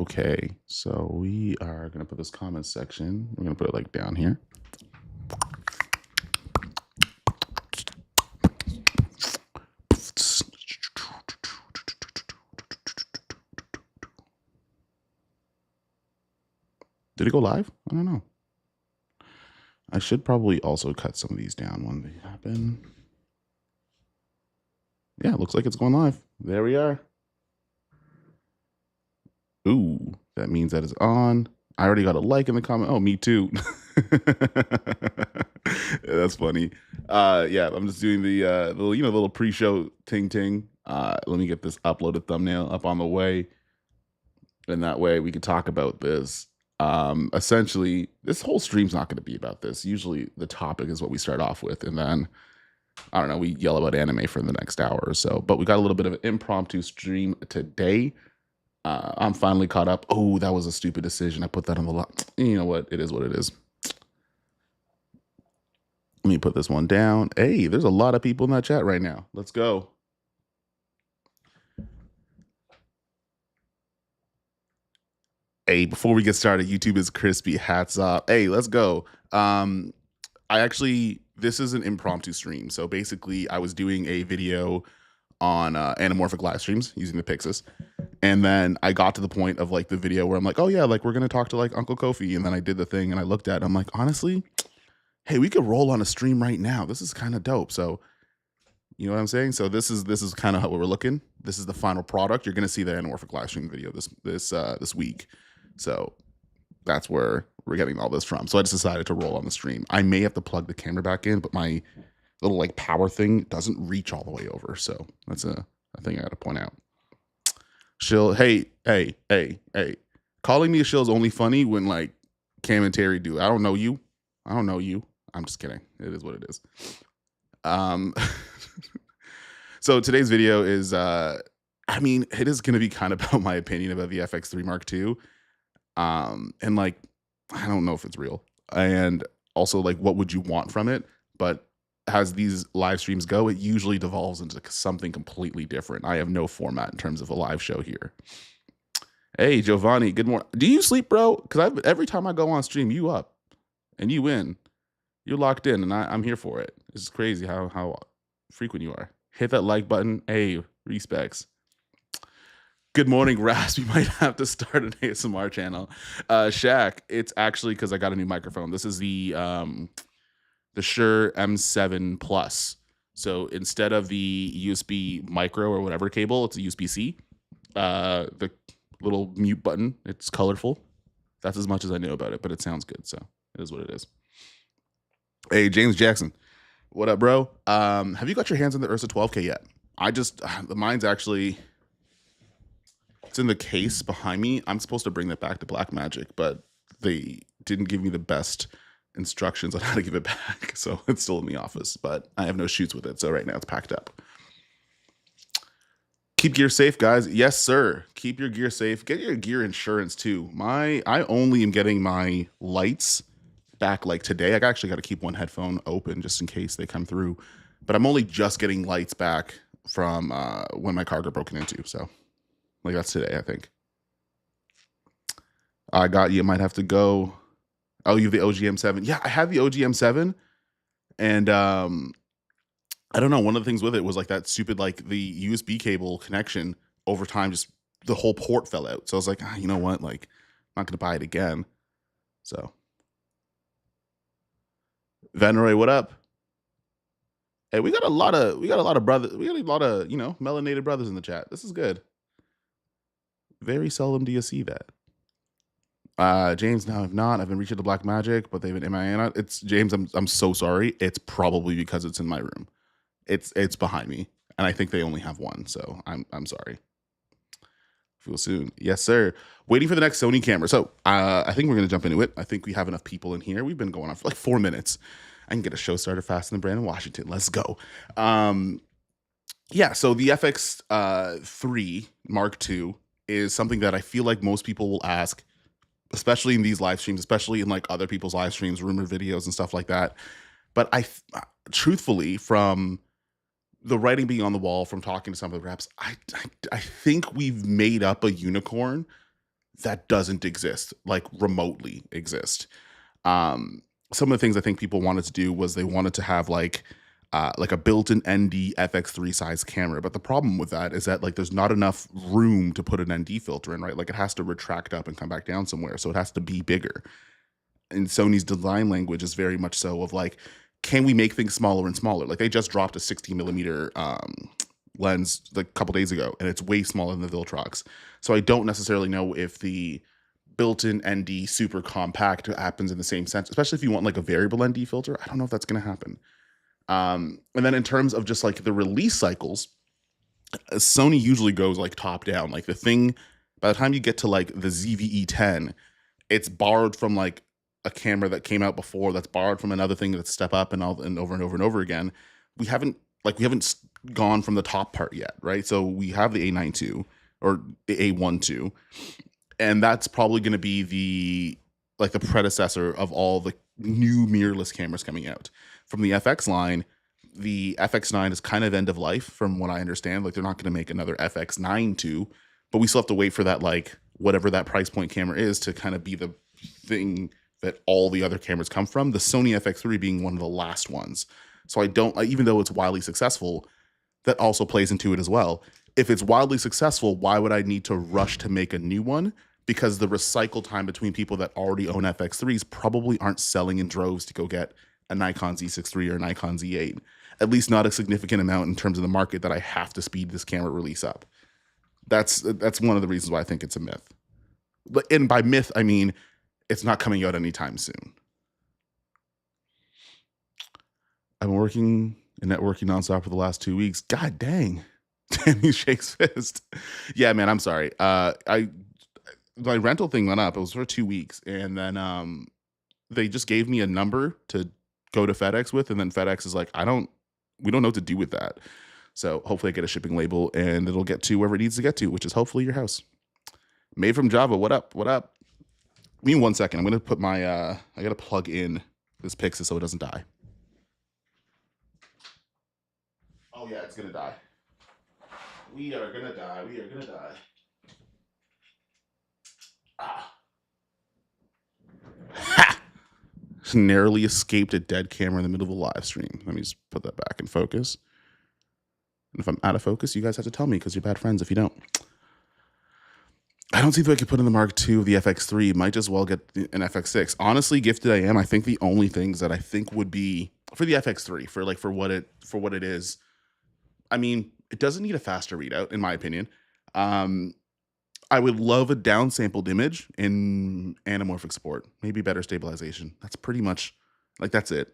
Okay, so we are going to put this comment section. We're going to put it like down here. Did it go live? I don't know. I should probably also cut some of these down when they happen. Yeah, it looks like it's going live. There we are. Ooh, that means that it's on. I already got a like in the comment. Oh, me too. That's funny. Yeah, I'm just doing the little pre-show ting. Let me get this uploaded thumbnail up on the way, and that way we can talk about this. Essentially, this whole stream's not going to be about this. Usually, the topic is what we start off with, and then I don't know, we yell about anime for the next hour or so. But we got a little bit of an impromptu stream today. I'm finally caught up. Oh, that was a stupid decision. I put that on the lot. You know what? It is what it is. Let me put this one down. Hey, there's a lot of people in that chat right now. Let's go. Hey, before we get started, YouTube is crispy. Hats off. Hey, let's go. This is an impromptu stream. So basically, I was doing a video on anamorphic live streams using the Pixis. And then I got to the point of like the video where I'm like, oh yeah, like we're going to talk to like Uncle Kofi. And then I did the thing and I looked at it. I'm like, honestly, hey, we could roll on a stream right now. This is kind of dope. So you know what I'm saying? So this is kind of how we're looking. This is the final product. You're going to see the anamorphic live stream video this week. So that's where we're getting all this from. So I just decided to roll on the stream. I may have to plug the camera back in, but my little like power thing doesn't reach all the way over. So that's a thing I got to point out. Shill, hey. Calling me a shill is only funny when like Cam and Terry do. I don't know you. I'm just kidding. It is what it is. So today's video is, it is going to be kind of about my opinion about the FX3 Mark II. And like, I don't know if it's real. And also like, what would you want from it? But as these live streams go, it usually devolves into something completely different. I have no format in terms of a live show here. Hey, Giovanni, good morning. Do you sleep, bro? Because every time I go on stream, you up and you win. You're locked in, and I'm here for it. It's crazy how frequent you are. Hit that like button. Hey, respects. Good morning, Rasp. We might have to start an ASMR channel. Shaq, it's actually because I got a new microphone. This is the Shure M7 Plus. So instead of the USB micro or whatever cable, it's a USB-C. The little mute button, it's colorful. That's as much as I know about it, but it sounds good, so it is what it is. Hey, James Jackson. What up, bro? Have you got your hands on the Ursa 12K yet? Mine's actually, it's in the case behind me. I'm supposed to bring that back to Blackmagic, but they didn't give me the best instructions on how to give it back. So it's still in the office, but I have no shoots with it. So right now it's packed up. Keep gear safe, guys. Yes, sir. Keep your gear safe. Get your gear insurance too. I only am getting my lights back like today. I actually got to keep one headphone open just in case they come through, but I'm only just getting lights back from when my car got broken into. So like that's today, I think. I got you. Might have to go. Oh, you have the OGM7. Yeah, I have the OGM7. And I don't know. One of the things with it was like that stupid, like the USB cable connection over time, just the whole port fell out. So I was like, you know what? Like, I'm not going to buy it again. So, Vanroy, what up? Hey, we got a lot of brothers. We got a lot of, melanated brothers in the chat. This is good. Very seldom do you see that. James, now I've not. I've been reaching the Blackmagic, but they've been MIA on it. It's James. I'm so sorry. It's probably because it's in my room. It's behind me, and I think they only have one. So I'm sorry. Feel soon. Yes, sir. Waiting for the next Sony camera. So I think we're gonna jump into it. I think we have enough people in here. We've been going on for like 4 minutes. I can get a show started faster than Brandon Washington. Let's go. Yeah. So the FX3 Mark II is something that I feel like most people will ask, especially in these live streams, especially in like other people's live streams, rumor videos and stuff like that. But truthfully, from the writing being on the wall, from talking to some of the reps, I think we've made up a unicorn that doesn't exist, like remotely exist. Um, some of the things I think people wanted to do was they wanted to have like a built-in ND FX3 size camera. But the problem with that is that like there's not enough room to put an ND filter in, right? Like it has to retract up and come back down somewhere. So it has to be bigger. And Sony's design language is very much so of like, can we make things smaller and smaller? Like they just dropped a 60 millimeter lens like a couple days ago, and it's way smaller than the Viltrox. So I don't necessarily know if the built-in ND super compact happens in the same sense, especially if you want like a variable ND filter. I don't know if that's going to happen. And then in terms of just like the release cycles, Sony usually goes like top down. Like the thing, by the time you get to like the ZV-E10, it's borrowed from like a camera that came out before, that's borrowed from another thing that's step up and over and over and over again. We haven't gone from the top part yet, right? So we have the A92 or the A12, and that's probably going to be the predecessor of all the new mirrorless cameras coming out. From the FX line, the FX9 is kind of end of life from what I understand. Like they're not going to make another FX9 II, but we still have to wait for that, like whatever that price point camera is to kind of be the thing that all the other cameras come from. The Sony FX3 being one of the last ones. So I don't, even though it's wildly successful, that also plays into it as well. If it's wildly successful, why would I need to rush to make a new one? Because the recycle time between people that already own FX3s probably aren't selling in droves to go get a Nikon Z6 III or a Nikon Z8. At least not a significant amount in terms of the market that I have to speed this camera release up. That's one of the reasons why I think it's a myth. And by myth, I mean it's not coming out anytime soon. I've been working and networking nonstop for the last 2 weeks. God dang. Danny shakes fist. Yeah, man, I'm sorry. My rental thing went up. It was for 2 weeks. And then they just gave me a number to go to FedEx with. And then FedEx is like, we don't know what to do with that. So hopefully I get a shipping label and it'll get to wherever it needs to get to, which is hopefully your house. Made from Java. What up? What up? Give me 1 second. I'm going to put my, I got to plug in this Pixis so it doesn't die. Oh yeah, it's going to die. We are going to die. We are going to die. Ah. Ha! Narrowly escaped a dead camera in the middle of a live stream. Let me just put that back in focus. And if I'm out of focus, you guys have to tell me because you're bad friends if you don't. I don't see if I could put in the Mark II of the FX3. Might as well get an FX6. Honestly, gifted I am. I think the only things that I think would be for the FX3 for what it is. I mean, it doesn't need a faster readout, in my opinion. I would love a downsampled image in anamorphic support, maybe better stabilization. That's pretty much that's it.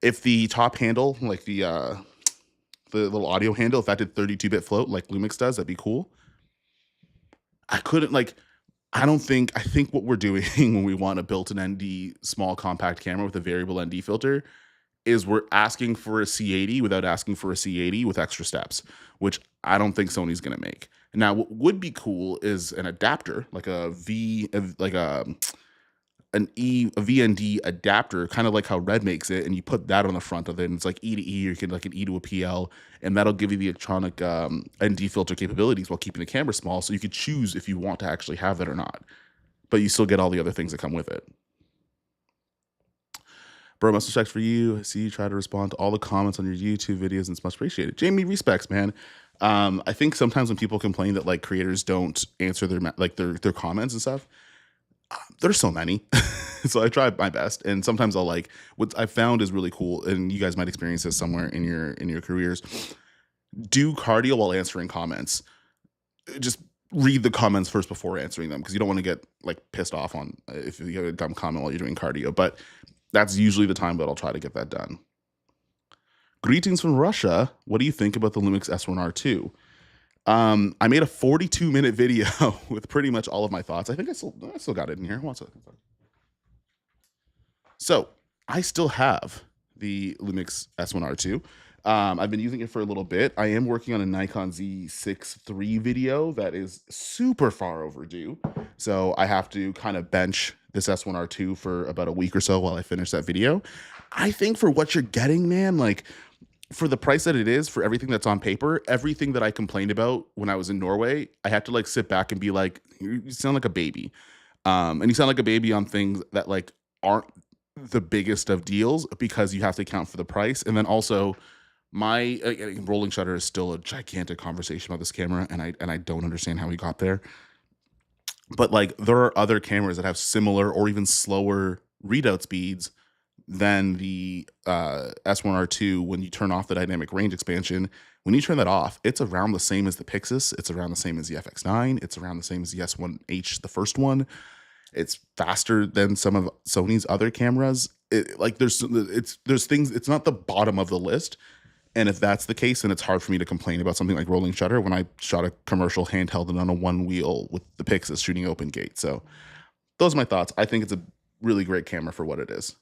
If the top handle, like the little audio handle, if that did 32-bit float like Lumix does, that'd be cool. I think what we're doing when we want a built-in ND small compact camera with a variable ND filter is we're asking for a C80 without asking for a C80 with extra steps, which I don't think Sony's going to make. Now, what would be cool is an adapter, like a VND adapter, kind of like how Red makes it, and you put that on the front of it, and it's like E to E, or you can like an E to a PL, and that'll give you the electronic ND filter capabilities while keeping the camera small, so you could choose if you want to actually have that or not, but you still get all the other things that come with it. Bro, much respect for you. I see you try to respond to all the comments on your YouTube videos, and it's much appreciated. Jamie, respects, man. I think sometimes when people complain that like creators don't answer their comments and stuff, there's so many. So I try my best, and sometimes I'll what I found is really cool, and you guys might experience this somewhere in your careers. Do cardio while answering comments. Just read the comments first before answering them, because you don't want to get pissed off on if you have a dumb comment while you're doing cardio. But that's usually the time that I'll try to get that done. Greetings from Russia. What do you think about the Lumix S1R II? I made a 42-minute video with pretty much all of my thoughts. I think I still got it in here. One second. So I still have the Lumix S1R II. I've been using it for a little bit. I am working on a Nikon Z6 III video that is super far overdue. So I have to kind of bench this S1R II for about a week or so while I finish that video. I think for what you're getting, man, for the price that it is, for everything that's on paper, everything that I complained about when I was in Norway, I had to like sit back and be like, you sound like a baby. And you sound like a baby on things that like aren't the biggest of deals because you have to account for the price. And then also my rolling shutter is still a gigantic conversation about this camera, and I don't understand how we got there. But like there are other cameras that have similar or even slower readout speeds than the S1R II. When you turn off the dynamic range expansion, when you turn that off, it's around the same as the Pixis. It's around the same as the FX9. It's around the same as the S1H, the first one. It's faster than some of Sony's other cameras. Like there's things. It's not the bottom of the list. And if that's the case, then it's hard for me to complain about something like rolling shutter when I shot a commercial handheld and on a one wheel with the Pixis shooting open gate. So those are my thoughts. I think it's a really great camera for what it is.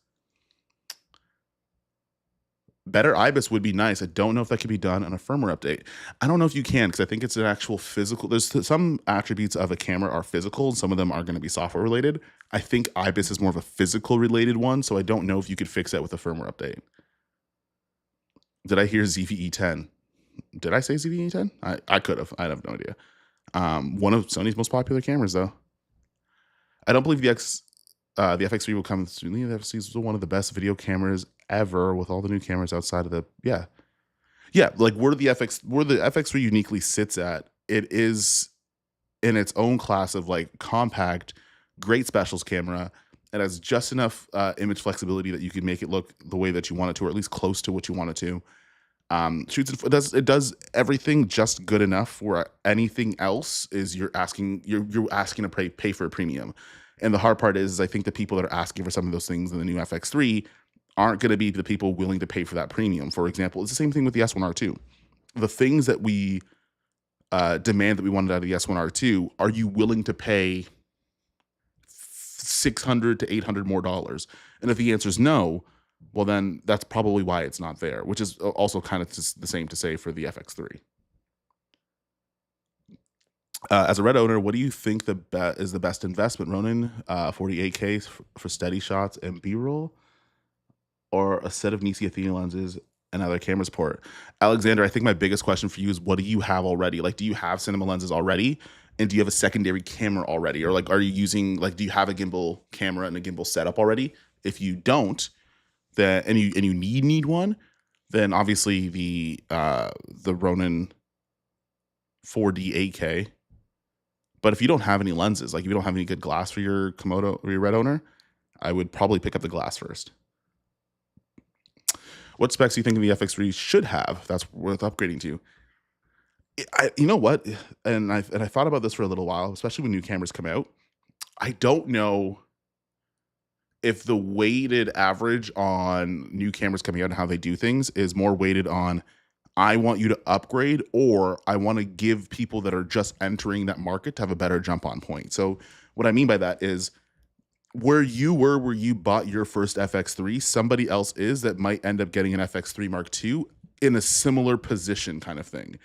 Better IBIS would be nice. I don't know if that could be done on a firmware update. I don't know if you can, because I think it's an actual physical. There's some attributes of a camera are physical, and some of them are going to be software related. I think IBIS is more of a physical related one, so I don't know if you could fix that with a firmware update. Did I hear ZVE10? Did I say ZVE10? I could have. I have no idea. One of Sony's most popular cameras, though. I don't believe the FX3 will come soon. The FX3 is one of the best video cameras ever, with all the new cameras outside of the like where the FX3 uniquely sits at. It is in its own class of like compact, great specials camera. It has just enough image flexibility that you can make it look the way that you want it to, or at least close to what you want it to. It does everything just good enough, where anything else is you're asking to pay for a premium. And the hard part is I think the people that are asking for some of those things in the new FX3 aren't going to be the people willing to pay for that premium. For example, it's the same thing with the S1R II. The things that we demand that we wanted out of the S1R II, are you willing to pay $600 to $800 more dollars? And if the answer is no, well, then that's probably why it's not there, which is also kind of just the same to say for the FX3. As a Red owner, what do you think is the best investment, Ronin? 48K for steady shots and B-roll, or a set of Nisi Athena lenses and other camera support? Alexander, I think my biggest question for you is, what do you have already? Like, do you have cinema lenses already? And do you have a secondary camera already? Or like, are you using, like, do you have a gimbal camera and a gimbal setup already? If you don't, then and you need one, then obviously the Ronin 4D 8K. But if you don't have any lenses, like if you don't have any good glass for your Komodo or your Red owner, I would probably pick up the glass first. What specs do you think the FX3 should have that's worth upgrading to? You know what? And I thought about this for a little while, especially when new cameras come out. I don't know if the weighted average on new cameras coming out and how they do things is more weighted on, I want you to upgrade, or I want to give people that are just entering that market to have a better jump on point. So what I mean by that is, where you bought your first FX3, somebody else is that might end up getting an FX3 Mark II in a similar position kind of thing.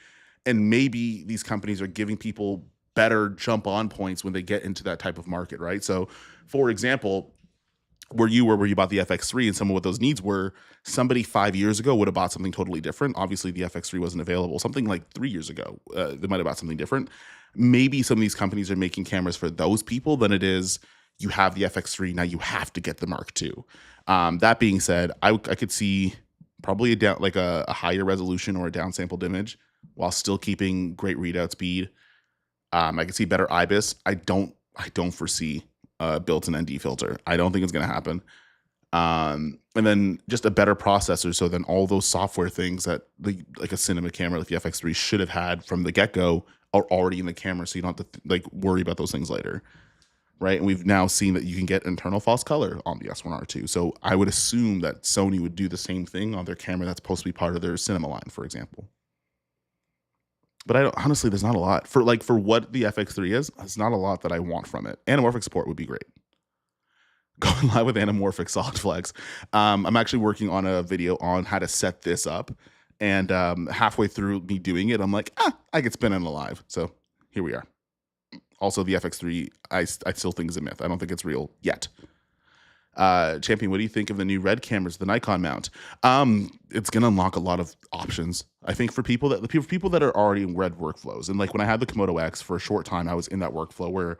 And maybe these companies are giving people better jump on points when they get into that type of market, right? So for example, where you bought the FX3 and some of what those needs were, somebody 5 years ago would have bought something totally different. Obviously the FX3 wasn't available. Something like 3 years ago, they might have bought something different. Maybe some of these companies are making cameras for those people than it is, you have the FX3, now you have to get the Mark II. That being said, I could see probably a higher resolution or a downsampled image while still keeping great readout speed. I could see better IBIS. I don't foresee built-in ND filter. I don't think it's going to happen. And then just a better processor, so then all those software things that like a cinema camera like the FX3 should have had from the get-go are already in the camera, so you don't have to worry about those things later, right? And we've now seen that you can get internal false color on the S1R II. So I would assume that Sony would do the same thing on their camera that's supposed to be part of their cinema line, for example. But honestly, there's not a lot for what the FX3 is. There's not a lot that I want from it. Anamorphic support would be great. Going live with Anamorphic solid flex. I'm actually working on a video on how to set this up, and halfway through me doing it, I'm like, I could spin it live. So here we are. Also, the FX3, I still think is a myth. I don't think it's real yet. Champion, what do you think of the new red cameras, the Nikon mount? It's gonna unlock a lot of options. I think for people that are already in red workflows, and like when I had the Komodo X for a short time, I was in that workflow where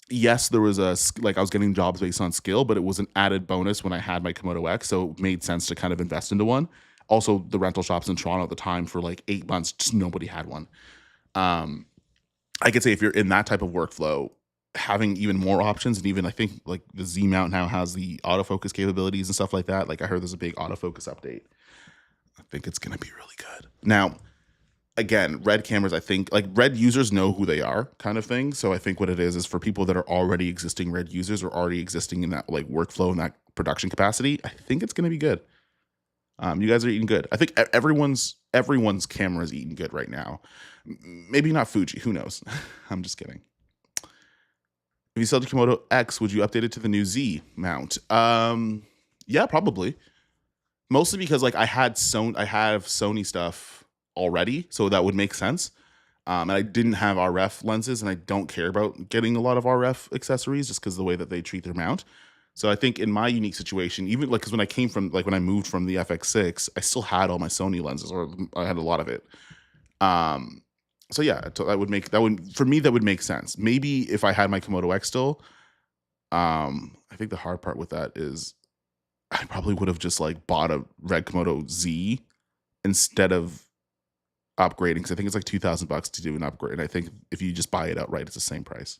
yes, there was like I was getting jobs based on skill, but it was an added bonus when I had my Komodo X, so it made sense to kind of invest into one. Also, the rental shops in Toronto at the time for like 8 months, just nobody had one. Um, I could say if you're in that type of workflow, having even more options, and even I think like the Z mount now has the autofocus capabilities and stuff like that. Like I heard there's a big autofocus update. I think it's gonna be really good. Now, again, red cameras, I think like red users know who they are kind of thing. So I think what it is for people that are already existing red users or already existing in that like workflow and that production capacity, I think it's gonna be good. You guys are eating good. I think everyone's camera is eating good right now. Maybe not Fuji. Who knows? I'm just kidding. If you sell the Komodo X, would you update it to the new Z mount? Yeah, probably. Mostly because like I have Sony stuff already, so that would make sense. And I didn't have RF lenses, and I don't care about getting a lot of RF accessories just because the way that they treat their mount. So I think in my unique situation, even like because when I moved from the FX6, I still had all my Sony lenses, or I had a lot of it. So yeah, that would make sense. Maybe if I had my Komodo X still, I think the hard part with that is I probably would have just like bought a red Komodo Z instead of upgrading, because I think it's like $2,000 to do an upgrade. And I think if you just buy it outright, it's the same price.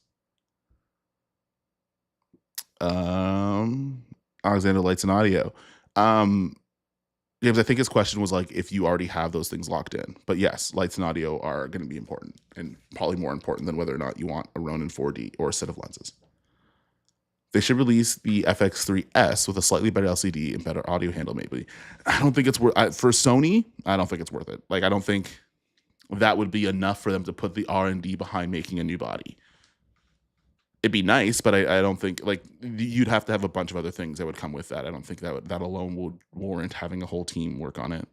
Alexander Lights and Audio. James, I think his question was like if you already have those things locked in. But yes, lights and audio are going to be important, and probably more important than whether or not you want a Ronin 4D or a set of lenses. They should release the FX3S with a slightly better LCD and better audio handle, maybe. I don't think it's worth for Sony. I don't think it's worth it. Like I don't think that would be enough for them to put the R&D behind making a new body. It'd be nice, but I don't think like you'd have to have a bunch of other things that would come with that. I don't think that alone would warrant having a whole team work on it.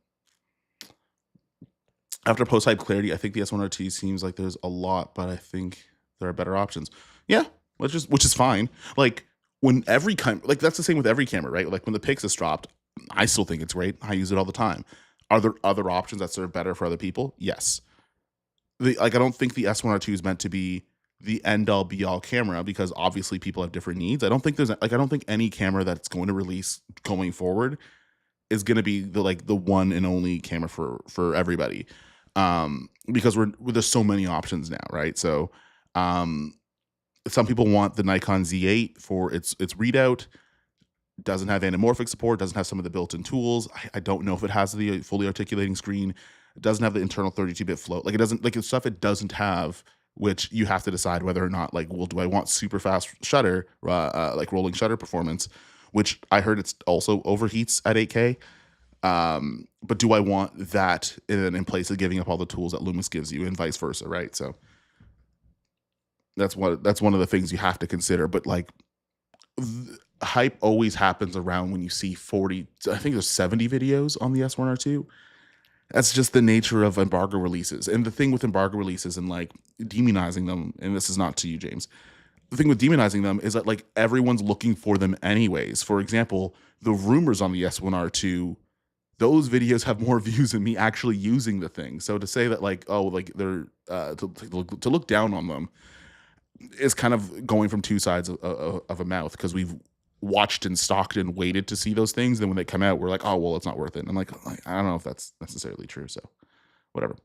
After post-hype clarity, I think the S1R II seems like there's a lot, but I think there are better options. Yeah, which is fine. Like when that's the same with every camera, right? Like when the Pixis dropped, I still think it's great. I use it all the time. Are there other options that serve better for other people? Yes. I don't think the S1R II is meant to be the end-all be-all camera, because obviously people have different needs. I don't think any camera that's going to release going forward is going to be the one and only camera for everybody, because there's so many options now, right? So some people want the Nikon Z8 for its readout. Doesn't have anamorphic support, doesn't have some of the built-in tools. I don't know if it has the fully articulating screen. It doesn't have the internal 32-bit float. Like it doesn't, like it's stuff it doesn't have, which you have to decide whether or not, like, well, do I want super fast shutter, like rolling shutter performance, which I heard it's also overheats at 8K. But do I want that in place of giving up all the tools that Lumix gives you, and vice versa, right? So that's one of the things you have to consider. But like hype always happens around when you see 40, I think there's 70 videos on the S1R II. That's just the nature of embargo releases. And the thing with embargo releases and like demonizing them, and this is not to you, James, the thing with demonizing them is that like everyone's looking for them anyways. For example, the rumors on the S1R II, those videos have more views than me actually using the thing. So to say that like, oh, like they're to look down on them is kind of going from two sides of a mouth, because we've watched and stalked and waited to see those things. Then when they come out, we're like, oh, well, it's not worth it. And I'm like, I don't know if that's necessarily true. So whatever.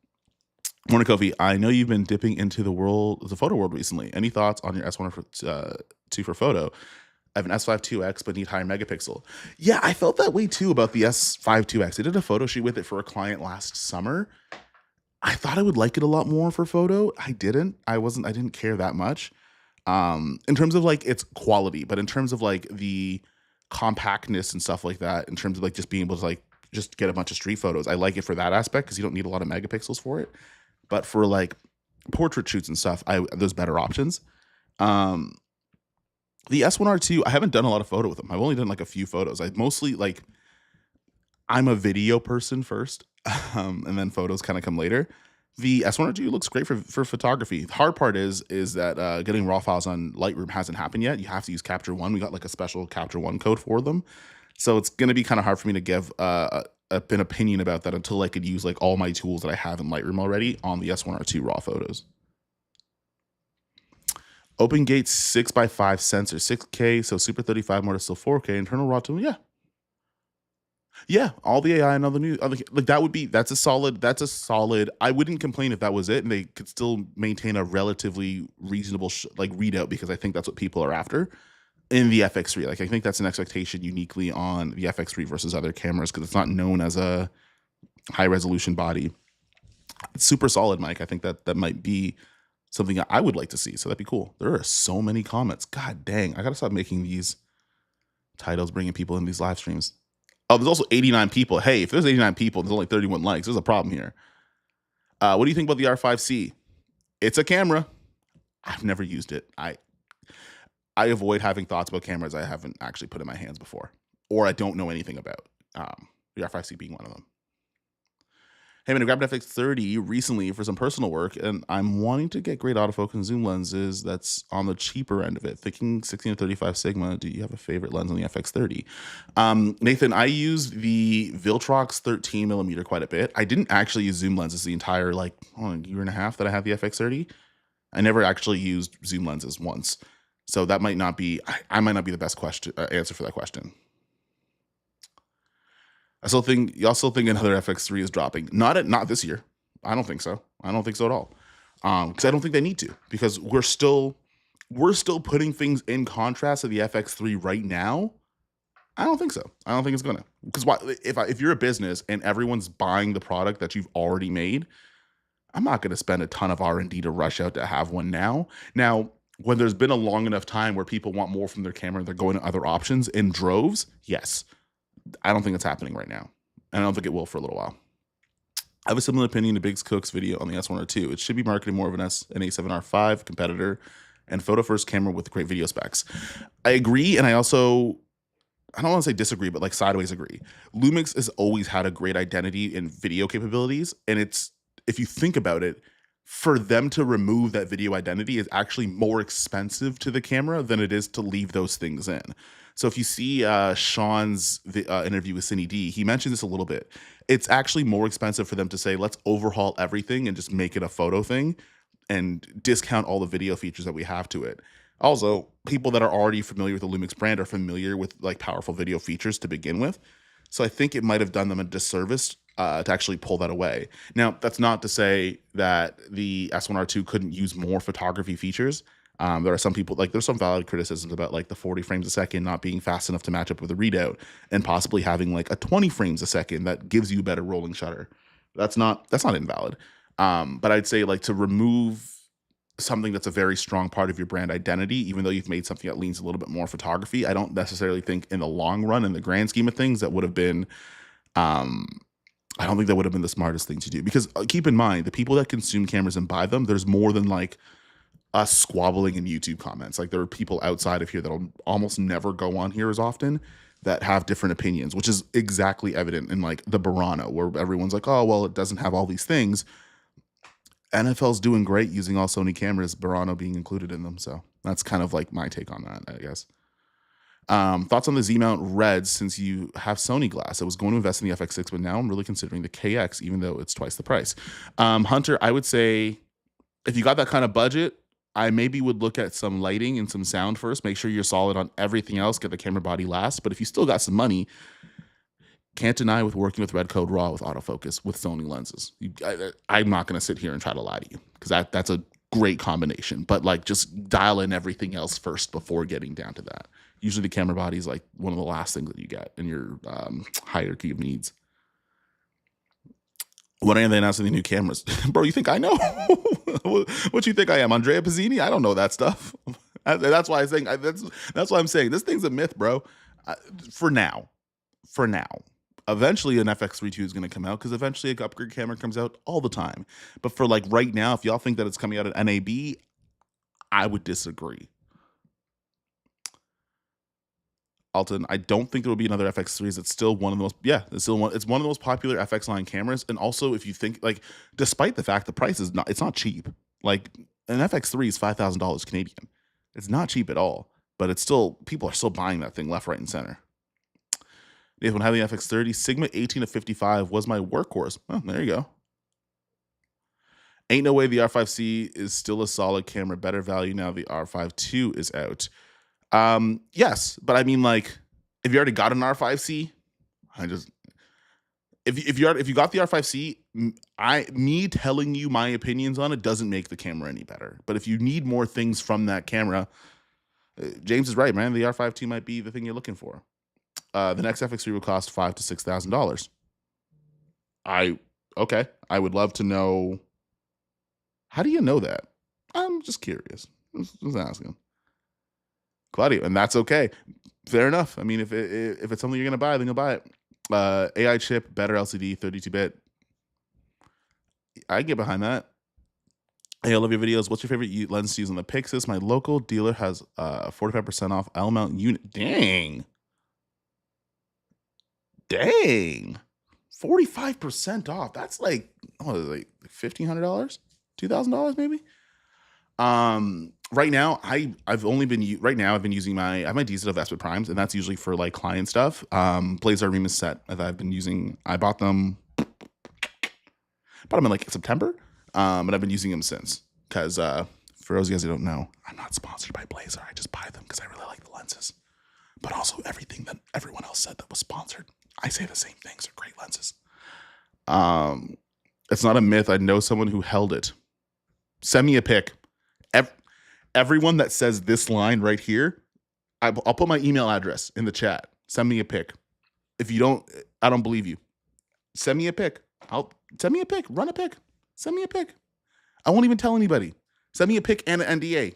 Morning, Kofi. I know you've been dipping into the photo world recently. Any thoughts on your S1R II for photo? I have an S5 IIX, but need higher megapixel. Yeah, I felt that way too about the S5 IIX. I did a photo shoot with it for a client last summer. I thought I would like it a lot more for photo. I didn't. I didn't care that much. In terms of like its quality, but in terms of like the compactness and stuff like that, in terms of like just being able to like just get a bunch of street photos, I like it for that aspect because you don't need a lot of megapixels for it. But for like portrait shoots and stuff, there's better options. The S1R II, I haven't done a lot of photo with them. I've only done like a few photos. I mostly like, I'm a video person first, and then photos kind of come later. The S1R II looks great for photography. The hard part is that getting raw files on Lightroom hasn't happened yet. You have to use Capture One. We got like a special Capture One code for them, so it's going to be kind of hard for me to give an opinion about that until I could use like all my tools that I have in Lightroom already on the S1R II raw photos. Open Gate 6x5 sensor, 6K, so Super 35 mode is still 4K. Internal raw tool, yeah. Yeah, all the AI and all the other like that's a solid. I wouldn't complain if that was it, and they could still maintain a relatively reasonable like readout, because I think that's what people are after in the FX3. Like I think that's an expectation uniquely on the FX3 versus other cameras, because it's not known as a high resolution body. It's super solid, Mike. I think that might be something I would like to see. So that'd be cool. There are so many comments. God dang, I gotta stop making these titles, bringing people in these live streams. Oh, there's also 89 people. Hey, if there's 89 people, there's only 31 likes. There's a problem here. What do you think about the R5C? It's a camera. I've never used it. I avoid having thoughts about cameras I haven't actually put in my hands before, or I don't know anything about. The R5C being one of them. Hey man, I grabbed an FX3 recently for some personal work, and I'm wanting to get great autofocus and zoom lenses that's on the cheaper end of it. Thinking 16 to 35 Sigma. Do you have a favorite lens on the FX3? Nathan, I use the Viltrox 13mm quite a bit. I didn't actually use zoom lenses the entire year and a half that I had the FX3. I never actually used zoom lenses once, so that might not be. I might not be the best answer for that question. You also think another FX3 is dropping? Not this year. I don't think so. I don't think so at all. Because I don't think they need to. Because we're still putting things in contrast to the FX3 right now. I don't think so. I don't think it's gonna. Because if you're a business and everyone's buying the product that you've already made, I'm not gonna spend a ton of R&D to rush out to have one now. Now, when there's been a long enough time where people want more from their camera, they're going to other options in droves. Yes. I don't think it's happening right now, and I don't think it will for a little while. I have a similar opinion to Biggs Cook's video on the S1R II. It should be marketing more of an A7R V competitor and photo first camera with great video specs. I agree, and I don't want to say disagree, but like sideways agree. Lumix has always had a great identity in video capabilities, and if you think about it, for them to remove that video identity is actually more expensive to the camera than it is to leave those things in. So if you see Sean's interview with Cine D, he mentioned this a little bit. It's actually more expensive for them to say, let's overhaul everything and just make it a photo thing and discount all the video features that we have to it. Also, people that are already familiar with the Lumix brand are familiar with like powerful video features to begin with. So I think it might have done them a disservice to actually pull that away. Now, that's not to say that the S1R II couldn't use more photography features. There are some people, there's some valid criticisms about like the 40 frames a second not being fast enough to match up with a readout, and possibly having like a 20 frames a second that gives you better rolling shutter. That's not invalid. But I'd say like to remove something that's a very strong part of your brand identity, even though you've made something that leans a little bit more photography, I don't necessarily think in the long run, in the grand scheme of things, that would have been, I don't think that would have been the smartest thing to do. Because keep in mind, the people that consume cameras and buy them, there's more than like us squabbling in YouTube comments. Like there are people outside of here that'll almost never go on here as often that have different opinions, which is exactly evident in like the Burano, where everyone's like, oh, well, it doesn't have all these things. NFL's doing great using all Sony cameras, Burano being included in them. So that's kind of like my take on that, I guess. Thoughts on the Z-mount Reds since you have Sony glass? I was going to invest in the FX6, but now I'm really considering the KX, even though it's twice the price. Hunter, I would say if you got that kind of budget, I maybe would look at some lighting and some sound first. Make sure you're solid on everything else. Get the camera body last. But if you still got some money, can't deny with working with Red Code RAW with autofocus with Sony lenses. I'm not going to sit here and try to lie to you because that's a great combination. But like just dial in everything else first before getting down to that. Usually the camera body is like one of the last things that you get in your hierarchy of needs. When are they announcing the new cameras? Bro, you think I know? What you think I am, Andrea Pizzini? I don't know that stuff. That's why that's why I'm saying this thing's a myth, bro. For now. Eventually an FX3 II is going to come out because eventually an upgrade camera comes out all the time. But for like right now, if y'all think that it's coming out at NAB, I would disagree. Alton. I don't think there will be another FX3s. It's still one of the most, it's one of the most popular FX line cameras. And also, if you think, like, despite the fact the price is not, it's not cheap. Like, an FX3 is $5,000 Canadian. It's not cheap at all, but it's still, people are still buying that thing left, right, and center. Nathan, having the FX30, Sigma 18 to 55 was my workhorse. Oh, there you go. Ain't no way the R5C is still a solid camera. Better value now the R5 II is out. Yes, but I mean, like, if you already got an R5C, if you got the R5C, me telling you my opinions on it doesn't make the camera any better. But if you need more things from that camera, James is right, man. The R5 II might be the thing you're looking for. The next FX3 will cost $5,000 to $6,000. Okay. I would love to know. How do you know that? I'm just curious. Just asking. Claudio, and that's okay. Fair enough. I mean, if it's something you're gonna buy, then you'll buy it. AI chip, better LCD, 32-bit. I can get behind that. Hey, I love your videos. What's your favorite lens to use on the Pixis? My local dealer has 45% off L mount unit. Dang. 45% off. That's like, what is it, like $1,500? $2,000 maybe? Right now I've been using I have my diesel Vespa primes, and that's usually for like client stuff. Blazer Remus set that I've been using. I bought them in like September. And I've been using them since, because for those of you guys who don't know, I'm not sponsored by Blazer. I just buy them because I really like the lenses. But also everything that everyone else said that was sponsored, I say the same things. They're great lenses. It's not a myth. I know someone who held it. Send me a pic. Everyone that says this line right here, I'll put my email address in the chat. Send me a pic. If you don't, I don't believe you. Send me a pic. Send me a pic. Run a pic. Send me a pic. I won't even tell anybody. Send me a pic and an NDA.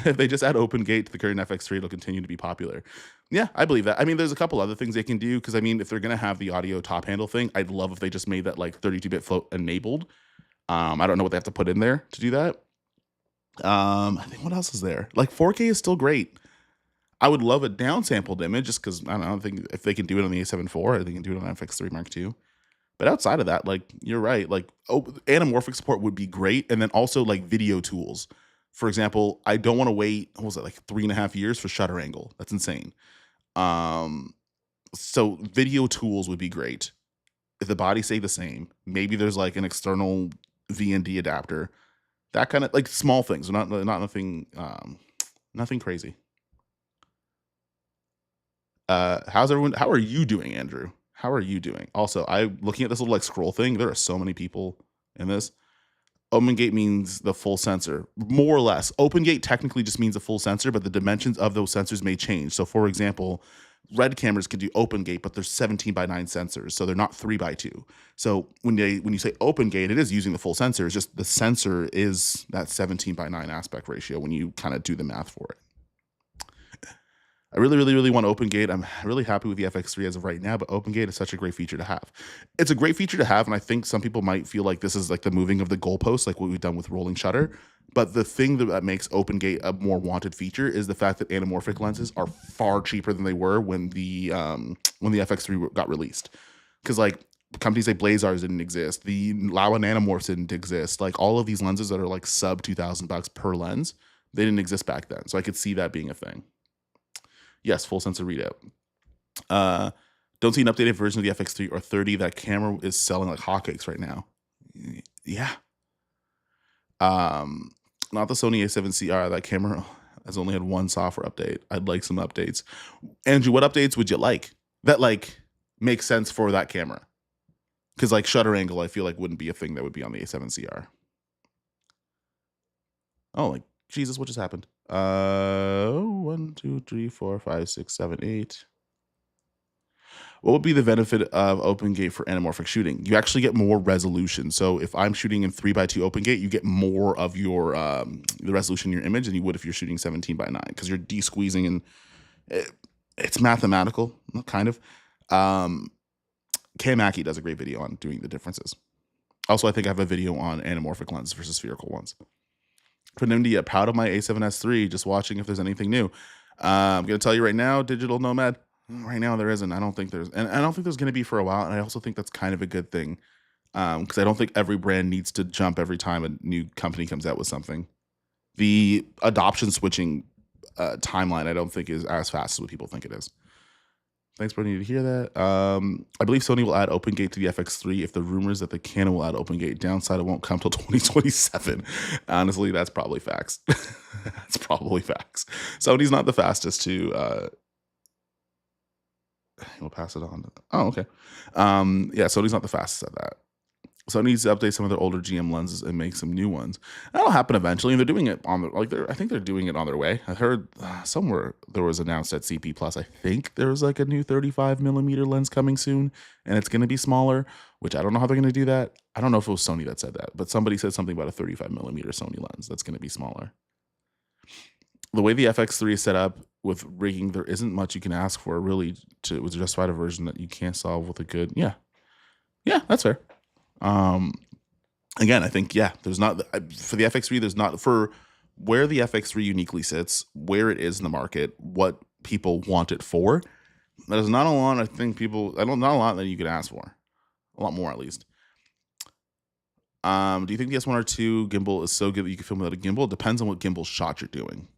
If they just add open gate to the current FX3, it'll continue to be popular. Yeah, I believe that. I mean, there's a couple other things they can do, because I mean, if they're gonna have the audio top handle thing, I'd love if they just made that like 32-bit float enabled. I don't know what they have to put in there to do that. I think, what else is there? Like 4K is still great. I would love a downsampled image, just because I don't think if they can do it on the A7 IV, they can do it on FX3 Mark II. But outside of that, like, you're right. Like, anamorphic support would be great, and then also like video tools. For example, I don't want to wait, what was it, like 3.5 years for shutter angle. That's insane. So video tools would be great. If the body stay the same, maybe there's like an external VND adapter. That kind of like small things, not nothing crazy. How's everyone? How are you doing, Andrew? How are you doing? Also, I'm looking at this little like scroll thing. There are so many people in this. Open gate means the full sensor, more or less. Open gate technically just means a full sensor, but the dimensions of those sensors may change. So, for example, Red cameras can do open gate, but they're 17:9 sensors, so they're not 3:2. So when you say open gate, it is using the full sensor. It's just the sensor is that 17:9 aspect ratio when you kind of do the math for it. I really, really, really want OpenGate. I'm really happy with the FX3 as of right now, but OpenGate is such a great feature to have. It's a great feature to have, and I think some people might feel like this is like the moving of the goalposts, like what we've done with rolling shutter. But the thing that makes OpenGate a more wanted feature is the fact that anamorphic lenses are far cheaper than they were when the FX3 got released. Because like companies like Blazars didn't exist, the Laowa Nanomorphs didn't exist. Like all of these lenses that are like sub $2,000 per lens, they didn't exist back then. So I could see that being a thing. Yes, full sensor readout. Don't see an updated version of the FX3 or 30. That camera is selling like hotcakes right now. Yeah. Not the Sony A7CR. That camera has only had one software update. I'd like some updates. Andrew, what updates would you like that like make sense for that camera? Because like shutter angle, I feel like wouldn't be a thing that would be on the A7CR. Oh, like Jesus, what just happened? 1, 2, 3, 4, 5, 6, 7, 8. What would be the benefit of OpenGate for anamorphic shooting? You actually get more resolution. So if I'm shooting in 3:2 OpenGate, you get more of your the resolution in your image than you would if you're shooting 17:9 because you're de-squeezing, and it's mathematical, kind of. Cam Aki does a great video on doing the differences. Also, I think I have a video on anamorphic lenses versus spherical ones. Putting India proud of my A7S III, just watching if there's anything new. I'm gonna tell you right now, digital nomad. Right now there isn't. I don't think there's, and I don't think there's gonna be for a while. And I also think that's kind of a good thing, because I don't think every brand needs to jump every time a new company comes out with something. The adoption switching timeline, I don't think is as fast as what people think it is. Thanks for needing to hear that. I believe Sony will add OpenGate to the FX3 if the rumors that the Canon will add OpenGate. Downside, it won't come till 2027. Honestly, that's probably facts. That's probably facts. Sony's not the fastest to. We'll pass it on. Oh, okay. Yeah, Sony's not the fastest at that. Sony needs to update some of their older GM lenses and make some new ones. That'll happen eventually, and they're doing it on the I think they're doing it on their way. I heard somewhere there was announced at CP Plus. I think there's like a new 35mm lens coming soon, and it's going to be smaller. Which I don't know how they're going to do that. I don't know if it was Sony that said that, but somebody said something about a 35mm Sony lens that's going to be smaller. The way the FX3 is set up with rigging, there isn't much you can ask for really to justify a version that you can't solve with a good. Yeah, that's fair. Again, I think, there's not for the FX3, there's not for where the FX3 uniquely sits, where it is in the market, what people want it for. There's not a lot, not a lot that you could ask for. A lot more, at least. Do you think the S1R II gimbal is so good that you can film without a gimbal? It depends on what gimbal shot you're doing,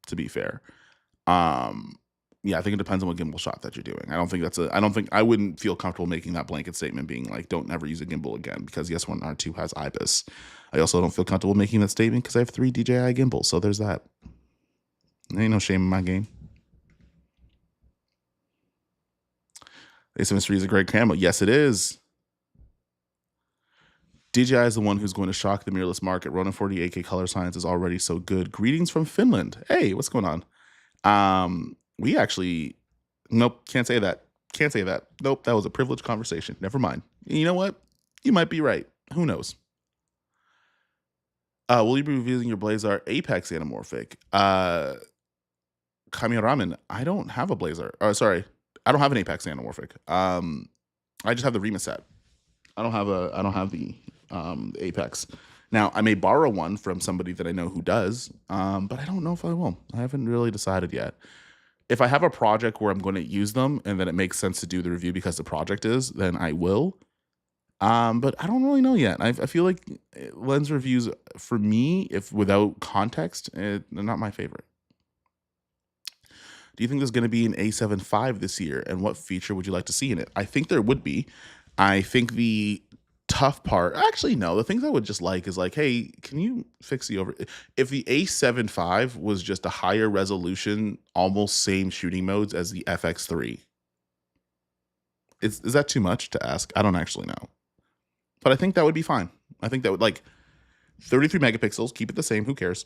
to be fair. I think it depends on what gimbal shot that you're doing. I wouldn't feel comfortable making that blanket statement being like, don't never use a gimbal again because the S1R II has IBIS. I also don't feel comfortable making that statement because I have 3 DJI gimbals. So there's that. There ain't no shame in my game. A7S III is a great camera. Yes, it is. DJI is the one who's going to shock the mirrorless market. Ronin 40 8K color science is already so good. Greetings from Finland. Hey, what's going on? We actually, nope, can't say that. Nope, that was a privileged conversation. Never mind. You know what? You might be right. Who knows? Will you be reviewing your Blazar Apex Anamorphic? Kamiramen, I don't have a Blazar. Sorry, I don't have an Apex Anamorphic. I just have the Rema set. I don't have the Apex. Now, I may borrow one from somebody that I know who does, but I don't know if I will. I haven't really decided yet. If I have a project where I'm going to use them and then it makes sense to do the review because the project is, then I will. But I don't really know yet. I feel like lens reviews, for me, if without context, they're not my favorite. Do you think there's going to be an A7 IV this year? And what feature would you like to see in it? I think there would be. I think the tough part, actually no, the things I would just like is like, hey, can you fix the if the A7 V was just a higher resolution, almost same shooting modes as the FX3, is that too much to ask? I don't actually know, but I think that would be fine. I think that would, like, 33 megapixels, keep it the same, who cares?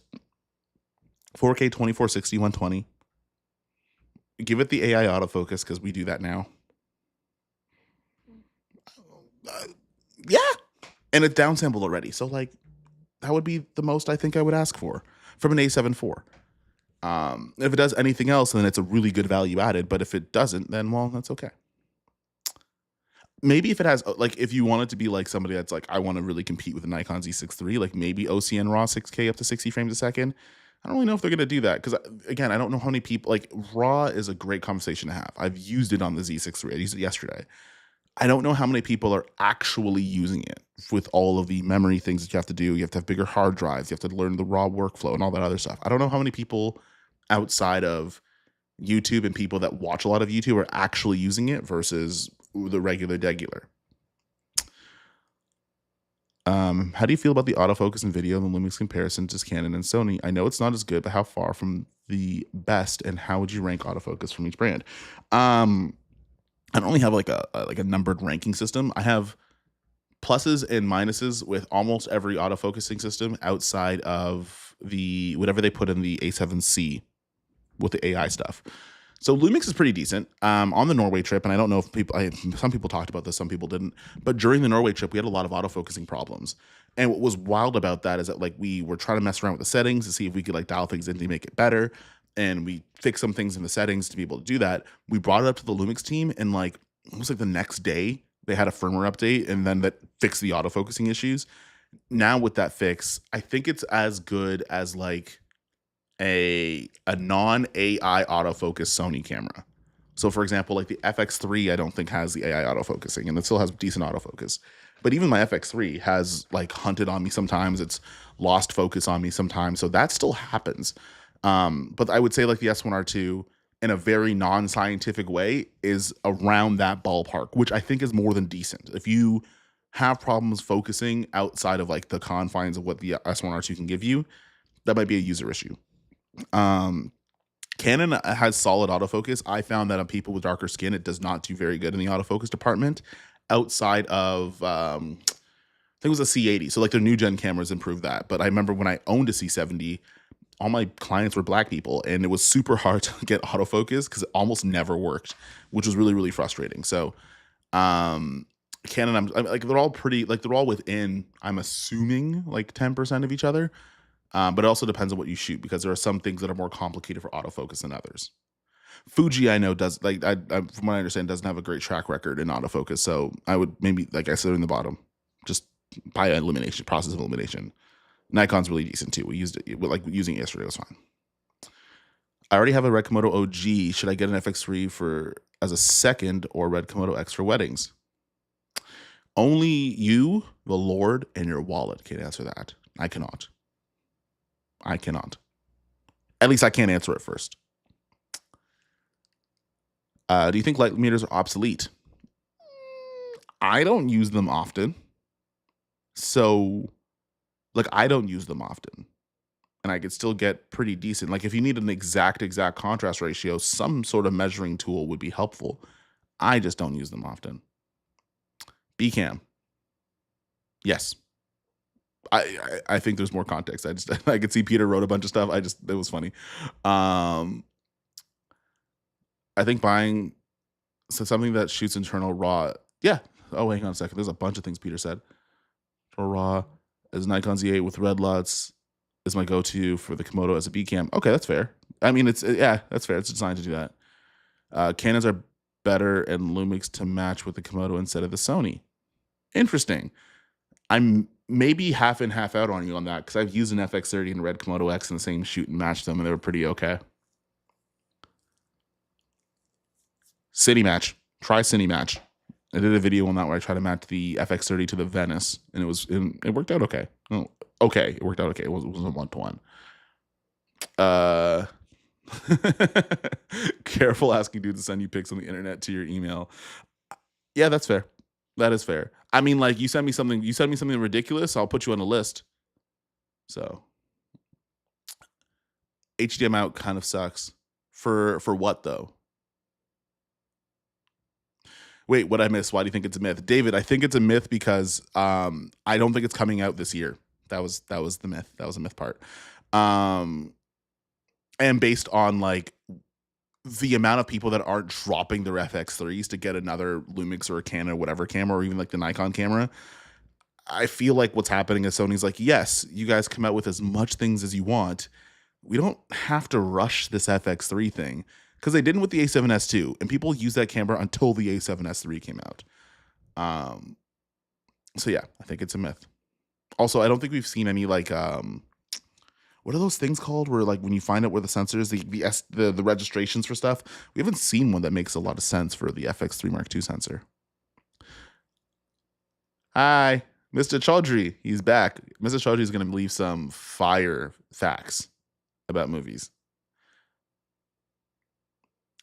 4K 2460 120, give it the AI autofocus because we do that now. Yeah, and it's downsampled already. So, like, that would be the most I think I would ask for from an A7 IV. If it does anything else, then it's a really good value added. But if it doesn't, then, well, that's okay. Maybe if it has, like, if you want it to be like somebody that's like, I want to really compete with the Nikon Z6 III, like maybe OCN RAW 6K up to 60 frames a second. I don't really know if they're going to do that because, again, I don't know how many people, like, RAW is a great conversation to have. I've used it on the Z6 III. I used it yesterday. I don't know how many people are actually using it with all of the memory things that you have to do. You have to have bigger hard drives. You have to learn the raw workflow and all that other stuff. I don't know how many people outside of YouTube and people that watch a lot of YouTube are actually using it versus the regular. How do you feel about the autofocus in video and the Lumix comparison to Canon and Sony? I know it's not as good, but how far from the best, and how would you rank autofocus from each brand? I don't really have like a numbered ranking system. I have pluses and minuses with almost every autofocusing system outside of the whatever they put in the A7C with the AI stuff. So Lumix is pretty decent. On the Norway trip, and I don't know if some people talked about this, some people didn't, but during the Norway trip, we had a lot of autofocusing problems. And what was wild about that is that, like, we were trying to mess around with the settings to see if we could, like, dial things in to make it better. And we fixed some things in the settings to be able to do that. We brought it up to the Lumix team, and, like, it was like the next day they had a firmware update, and then that fixed the autofocusing issues. Now with that fix, I think it's as good as like a non-AI autofocus Sony camera. So for example, like the FX3, I don't think has the AI autofocusing, and it still has decent autofocus. But even my FX3 has like hunted on me sometimes. It's lost focus on me sometimes. So that still happens. But I would say like the S1R II in a very non-scientific way is around that ballpark, which I think is more than decent. If you have problems focusing outside of like the confines of what the S1R II can give you, that might be a user issue. Um, Canon has solid autofocus. I found that on people with darker skin, it does not do very good in the autofocus department. Outside of, I think it was a C80. So like their new gen cameras improved that. But I remember when I owned a C70, all my clients were black people, and it was super hard to get autofocus because it almost never worked, which was really, really frustrating. So, Canon, I'm like they're all pretty, like they're all within, I'm assuming like 10% of each other. But it also depends on what you shoot, because there are some things that are more complicated for autofocus than others. Fuji, I know, does like from what I understand, doesn't have a great track record in autofocus. So I would maybe, like I said in the bottom, just buy elimination, process of elimination. Nikon's really decent too. We used it, like using it yesterday was fine. I already have a Red Komodo OG. Should I get an FX3 for as a second, or Red Komodo X for weddings? Only you, the Lord, and your wallet can answer that. I cannot. I cannot. At least I can't answer it first. Do you think light meters are obsolete? I don't use them often. So, like, I don't use them often. And I could still get pretty decent. Like, if you need an exact contrast ratio, some sort of measuring tool would be helpful. I just don't use them often. Bcam. Yes. I think there's more context. I could see Peter wrote a bunch of stuff. It was funny. I think buying something that shoots internal RAW. Yeah. Oh, hang on a second. There's a bunch of things Peter said. For RAW, as Nikon Z8 with red LUTs is my go-to for the Komodo as a B cam. Okay, that's fair. I mean, yeah, that's fair. It's designed to do that. Canons are better and Lumix to match with the Komodo instead of the Sony. Interesting. I'm maybe half in, half out on you on that, because I've used an FX30 and a Red Komodo X in the same shoot and matched them, and they were pretty okay. City Match. Try City Match. I did a video on that where I tried to match the FX30 to the Venice, and it worked out okay. Oh, okay, it worked out okay. It wasn't 1-to-1. Careful asking dudes to send you pics on the internet to your email. Yeah, that's fair. That is fair. I mean, like, you send me something ridiculous, I'll put you on a list. So HDM out kind of sucks. For what though? Wait, what I missed? Why do you think it's a myth? David, I think it's a myth because I don't think it's coming out this year. That was the myth. That was a myth part. And based on like the amount of people that aren't dropping their FX3s to get another Lumix or a Canon or whatever camera, or even like the Nikon camera, I feel like what's happening is Sony's like, yes, you guys come out with as much things as you want. We don't have to rush this FX3 thing, because they didn't with the A7S II, and people used that camera until the A7S III came out. So yeah, I think it's a myth. Also, I don't think we've seen any like what are those things called, where like when you find out where the sensors, the registrations for stuff, we haven't seen one that makes a lot of sense for the FX3 Mark II sensor. Hi, Mr. Chaudhry, he's back. Mr. Chaudhry is going to leave some fire facts about movies.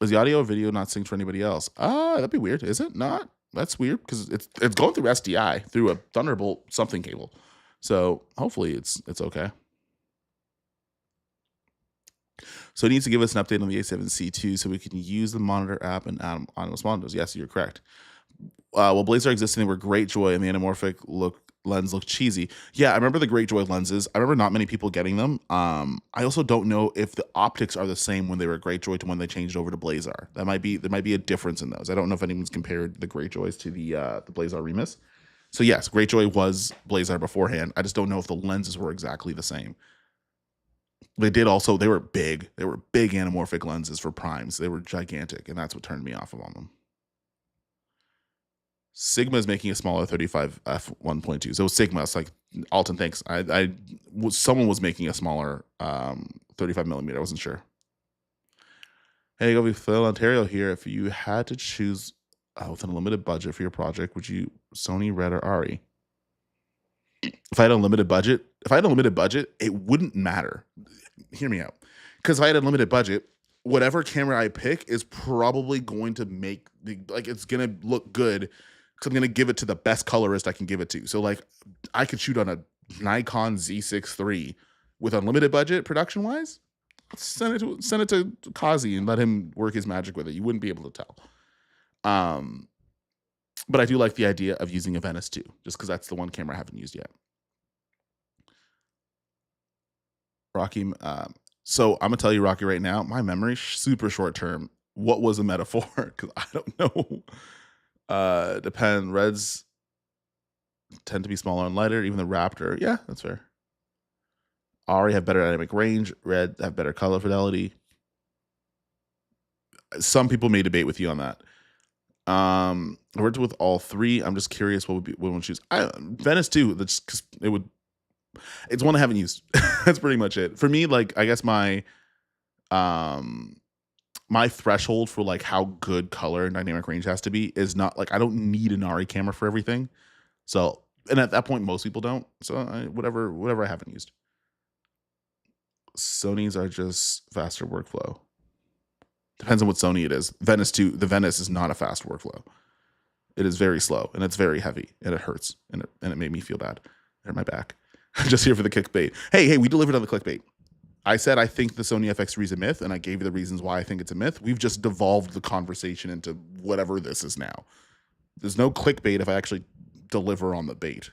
Is the audio or video not synced for anybody else? That'd be weird. Is it not? That's weird, because it's going through SDI through a Thunderbolt something cable. So hopefully it's okay. So it needs to give us an update on the A7C II so we can use the monitor app and Anonymous monitors. Yes, you're correct. Well, Blazar existed, they were Great Joy, and the anamorphic lens looked cheesy. Yeah, I remember the Great Joy lenses. I remember not many people getting them. I also don't know if the optics are the same when they were Great Joy to when they changed over to Blazar. There might be a difference in those. I don't know if anyone's compared the Great Joys to the Blazar Remus. So yes, Great Joy was Blazar beforehand. I just don't know if the lenses were exactly the same. They were big. They were big anamorphic lenses for primes. They were gigantic, and that's what turned me off on them. Sigma is making a smaller 35 f1.2. So Sigma, it's like Alton, thanks. Someone was making a smaller 35 millimeter. I wasn't sure. Hey, go be Phil Ontario here. If you had to choose with an unlimited budget for your project, would you Sony Red or Ari? If I had a limited budget, it wouldn't matter. Hear me out. Because if I had a limited budget, whatever camera I pick is probably going to make it's gonna look good because I'm gonna give it to the best colorist I can give it to. So like I could shoot on a Nikon Z6 III with unlimited budget production wise. Send it to Kazi and let him work his magic with it. You wouldn't be able to tell. But I do like the idea of using a Venice too, just because that's the one camera I haven't used yet. Rocky, so I'm gonna tell you, Rocky, right now, my memory super short term. What was a metaphor? Because I don't know. Depend. Reds tend to be smaller and lighter. Even the Raptor, yeah, that's fair. Ari have better dynamic range. Red have better color fidelity. Some people may debate with you on that. I worked with all three. I'm just curious what one would choose. Venice too. That's because it's one I haven't used. That's pretty much it for me. Like I guess my my threshold for like how good color and dynamic range has to be is not like I don't need an Ari camera for everything. So and at that point most people don't. So whatever I haven't used. Sony's are just faster workflow. Depends on what Sony it is. Venice too. The Venice is not a fast workflow. It is very slow and it's very heavy and it hurts and it made me feel bad. Hurt my back. Just here for the clickbait. Hey, we delivered on the clickbait. I said I think the Sony FX3 is a myth, and I gave you the reasons why I think it's a myth. We've just devolved the conversation into whatever this is now. There's no clickbait if I actually deliver on the bait.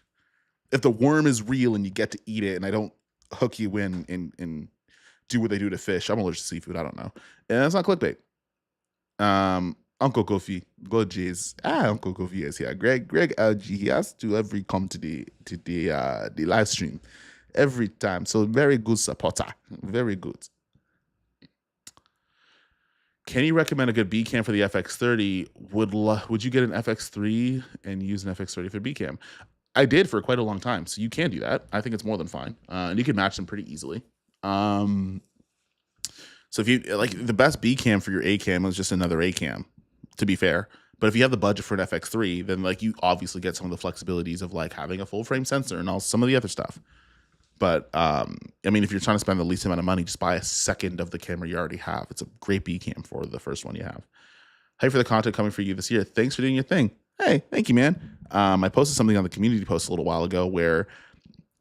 If the worm is real and you get to eat it, and I don't hook you in and do what they do to fish. I'm allergic to seafood. I don't know. And that's not clickbait. Uncle Kofi, go Jays. Uncle Kofi is here. Greg LG, he has to come to the live stream every time. So very good supporter. Very good. Can you recommend a good B cam for the FX30? Would you get an FX3 and use an FX30 for B cam? I did for quite a long time, so you can do that. I think it's more than fine, and you can match them pretty easily. So if you like the best B cam for your A cam is just another A cam, to be fair. But if you have the budget for an FX3, then like you obviously get some of the flexibilities of like having a full frame sensor and all some of the other stuff. But I mean, if you're trying to spend the least amount of money, just buy a second of the camera you already have. It's a great B cam for the first one you have. Hey, for the content coming for you this year. Thanks for doing your thing. Hey, thank you, man. I posted something on the community post a little while ago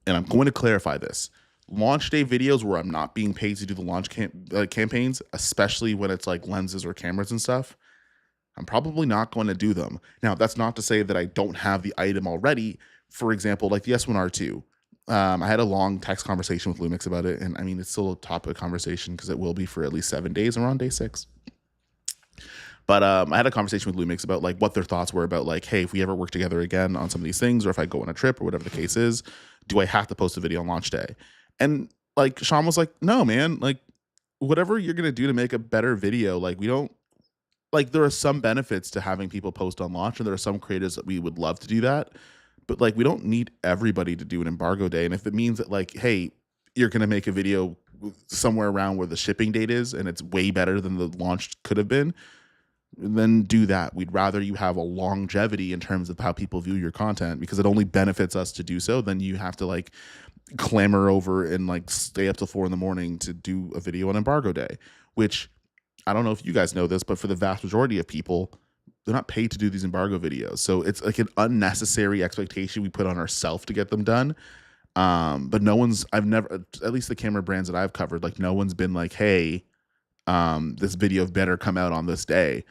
and I'm going to clarify this. Launch day videos where I'm not being paid to do the launch campaigns, especially when it's like lenses or cameras and stuff, I'm probably not going to do them. Now, that's not to say that I don't have the item already. For example, like the S1R II. I had a long text conversation with Lumix about it, and I mean, it's still a topic of conversation because it will be for at least 7 days. We're on day 6. But I had a conversation with Lumix about like what their thoughts were about like, hey, if we ever work together again on some of these things, or if I go on a trip or whatever the case is, do I have to post a video on launch day? And like Sean was like, no, man, like whatever you're gonna do to make a better video, like we don't like there are some benefits to having people post on launch, and there are some creators that we would love to do that. But like we don't need everybody to do an embargo day. And if it means that like, hey, you're gonna make a video somewhere around where the shipping date is and it's way better than the launch could have been, then do that. We'd rather you have a longevity in terms of how people view your content, because it only benefits us to do so. Then you have to like clamor over and like stay up till 4 a.m. to do a video on embargo day, which I don't know if you guys know this, but for the vast majority of people, they're not paid to do these embargo videos. So it's like an unnecessary expectation we put on ourselves to get them done. But I've never, at least the camera brands that I've covered, like no one's been like, hey, this video better come out on this day,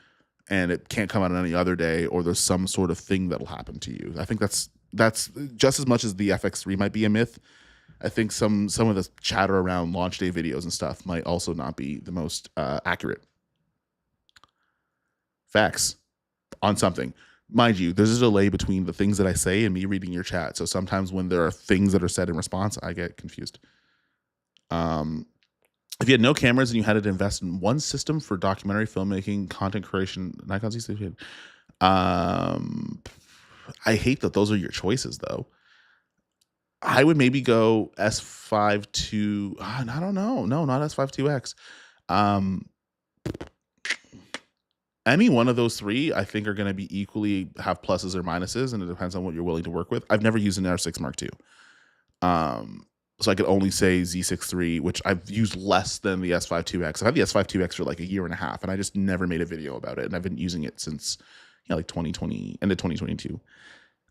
and it can't come out on any other day, or there's some sort of thing that'll happen to you. I think that's just as much as the FX3 might be a myth. I think some of the chatter around launch day videos and stuff might also not be the most accurate. Facts on something. Mind you, there's a delay between the things that I say and me reading your chat. So sometimes when there are things that are said in response, I get confused. If you had no cameras and you had to invest in one system for documentary filmmaking, content creation, Nikon Z6, I hate that those are your choices though. I would maybe go S5 to, I don't know. No, not S5 2X. Um, any one of those three, I think, are going to be equally have pluses or minuses, and it depends on what you're willing to work with. I've never used an R6 Mark II. So I could only say Z6 III, which I've used less than the S5 2X. I've had the S5 2X for like a year and a half, and I just never made a video about it. And I've been using it since like 2020, end of 2022.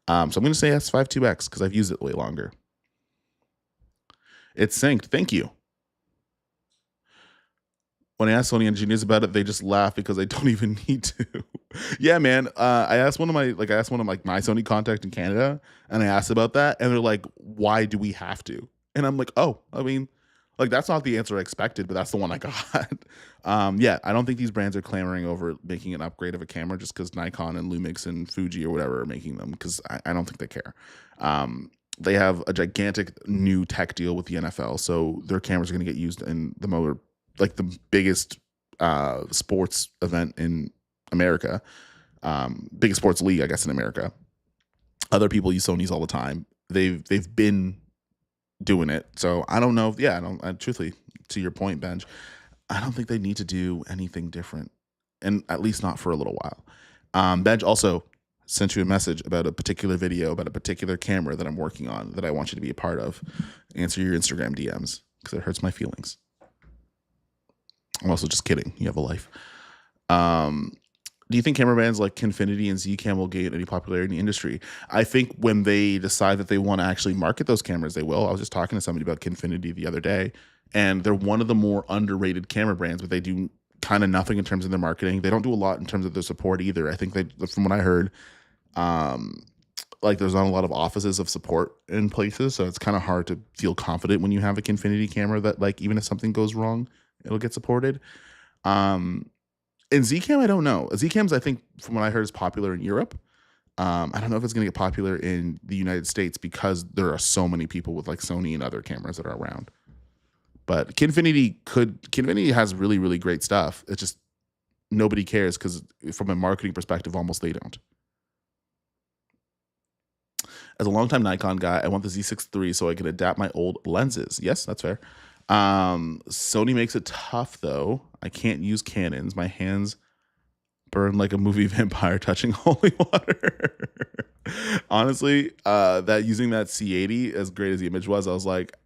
So I'm going to say S5 2X because I've used it way longer. It's synced. Thank you. When I ask Sony engineers about it, they just laugh because I don't even need to. Yeah, man. I asked one of my my Sony contact in Canada, and I asked about that, and they're like, "Why do we have to?" And I'm like, "Oh, I mean, like that's not the answer I expected, but that's the one I got." Yeah, I don't think these brands are clamoring over making an upgrade of a camera just because Nikon and Lumix and Fuji or whatever are making them, because I don't think they care. They have a gigantic new tech deal with the NFL, so their cameras are going to get used in the biggest sports event in America, biggest sports league, I guess, in America. Other people use Sonys all the time. They've been doing it, so I don't know. Yeah, truthfully, to your point, Benj, I don't think they need to do anything different, and at least not for a little while. Benj also sent you a message about a particular video about a particular camera that I'm working on that I want you to be a part of. Answer your Instagram DMs because it hurts my feelings. I'm also just kidding. You have a life. Do you think camera brands like Kinfinity and Zcam will gain any popularity in the industry? I think when they decide that they want to actually market those cameras, they will. I was just talking to somebody about Kinfinity the other day, and they're one of the more underrated camera brands, but they do kind of nothing in terms of their marketing. They don't do a lot in terms of their support either. I think from what I heard, there's not a lot of offices of support in places, so it's kind of hard to feel confident when you have a Kinfinity camera that, like, even if something goes wrong, it'll get supported. In Zcam, I don't know. Zcam's, I think, from what I heard, is popular in Europe. I don't know if it's going to get popular in the United States because there are so many people with like Sony and other cameras that are around. But Kinfinity has really, really great stuff. It's just nobody cares because from a marketing perspective, almost they don't. As a longtime Nikon guy, I want the Z6 III so I can adapt my old lenses. Yes, that's fair. Sony makes it tough though. I can't use Canons. My hands burn like a movie vampire touching holy water. Honestly, using that C80, as great as the image was, I was like,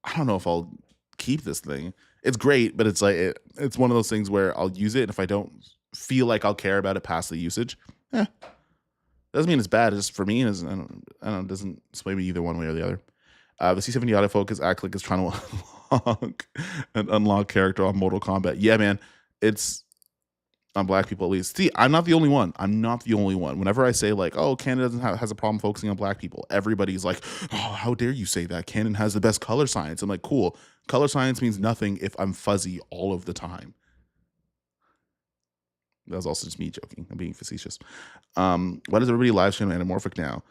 I don't know if I'll keep this thing. It's great, but it's like it's one of those things where I'll use it, and if I don't feel like I'll care about it past the usage, doesn't mean it's bad. It's just for me, I don't know, it doesn't sway me either one way or the other. The C70 autofocus act like it's trying to unlock an unlock character on Mortal Kombat. Yeah, man, it's on black people at least. See, I'm not the only one. Whenever I say like, oh, Canon has a problem focusing on black people, everybody's like, oh, how dare you say that? Canon has the best color science. I'm like, cool. Color science means nothing if I'm fuzzy all of the time. That was also just me joking. I'm being facetious. Why does everybody live stream Anamorphic now?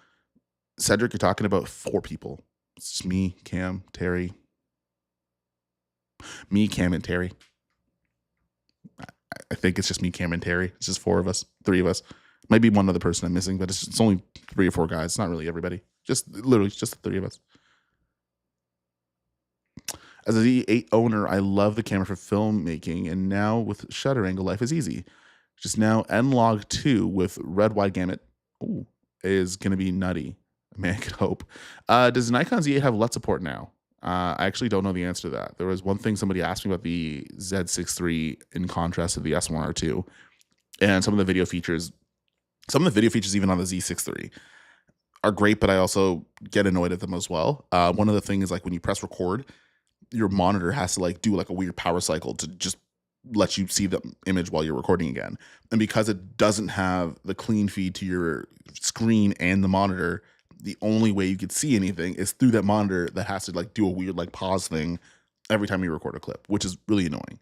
Cedric, you're talking about 4 people. It's just me, Cam, Terry. Me, Cam, and Terry. I think it's just me, Cam, and Terry. It's just 4 of us, 3 of us. Might be one other person I'm missing, but it's only 3 or 4 guys. It's not really everybody. Just literally just the 3 of us. As a Z8 owner, I love the camera for filmmaking, and now with shutter angle, life is easy. Just now, N-Log 2 with red wide gamut is going to be nutty. Man, I could hope. Does Nikon Z8 have LUT support now? I actually don't know the answer to that. There was one thing somebody asked me about the Z6 III in contrast to the S1R II, and some of the video features even on the Z6 III are great, but I also get annoyed at them as well. One of the things is like when you press record, your monitor has to like do like a weird power cycle to just let you see the image while you're recording again. And because it doesn't have the clean feed to your screen and the monitor, the only way you could see anything is through that monitor that has to like do a weird like pause thing every time you record a clip, which is really annoying.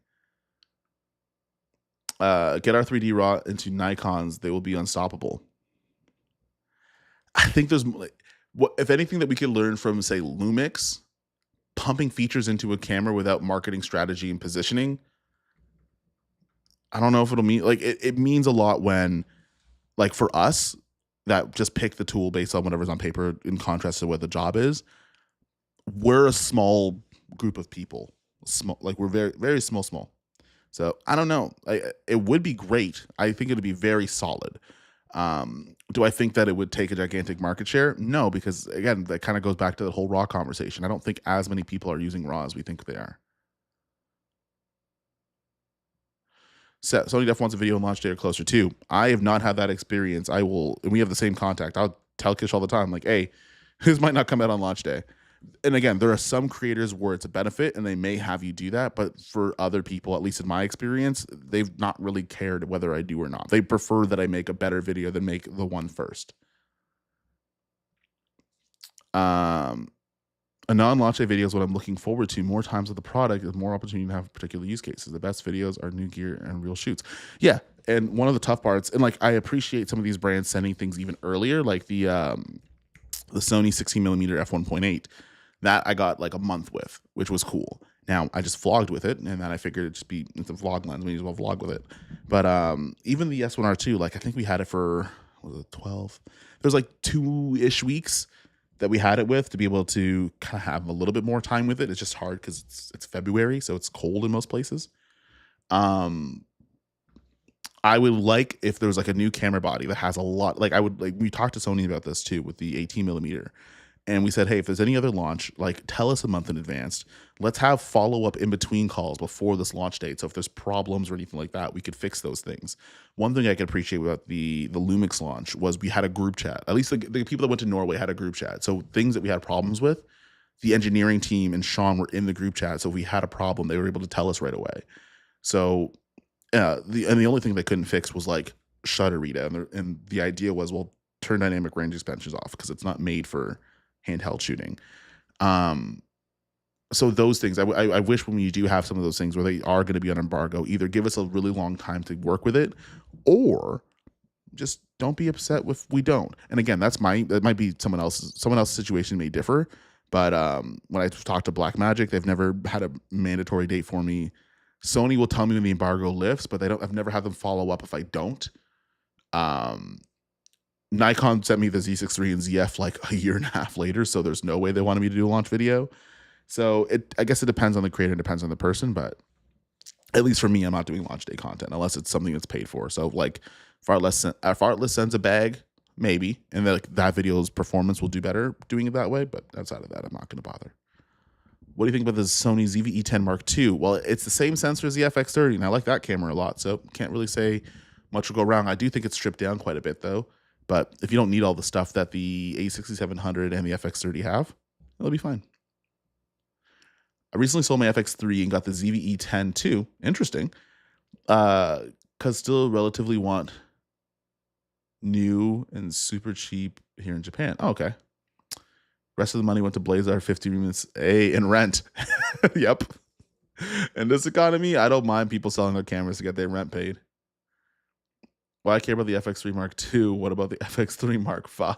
Get our 3D RAW into Nikons, they will be unstoppable. I think there's if anything that we could learn from, say, Lumix, pumping features into a camera without marketing strategy and positioning. I don't know if it'll mean like it means a lot when, like, for us, that just pick the tool based on whatever's on paper in contrast to what the job is. We're a small group of people, small, like we're very, very small. So I don't know. It would be great. I think it'd be very solid. Do I think that it would take a gigantic market share? No, because again, that kind of goes back to the whole RAW conversation. I don't think as many people are using RAW as we think they are. So Sony Def wants a video on launch day or closer too. I have not had that experience. I will, and we have the same contact. I'll tell Kish all the time, like, hey, this might not come out on launch day. And again, there are some creators where it's a benefit and they may have you do that. But for other people, at least in my experience, they've not really cared whether I do or not. They prefer that I make a better video than make the one first. A non-launch day video is what I'm looking forward to. More times with the product is more opportunity to have particular use cases. The best videos are new gear and real shoots. Yeah, and one of the tough parts, and like I appreciate some of these brands sending things even earlier, like the Sony 16mm f1.8. That I got like a month with, which was cool. Now I just vlogged with it, and then I figured it's a vlog lens. We as well vlog with it. But even the S1R II, like I think we had it for, what was it, 12? There's like 2-ish weeks that we had it with to be able to kind of have a little bit more time with it. It's just hard because it's February, so it's cold in most places. I would like if there was like a new camera body that has a lot, like we talked to Sony about this too with the 18mm. And we said, hey, if there's any other launch, like tell us a month in advance. Let's have follow-up in between calls before this launch date. So if there's problems or anything like that, we could fix those things. One thing I could appreciate about the Lumix launch was we had a group chat. At least the people that went to Norway had a group chat. So things that we had problems with, the engineering team and Sean were in the group chat. So if we had a problem, they were able to tell us right away. So the only thing they couldn't fix was like shutter readout. And the idea was, well, turn dynamic range extensions off because it's not made for handheld shooting. So those things, I wish when you do have some of those things where they are going to be on embargo, either give us a really long time to work with it, or just don't be upset if we don't. And again, that might be someone else's situation may differ. But when I talked to Blackmagic, they've never had a mandatory date for me. Sony will tell me when the embargo lifts, but I've never had them follow up if I don't. Nikon sent me the Z6 III and ZF like a year and a half later, so there's no way they wanted me to do a launch video. So I guess it depends on the creator, it depends on the person, but at least for me, I'm not doing launch day content unless it's something that's paid for. So like if Artlist sends a bag, maybe, and that video's performance will do better doing it that way, but outside of that, I'm not going to bother. What do you think about the Sony ZV-E10 Mark II? Well, it's the same sensor as the FX30, and I like that camera a lot, so can't really say much will go wrong. I do think it's stripped down quite a bit, though. But if you don't need all the stuff that the A6700 and the FX30 have, it'll be fine. I recently sold my FX3 and got the ZV-E10 too. Interesting. Because still relatively want new and super cheap here in Japan. Oh, okay. Rest of the money went to Blazar 50 minutes and rent. Yep. In this economy, I don't mind people selling their cameras to get their rent paid. Why I care about the FX3 Mark II? What about the FX3 Mark V?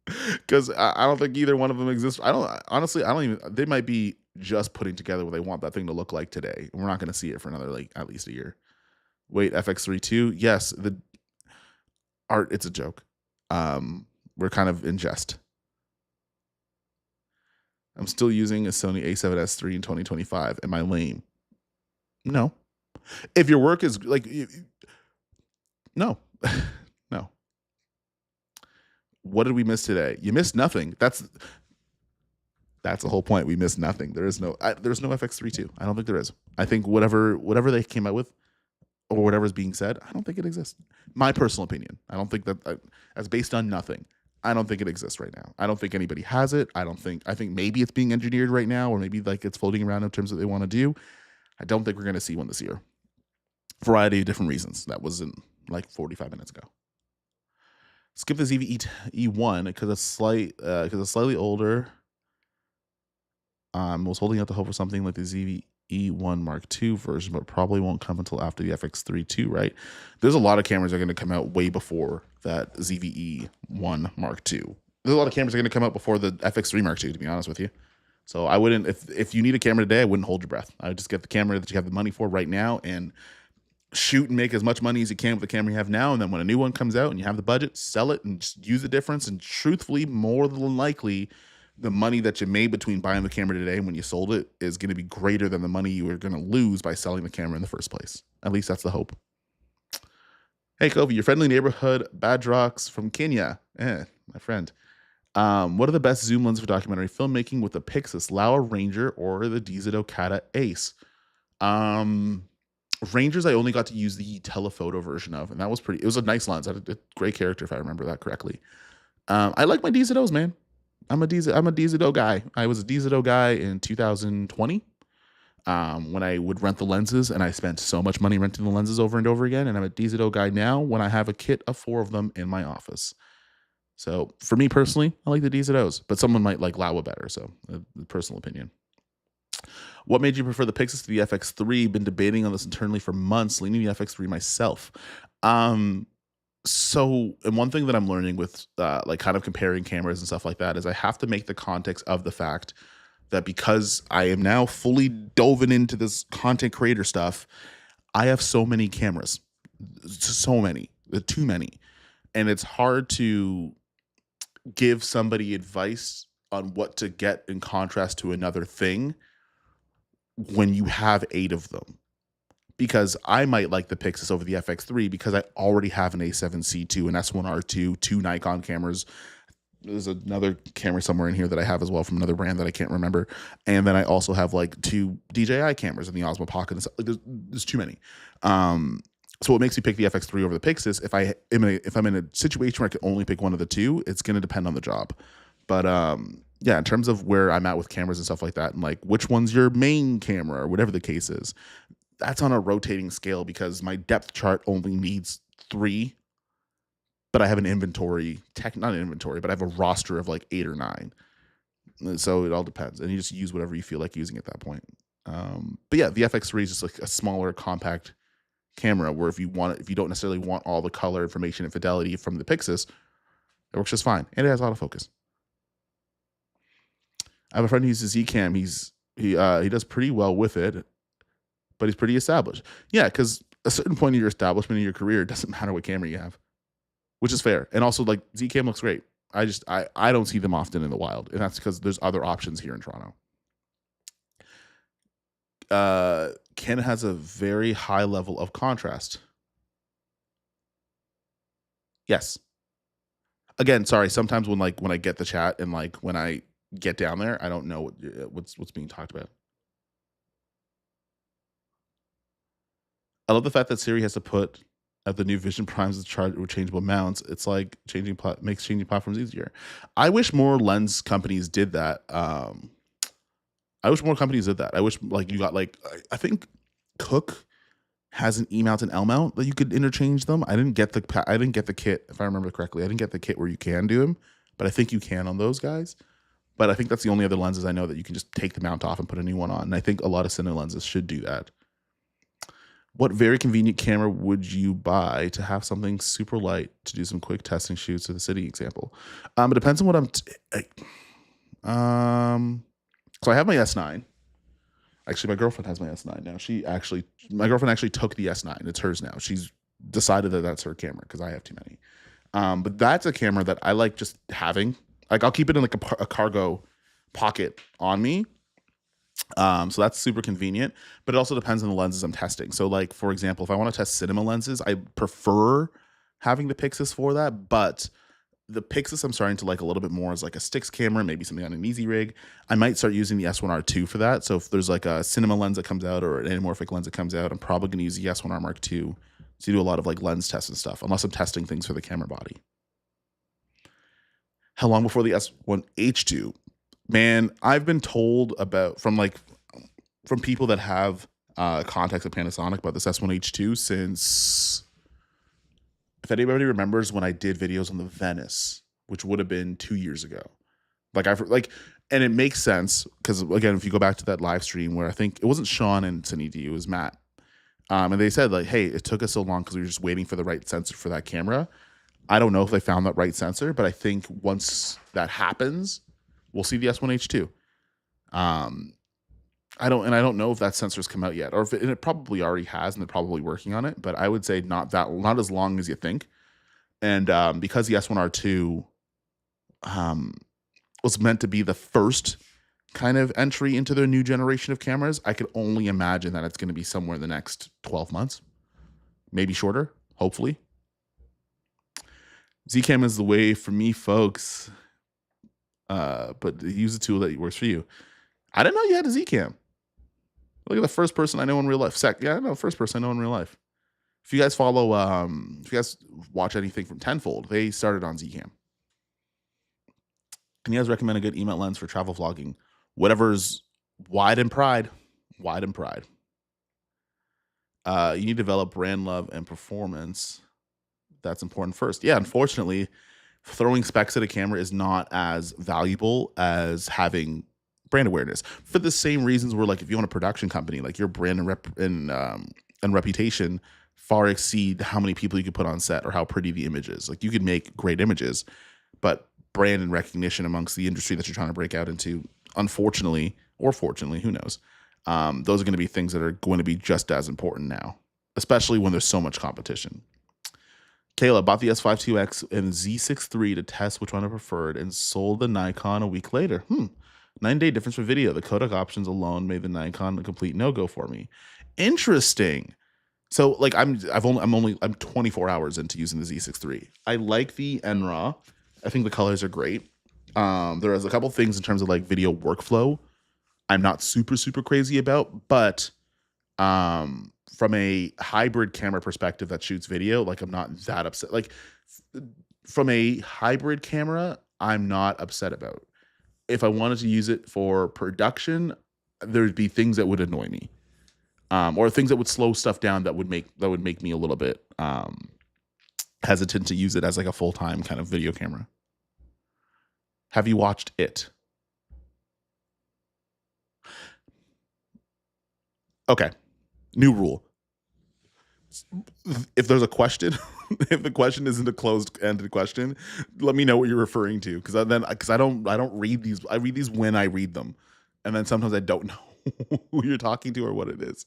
Because I don't think either one of them exists. I don't even. They might be just putting together what they want that thing to look like today. We're not going to see it for another at least a year. Wait, FX3 II? Yes, the art. It's a joke. We're kind of in jest. I'm still using a Sony A7S III in 2025. Am I lame? No. If your work is like. No, no. What did we miss today? You missed nothing. That's the whole point. We missed nothing. There's no FX3 II. I don't think there is. I think whatever they came out with, or whatever's being said, I don't think it exists. My personal opinion. I don't think that as based on nothing. I don't think it exists right now. I don't think anybody has it. I think maybe it's being engineered right now, or maybe like it's floating around in terms of what they want to do. I don't think we're going to see one this year. Variety of different reasons. That wasn't like 45 minutes ago. Skip the ZV-E1 because it's slightly older. Was holding out the hope for something like the ZV-E1 Mark II version, but probably won't come until after the FX3 II, right? There's a lot of cameras that are going to come out way before that ZV-E1 Mark II. There's a lot of cameras that are going to come out before the FX3 Mark II, to be honest with you. So I wouldn't, if you need a camera today, I wouldn't hold your breath. I would just get the camera that you have the money for right now, and shoot and make as much money as you can with the camera you have now, and then when a new one comes out and you have the budget, sell it and just use the difference. And truthfully, more than likely, the money that you made between buying the camera today and when you sold it is going to be greater than the money you were going to lose by selling the camera in the first place. At least that's the hope. Hey, Kofi, your friendly neighborhood Badrox from Kenya. My friend. What are the best zoom lenses for documentary filmmaking with the Pixis Laowa Ranger or the Daiso Kata Ace? Rangers, I only got to use the telephoto version of, and that was it was a nice lens. I had a great character, if I remember that correctly. I like my Daisos, man. I'm a Daiso guy. I was a Daiso guy in 2020 when I would rent the lenses, and I spent so much money renting the lenses over and over again. And I'm a Daiso guy now when I have a kit of 4 of them in my office. So for me personally, I like the Daisos, but someone might like Laowa better. So personal opinion. What made you prefer the Pixis to the FX3? Been debating on this internally for months, leaning the FX3 myself. So, and one thing that I'm learning with like kind of comparing cameras and stuff like that is I have to make the context of the fact that because I am now fully dove into this content creator stuff, I have so many cameras, so many, too many. And it's hard to give somebody advice on what to get in contrast to another thing when you have 8 of them, because I might like the Pixis over the FX3 because I already have an A7C II, an S1R II, 2 Nikon cameras. There's another camera somewhere in here that I have as well from another brand that I can't remember. And then I also have like 2 DJI cameras in the Osmo Pocket and stuff. Like there's too many. So what makes me pick the FX3 over the Pixis, if I'm in a situation where I can only pick one of the 2, it's going to depend on the job. But yeah, in terms of where I'm at with cameras and stuff like that, and like which one's your main camera or whatever the case is, that's on a rotating scale because my depth chart only needs 3, but I have an inventory, not an inventory, but I have a roster of like 8 or 9. So it all depends, and you just use whatever you feel like using at that point. But yeah, the FX3 is just like a smaller, compact camera where if you don't necessarily want all the color information and fidelity from the Pixis, it works just fine, and it has autofocus. I have a friend who uses Zcam. He does pretty well with it, but he's pretty established. Yeah, because a certain point of your establishment in your career, it doesn't matter what camera you have, which is fair. And also, like, Zcam looks great. I don't see them often in the wild, and that's because there's other options here in Toronto. Canon has a very high level of contrast. Yes. Again, sorry. Sometimes when I get the chat and like when I get down there, I don't know what's being talked about. I love the fact that Siri has to put at the new Vision Primes with changeable mounts. It's like makes changing platforms easier. I wish more lens companies did that. I wish more companies did that. I wish like you got like I think Cook has an E mount and L mount that you could interchange them. I didn't get the kit, if I remember correctly. I didn't get the kit where you can do them, but I think you can on those guys. But I think that's the only other lenses I know that you can just take the mount off and put a new one on. And I think a lot of Cine lenses should do that. What very convenient camera would you buy to have something super light to do some quick testing shoots of the city example? It depends on what so I have my S9. Actually, my girlfriend has my S9 now. My girlfriend actually took the S9. It's hers now. She's decided that that's her camera because I have too many. But that's a camera that I like just having. Like I'll keep it in like a cargo pocket on me. So that's super convenient, but it also depends on the lenses I'm testing. So like, for example, if I want to test cinema lenses, I prefer having the Pixis for that, but the Pixis I'm starting to like a little bit more as like a sticks camera, maybe something on an easy rig. I might start using the S1R II for that. So if there's like a cinema lens that comes out or an anamorphic lens that comes out, I'm probably going to use the S1R Mark II to do a lot of like lens tests and stuff, unless I'm testing things for the camera body. How long before the S1H2? Man, I've been told from people that have contacts at Panasonic about this S1H2 since, if anybody remembers when I did videos on the Venice, which would have been 2 years ago. And it makes sense because again, if you go back to that live stream where I think it wasn't Sean and Sunny D, it was Matt. And they said like, hey, it took us so long because we were just waiting for the right sensor for that camera. I don't know if they found that right sensor, but I think once that happens, we'll see the S1H2. I don't know if that sensor's come out yet, or if it probably already has, and they're probably working on it. But I would say not as long as you think. And because the S1R II um, was meant to be the first kind of entry into their new generation of cameras, I could only imagine that it's going to be somewhere in the next 12 months, maybe shorter, hopefully. Zcam is the way for me, folks. But use a tool that works for you. I didn't know you had a Zcam. Look at the first person I know in real life. Yeah, I know first person I know in real life. If you guys follow, if you guys watch anything from Tenfold, they started on Zcam. Can you guys recommend a good email lens for travel vlogging? Whatever's wide and pride. Wide and pride. You need to develop brand love and performance. That's important first. Yeah, unfortunately, throwing specs at a camera is not as valuable as having brand awareness. For the same reasons where, like, if you own a production company, like your brand and reputation far exceed how many people you could put on set or how pretty the image is. Like, you could make great images, but brand and recognition amongst the industry that you're trying to break out into, unfortunately, or fortunately, who knows, those are going to be things that are going to be just as important now, especially when there's so much competition. Kayla bought the S5 IIX and Z6 III to test which one I preferred and sold the Nikon a week later. 9-day difference for video. The Kodak options alone made the Nikon a complete no-go for me. Interesting. So, like, I'm 24 hours into using the Z6 III. I like the NRAW. I think the colors are great. There is a couple things in terms of like video workflow I'm not super crazy about, but from a hybrid camera perspective that shoots video, like, I'm not that upset. Like, from a hybrid camera, I'm not upset about. If I wanted to use it for production, there'd be things that would annoy me, or things that would slow stuff down that would make me a little bit hesitant to use it as like a full-time kind of video camera. Have you watched it? Okay. New rule. If there's a question, if the question isn't a closed-ended question, let me know what you're referring to, because I don't read these. I read these when I read them, and then sometimes I don't know who you're talking to or what it is.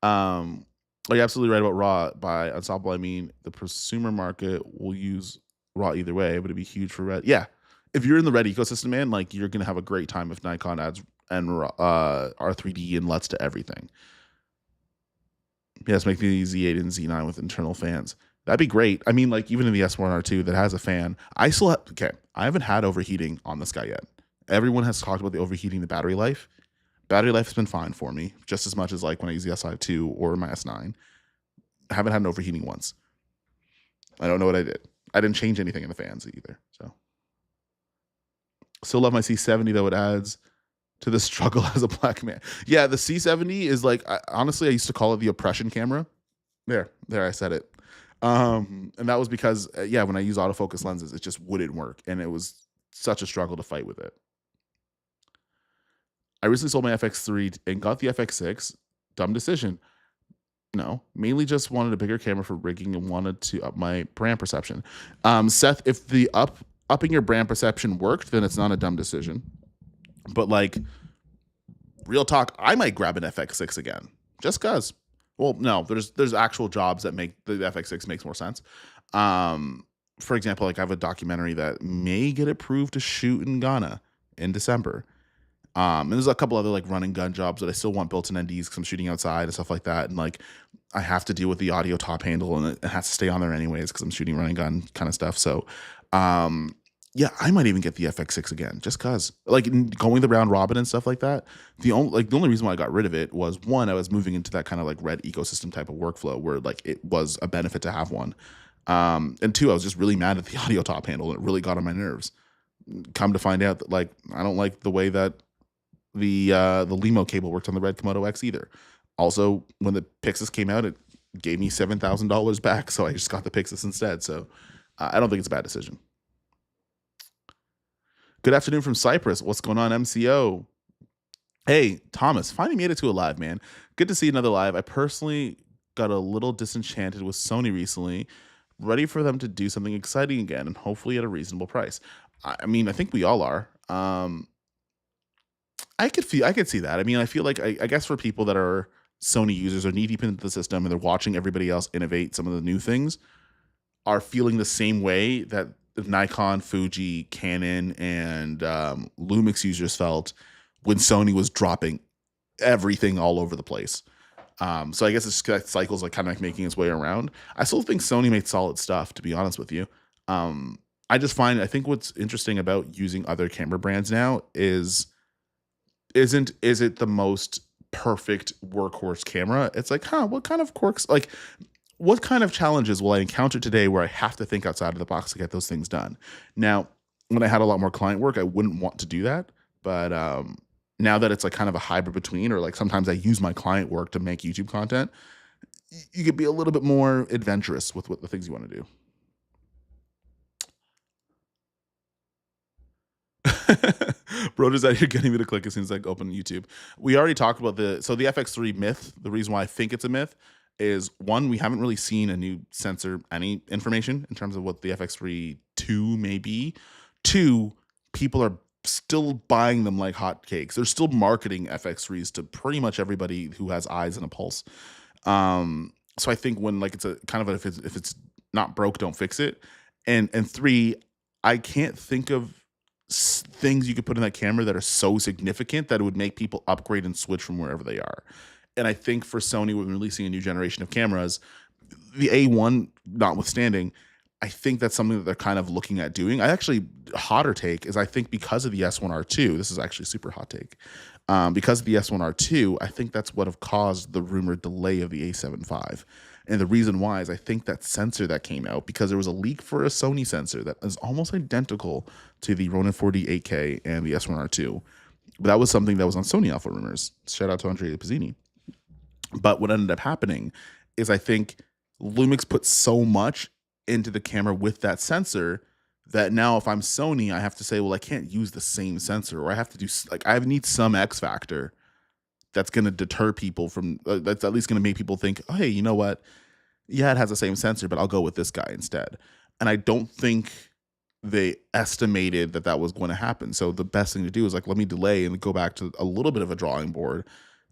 You're absolutely right about RAW. By Unstoppable, I mean the prosumer market will use RAW either way, but it'd be huge for Red. Yeah, if you're in the Red ecosystem, man, like, you're gonna have a great time if Nikon adds R3D and LUTs to everything. Yes, make the Z8 and Z9 with internal fans. That'd be great. I mean, like, even in the S1R II that has a fan, I haven't had overheating on this guy yet. Everyone has talked about the overheating, the battery life. Battery life has been fine for me, just as much as like when I use the S5 II or my S9. I haven't had an overheating once. I don't know what I did. I didn't change anything in the fans either. So, still love my C70 though. It adds to the struggle as a black man. Yeah, the C70 is like, honestly, I used to call it the oppression camera. There, I said it. And that was because, when I use autofocus lenses, it just wouldn't work. And it was such a struggle to fight with it. I recently sold my FX3 and got the FX6. Dumb decision. No, mainly just wanted a bigger camera for rigging and wanted to up my brand perception. Seth, if the upping your brand perception worked, then it's not a dumb decision. But, like, real talk, I might grab an FX6 again, just cause. Well, no, there's actual jobs that make the FX6 makes more sense. For example, like, I have a documentary that may get approved to shoot in Ghana in December. And there's a couple other like run and gun jobs that I still want built-in NDs because I'm shooting outside and stuff like that. And like, I have to deal with the audio top handle, and it has to stay on there anyways because I'm shooting run and gun kind of stuff. So, I might even get the FX6 again, just cause, like, going the round robin and stuff like that. The only reason why I got rid of it was, one, I was moving into that kind of like Red ecosystem type of workflow where like it was a benefit to have one. And two, I was just really mad at the audio top handle, and it really got on my nerves. Come to find out that, like, I don't like the way that the Limo cable worked on the Red Komodo X either. Also, when the Pixis came out, it gave me $7,000 back, so I just got the Pixis instead. So I don't think it's a bad decision. Good afternoon from Cyprus. What's going on, MCO? Hey, Thomas, finally made it to a live, man. Good to see another live. I personally got a little disenchanted with Sony recently. Ready for them to do something exciting again, and hopefully at a reasonable price. I mean, I think we all are. I could see that. I mean, I feel like I guess for people that are Sony users or knee deep into the system and they're watching everybody else innovate some of the new things, are feeling the same way that Nikon, Fuji, Canon, and Lumix users felt when Sony was dropping everything all over the place. So I guess it's that cycle's like kind of like making its way around. I still think Sony made solid stuff, to be honest with you. I think what's interesting about using other camera brands now is it the most perfect workhorse camera? It's like, what kind of quirks, like what kind of challenges will I encounter today where I have to think outside of the box to get those things done? Now, when I had a lot more client work, I wouldn't want to do that. But now that it's like kind of a hybrid between, or like sometimes I use my client work to make YouTube content, you could be a little bit more adventurous with what the things you want to do. Bro just out here getting me to click as soon as I open YouTube. We already talked about the FX3 myth. The reason why I think it's a myth is, one, we haven't really seen a new sensor, any information in terms of what the FX3 II may be. Two, people are still buying them like hotcakes. They're still marketing FX3s to pretty much everybody who has eyes and a pulse. So I think when like it's a kind of if it's not broke, don't fix it. And three, I can't think of things you could put in that camera that are so significant that it would make people upgrade and switch from wherever they are. And I think for Sony, when releasing a new generation of cameras, the A1 notwithstanding, I think that's something that they're kind of looking at doing. Hotter take is, I think because of the S1R II, this is actually super hot take. Because of the S1R II, I think that's what have caused the rumored delay of the A7 IV. And the reason why is I think that sensor that came out, because there was a leak for a Sony sensor that is almost identical to the Ronin 40 8K and the S1R II. But that was something that was on Sony Alpha Rumors. Shout out to Andrea Pizzini. But what ended up happening is I think Lumix put so much into the camera with that sensor that now if I'm Sony, I have to say, well, I can't use the same sensor, or I have to do like I need some X factor that's going to deter people from that's at least going to make people think, oh, hey, you know what? Yeah, it has the same sensor, but I'll go with this guy instead. And I don't think they estimated that that was going to happen. So the best thing to do is like, let me delay and go back to a little bit of a drawing board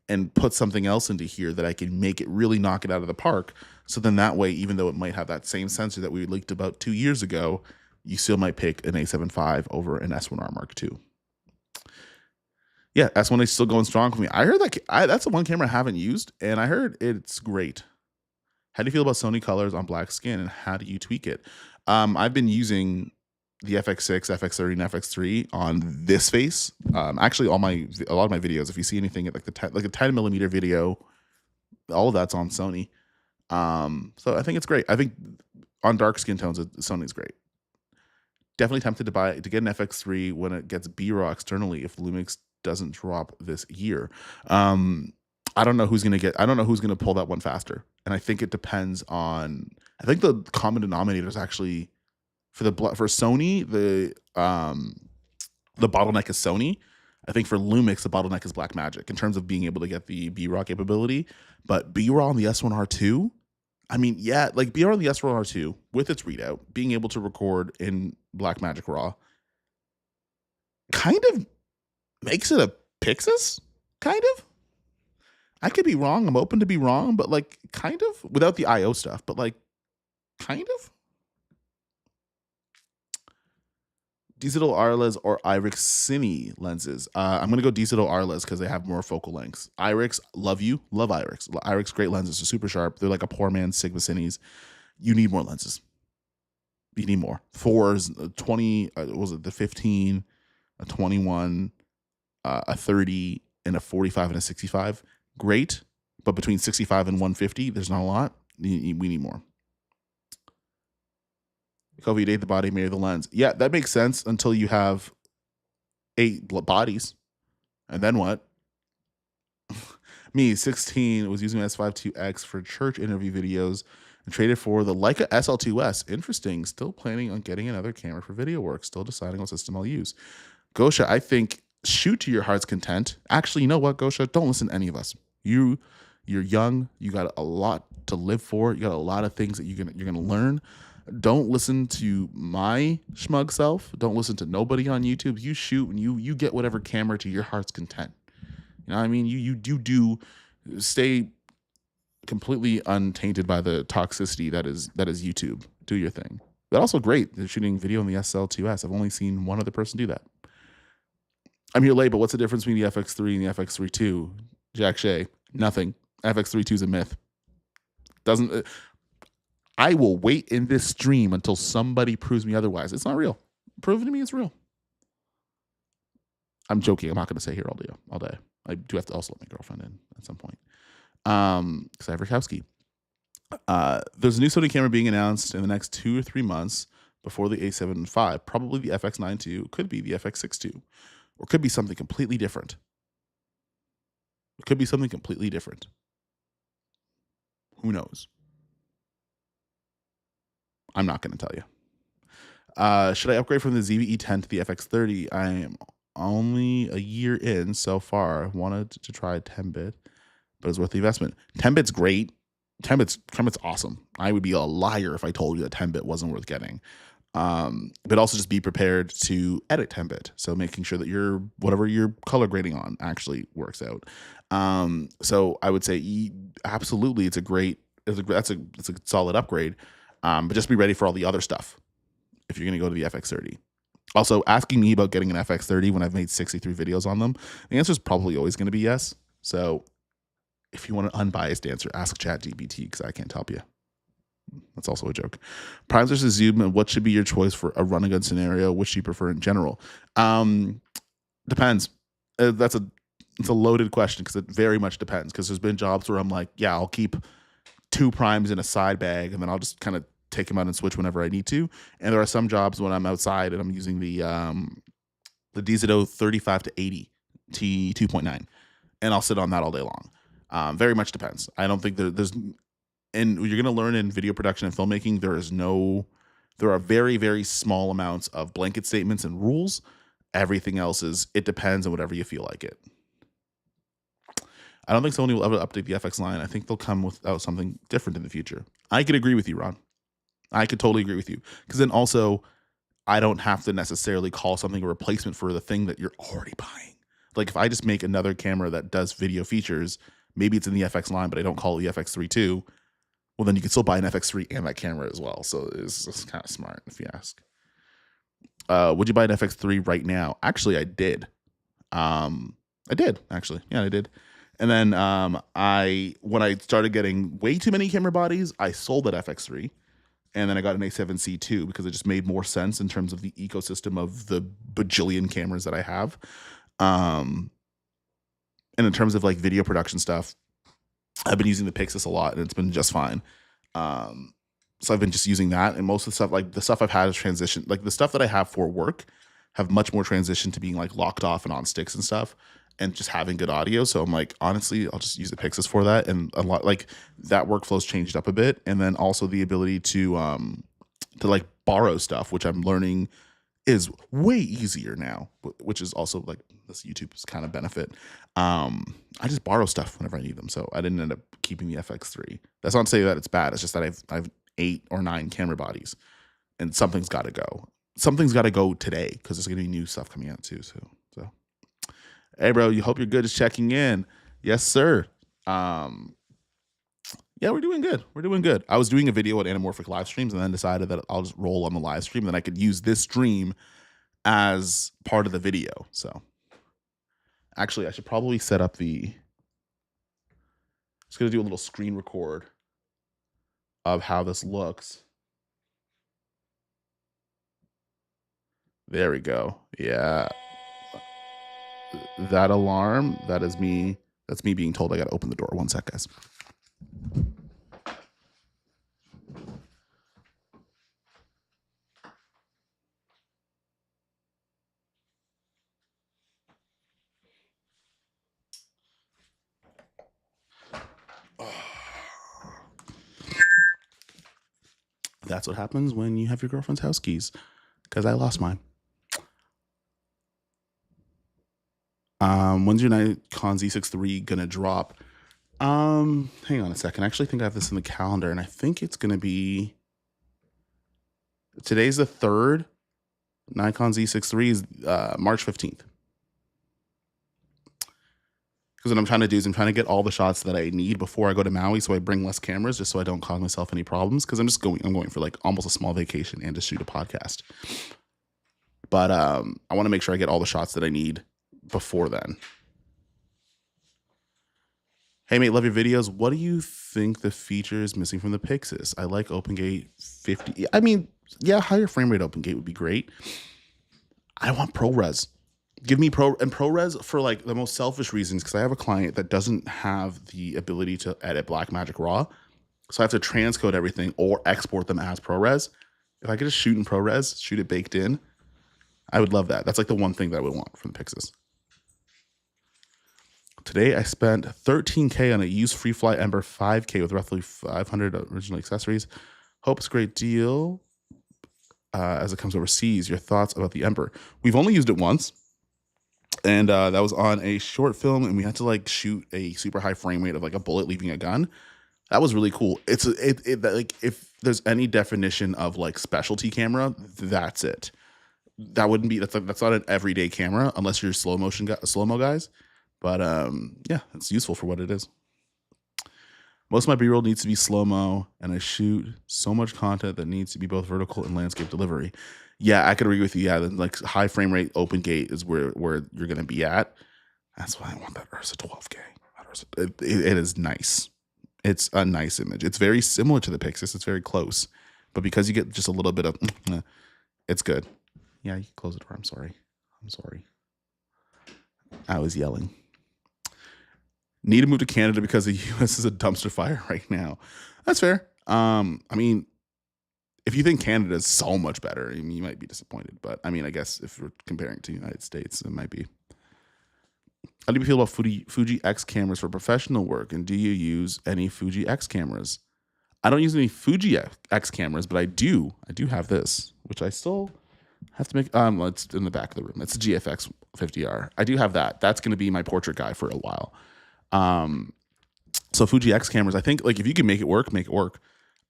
and put something else into here that I can make it really knock it out of the park. So then that way, even though it might have that same sensor that we leaked about 2 years ago, you still might pick an A7 IV over an S1R Mark II. Yeah, S1 is still going strong for me. I heard that that's the one camera I haven't used, and I heard it's great. How do you feel about Sony colors on black skin, and how do you tweak it? I've been using the FX6, FX30, and FX3 on this face. Actually, a lot of my videos, if you see anything at like a 10mm video, all of that's on Sony. So I think it's great. I think on dark skin tones, Sony's great. Definitely tempted to get an FX3 when it gets B-raw externally if Lumix doesn't drop this year. I don't know who's gonna pull that one faster, and I think it depends on. I think the common denominator is actually for Sony the bottleneck is Sony. I think for Lumix the bottleneck is Blackmagic in terms of being able to get the B-raw capability. But B-raw on the S1R II, I mean, yeah, like B-raw on the S1R II with its readout, being able to record in Blackmagic RAW, kind of makes it a Pixis, kind of. I could be wrong. I'm open to be wrong, but like kind of without the IO stuff, but like kind of. Digital Arles or Irix Cine lenses. I'm gonna go Digital Arles because they have more focal lengths. Irix, love Irix. Irix, great lenses. They're super sharp. They're like a poor man's Sigma Cines. You need more lenses. You need more. 4s, 20. Was it the 15, a 21, a 30, and a 45 and a 65? Great, but between 65 and 150, there's not a lot. We need more. COVID 8 the body, marry the lens. Yeah, that makes sense until you have 8 bodies. And then what? Me, 16, was using S5 IIX for church interview videos and traded for the Leica SL2S. Interesting. Still planning on getting another camera for video work. Still deciding what system I'll use. Gosha, I think shoot to your heart's content. Actually, you know what, Gosha? Don't listen to any of us. You're young. You got a lot to live for. You got a lot of things that you're gonna learn. Don't listen to my schmug self. Don't listen to nobody on YouTube. You shoot and you get whatever camera to your heart's content. You know what I mean? You do stay completely untainted by the toxicity that is YouTube. Do your thing. But also great. They're shooting video in the SL2S. I've only seen one other person do that. I'm here late, but what's the difference between the FX3 and the FX3 II? Jack Shea, nothing. FX3 II is a myth. Doesn't. I will wait in this stream until somebody proves me otherwise. It's not real. Prove it to me it's real. I'm joking. I'm not going to stay here all day. I do have to also let my girlfriend in at some point. Because I have Rakowski. There's a new Sony camera being announced in the next 2 or 3 months before the A7 V. Probably the FX9 II. Could be the FX6 II. Or could be something completely different. It could be something completely different. Who knows? I'm not going to tell you. Should I upgrade from the ZV-E10 to the FX30? I am only a year in so far. I wanted to try 10-bit, but it's worth the investment. 10-bit's great. 10-bit's awesome. I would be a liar if I told you that 10-bit wasn't worth getting. But also just be prepared to edit 10-bit. So making sure that whatever you're color grading on actually works out. So I would say absolutely it's a solid upgrade. But just be ready for all the other stuff if you're going to go to the FX30. Also, asking me about getting an FX30 when I've made 63 videos on them, the answer is probably always going to be yes. So if you want an unbiased answer, ask ChatGPT because I can't help you. That's also a joke. Primes versus zoom, and what should be your choice for a run-and-gun scenario? Which do you prefer in general? Depends. It's a loaded question because it very much depends. Because there's been jobs where I'm like, yeah, I'll keep 2 primes in a side bag and then I'll just kind of take them out and switch whenever I need to. And there are some jobs when I'm outside and I'm using the DZO 35 to 80 T2.9, and I'll sit on that all day long. Very much depends. I don't think there's, and you're going to learn in video production and filmmaking, there are very, very small amounts of blanket statements and rules. Everything else is, it depends on whatever you feel like it. I don't think Sony will ever update the FX line. I think they'll come without something different in the future. I could agree with you, Ron. I could totally agree with you. Because then also, I don't have to necessarily call something a replacement for the thing that you're already buying. Like if I just make another camera that does video features, maybe it's in the FX line, but I don't call it the FX3 II, well, then you can still buy an FX3 and that camera as well. So it's kind of smart if you ask. Would you buy an FX3 right now? Actually, I did. I did, actually. Yeah, I did. And then when I started getting way too many camera bodies, I sold that FX3. And then I got an A7C II because it just made more sense in terms of the ecosystem of the bajillion cameras that I have. And in terms of like video production stuff, I've been using the Pixis a lot and it's been just fine. So I've been just using that, and most of the stuff, like the stuff I've had is transition, like the stuff that I have for work have much more transition to being like locked off and on sticks and stuff and just having good audio. So I'm like, honestly, I'll just use the Pixis for that. And a lot like that workflow's changed up a bit. And then also the ability to like borrow stuff, which I'm learning is way easier now, which is also like this YouTube's kind of benefit. I just borrow stuff whenever I need them. So I didn't end up keeping the FX3. That's not to say that it's bad. It's just that I've 8 or 9 camera bodies and something's got to go. Something's got to go today because there's going to be new stuff coming out too. So, hey, bro, you hope you're good. Just checking in. Yes, sir. Yeah, we're doing good. We're doing good. I was doing a video at Anamorphic live streams and then decided that I'll just roll on the live stream. Then I could use this stream as part of the video. So actually, I should probably set up just going to do a little screen record of how this looks. There we go. Yeah. That alarm, that's me being told I got to open the door. One sec, guys. That's what happens when you have your girlfriend's house keys, because I lost mine. When's your Nikon Z6 III gonna drop? Hang on a second. I actually think I have this in the calendar, and I think it's gonna be Today's the 3rd. Nikon Z6 III is March 15th. Because what I'm trying to do is I'm trying to get all the shots that I need before I go to Maui, so I bring less cameras just so I don't cause myself any problems. Because I'm going for like almost a small vacation and to shoot a podcast. But I want to make sure I get all the shots that I need before then. Hey mate, love your videos. What do you think the feature is missing from the Pixis? I like OpenGate 50. I mean, yeah, higher frame rate OpenGate would be great. I want ProRes. Give me ProRes for like the most selfish reasons, because I have a client that doesn't have the ability to edit Blackmagic RAW. So I have to transcode everything or export them as ProRes. If I could just shoot in ProRes, shoot it baked in, I would love that. That's like the one thing that I would want from the Pixis. Today I spent $13K on a used FreeFly Ember 5K with roughly 500 original accessories. Hope it's a great deal as it comes overseas. Your thoughts about the Ember? We've only used it once, and that was on a short film, and we had to like shoot a super high frame rate of like a bullet leaving a gun. That was really cool. It's like if there's any definition of like specialty camera, that's it. That wouldn't be that's not an everyday camera unless you're slow mo guys. But yeah, it's useful for what it is. Most of my B-roll needs to be slow-mo, and I shoot so much content that needs to be both vertical and landscape delivery. Yeah, I could agree with you. Yeah, like high frame rate OpenGate is where you're going to be at. That's why I want that Ursa 12K. It is nice. It's a nice image. It's very similar to the Pixis. It's very close. But because you get just a little bit of, it's good. Yeah, you can close the door. I'm sorry. I was yelling. Need to move to Canada because the US is a dumpster fire right now. That's fair. I mean, if you think Canada is so much better, I mean, you might be disappointed. But I mean, I guess if we're comparing to the United States, it might be. How do you feel about Fuji X cameras for professional work? And do you use any Fuji X cameras? I don't use any Fuji X cameras, but I do have this, which I still have to make. It's in the back of the room. It's a GFX50R. I do have that. That's going to be my portrait guy for a while. So Fuji X cameras, I think like if you can make it work, make it work.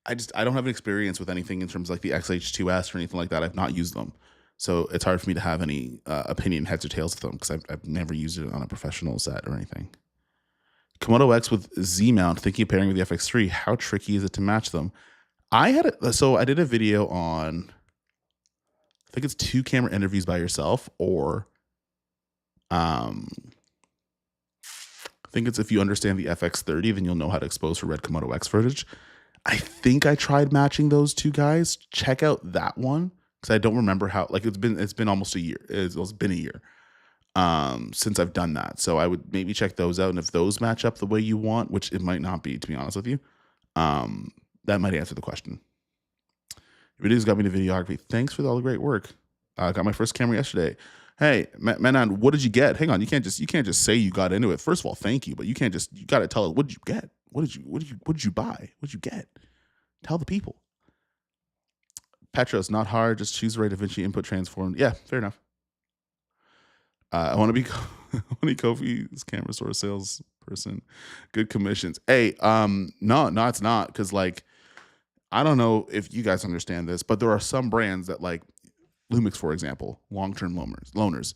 I don't have an experience with anything in terms of like the XH2S or anything like that. I've not used them. So it's hard for me to have any opinion, heads or tails of them, because I've never used it on a professional set or anything. Komodo X with Z mount, thinking of pairing with the FX3. How tricky is it to match them? I did a video on, I think it's 2 camera interviews by yourself, or I think it's if you understand the FX30, then you'll know how to expose for red Komodo X footage. I think I tried matching those 2 guys. Check out that one, because I don't remember how. Like it's been almost a year. It's been a year since I've done that. So I would maybe check those out, and if those match up the way you want, which it might not be, to be honest with you, that might answer the question. Your videos got me to videography. Thanks for all the great work. I got my first camera yesterday. Hey, Manan, what did you get? Hang on, you can't just say you got into it. First of all, thank you, but you got to tell it. What did you get? What did you buy? What did you get? Tell the people. Petros, not hard. Just choose the right DaVinci input transform. Yeah, fair enough. I want to be Kofi's camera store salesperson. Good commissions. Hey, no, it's not, because like I don't know if you guys understand this, but there are some brands that like Lumix, for example, long-term loaners.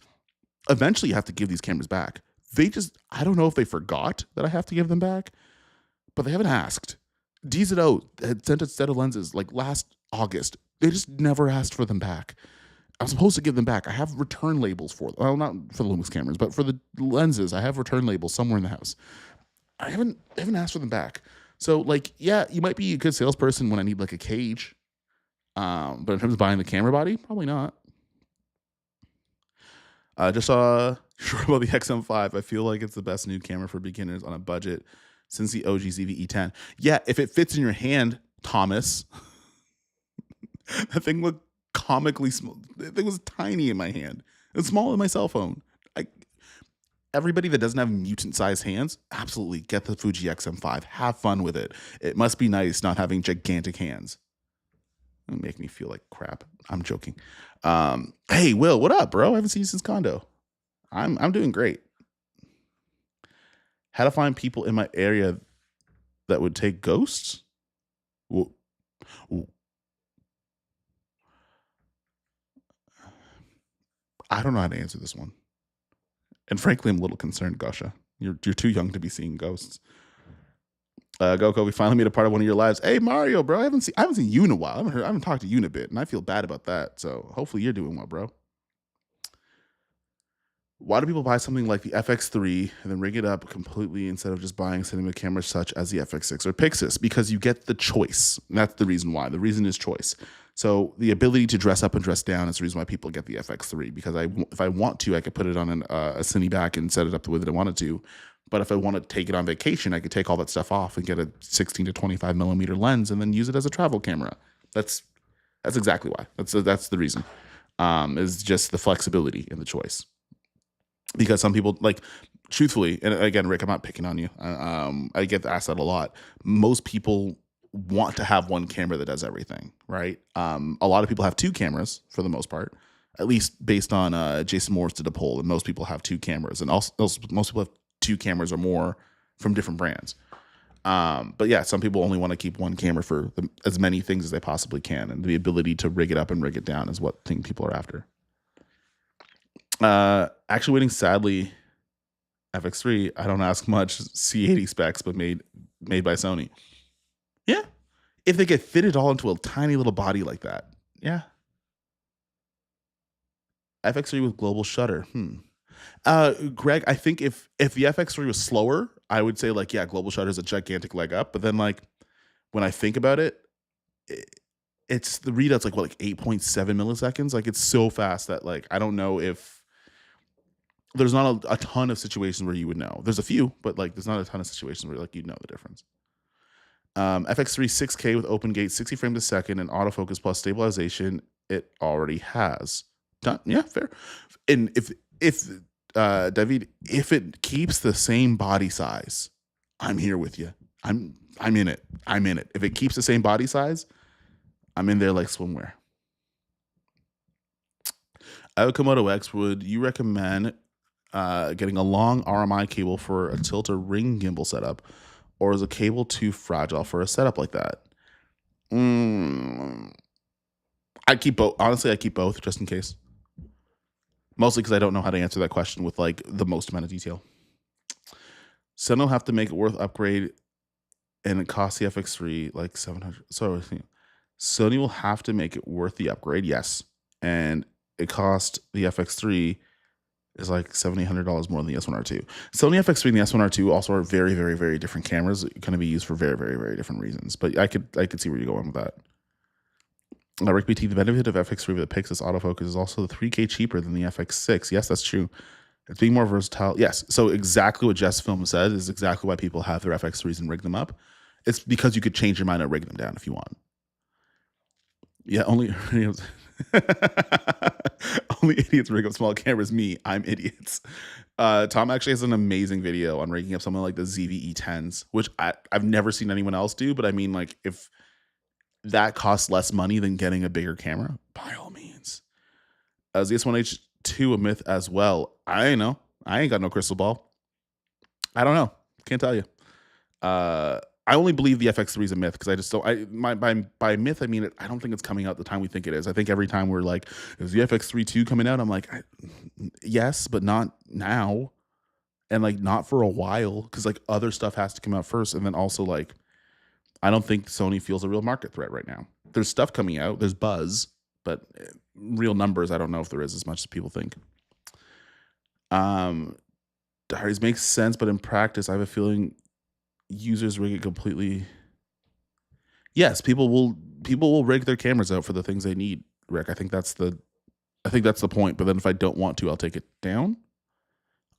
Eventually, you have to give these cameras back. I don't know if they forgot that I have to give them back, but they haven't asked. DZO had sent a set of lenses like last August. They just never asked for them back. I'm supposed to give them back. I have return labels for them. Well, not for the Lumix cameras, but for the lenses, I have return labels somewhere in the house. I haven't asked for them back. So like, yeah, you might be a good salesperson when I need like a cage. But in terms of buying the camera body, probably not. Just saw sure about the XM5. I feel like it's the best new camera for beginners on a budget since the OG ZV-E10. Yeah, if it fits in your hand, Thomas. That thing looked comically small. That thing was tiny in my hand. It's smaller than my cell phone. Everybody that doesn't have mutant-sized hands, absolutely get the Fuji XM5. Have fun with it. It must be nice not having gigantic hands. It'll make me feel like crap. I'm joking. Hey, Will, what up, bro? I haven't seen you since condo. I'm doing great. How to find people in my area that would take ghosts? I don't know how to answer this one. And frankly, I'm a little concerned, Gosha. You're too young to be seeing ghosts. Goko, we finally made a part of one of your lives. Hey, Mario, bro. I haven't seen you in a while. I haven't talked to you in a bit, and I feel bad about that. So hopefully you're doing well, bro. Why do people buy something like the FX3 and then rig it up completely instead of just buying cinema cameras such as the FX6 or Pixis? Because you get the choice. And that's the reason why. The reason is choice. So the ability to dress up and dress down is the reason why people get the FX3. Because if I want to, I could put it on a cine back and set it up the way that I wanted to. But if I want to take it on vacation, I could take all that stuff off and get a 16 to 25 millimeter lens and then use it as a travel camera. That's exactly why. That's the reason. Is just the flexibility in the choice. Because some people, like, truthfully, and again, Rick, I'm not picking on you. I get asked that a lot. Most people want to have one camera that does everything, right? A lot of people have two cameras for the most part, at least based on Jason Morris did a poll, and most people have two cameras, and also most people have two cameras or more from different brands. But yeah, some people only want to keep one camera for as many things as they possibly can, and the ability to rig it up and rig it down is what thing people are after. Actually waiting, sadly, FX3, I don't ask much, C80 specs, but made by Sony. Yeah. If they get fitted all into a tiny little body like that. Yeah. FX3 with global shutter. Greg, I think if the FX3 was slower, I would say, like, yeah, global shutter is a gigantic leg up. But then, like, when I think about it, it's the readout's like 8.7 milliseconds. Like, it's so fast that, like, I don't know if there's not a ton of situations where you would know. There's a few, but, like, there's not a ton of situations where, like, you'd know the difference. FX3 6K with open gate, 60 frames a second, and autofocus plus stabilization. It already has. Done. Yeah, fair. And if David, if it keeps the same body size, I'm here with you. I'm in it. I'm in it. If it keeps the same body size, I'm in there like swimwear. Komodo X, would you recommend getting a long RMI cable for a tilt or ring gimbal setup, or is a cable too fragile for a setup like that? I keep both. Honestly, I keep both just in case. Mostly because I don't know how to answer that question with, like, the most amount of detail. Sony will have to make it worth upgrade, and it costs the FX3 like $700. So Sony will have to make it worth the upgrade, yes, and it cost the FX3 is like $700-800 more than the S1R II. Sony FX3 and the S1R II also are very, very, very different cameras. Going to be used for very, very, very different reasons. But I could see where you're going with that. Rick BT, the benefit of FX3 with the Pixis autofocus is also the 3K cheaper than the FX6. Yes, that's true. It's being more versatile. Yes, so exactly what Jess Film said is exactly why people have their FX3s and rig them up. It's because you could change your mind and rig them down if you want. Yeah, only only idiots rig up small cameras. Me, I'm idiots. Tom actually has an amazing video on rigging up something like the ZV-E10s, which I've never seen anyone else do. But I mean, like, if that costs less money than getting a bigger camera, by all means. Is the S1H2 a myth as well? I know. I ain't got no crystal ball. I don't know. Can't tell you. I only believe the FX3 is a myth because I just don't. By myth, I mean I don't think it's coming out the time we think it is. I think every time we're like, is the FX3 II coming out? I'm like, yes, but not now, and like not for a while because like other stuff has to come out first, and then also like I don't think Sony feels a real market threat right now. There's stuff coming out, there's buzz, but real numbers, I don't know if there is as much as people think. Diaries makes sense, but in practice, I have a feeling users rig it completely. Yes, people will rig their cameras out for the things they need, Rick. I think that's the point. But then if I don't want to, I'll take it down.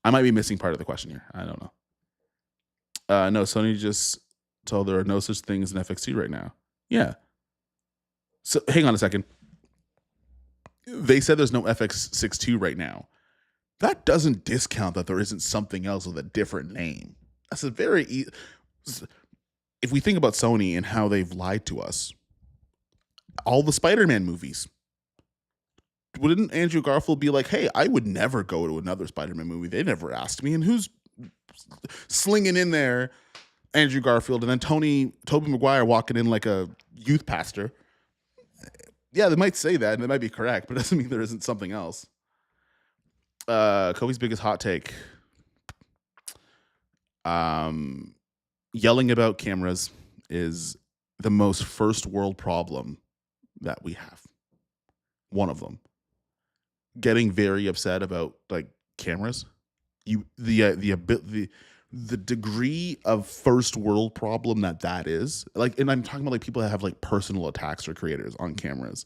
I might be missing part of the question here. I don't know. No, Sony just told there are no such thing as an FX2 right now. Yeah. So hang on a second. They said there's no FX6 II right now. That doesn't discount that there isn't something else with a different name. That's a very if we think about Sony and how they've lied to us, all the Spider-Man movies, wouldn't Andrew Garfield be like, hey, I would never go to another Spider-Man movie. They never asked me. And who's slinging in there? Andrew Garfield, and then Tobey Maguire walking in like a youth pastor. Yeah, they might say that, and they might be correct, but it doesn't mean there isn't something else. Kobe's biggest hot take. Um, Yelling about cameras is the most first world problem that we have. One of them. Getting very upset about like cameras. The degree of first world problem that is, like, and I'm talking about like people that have like personal attacks or creators on cameras.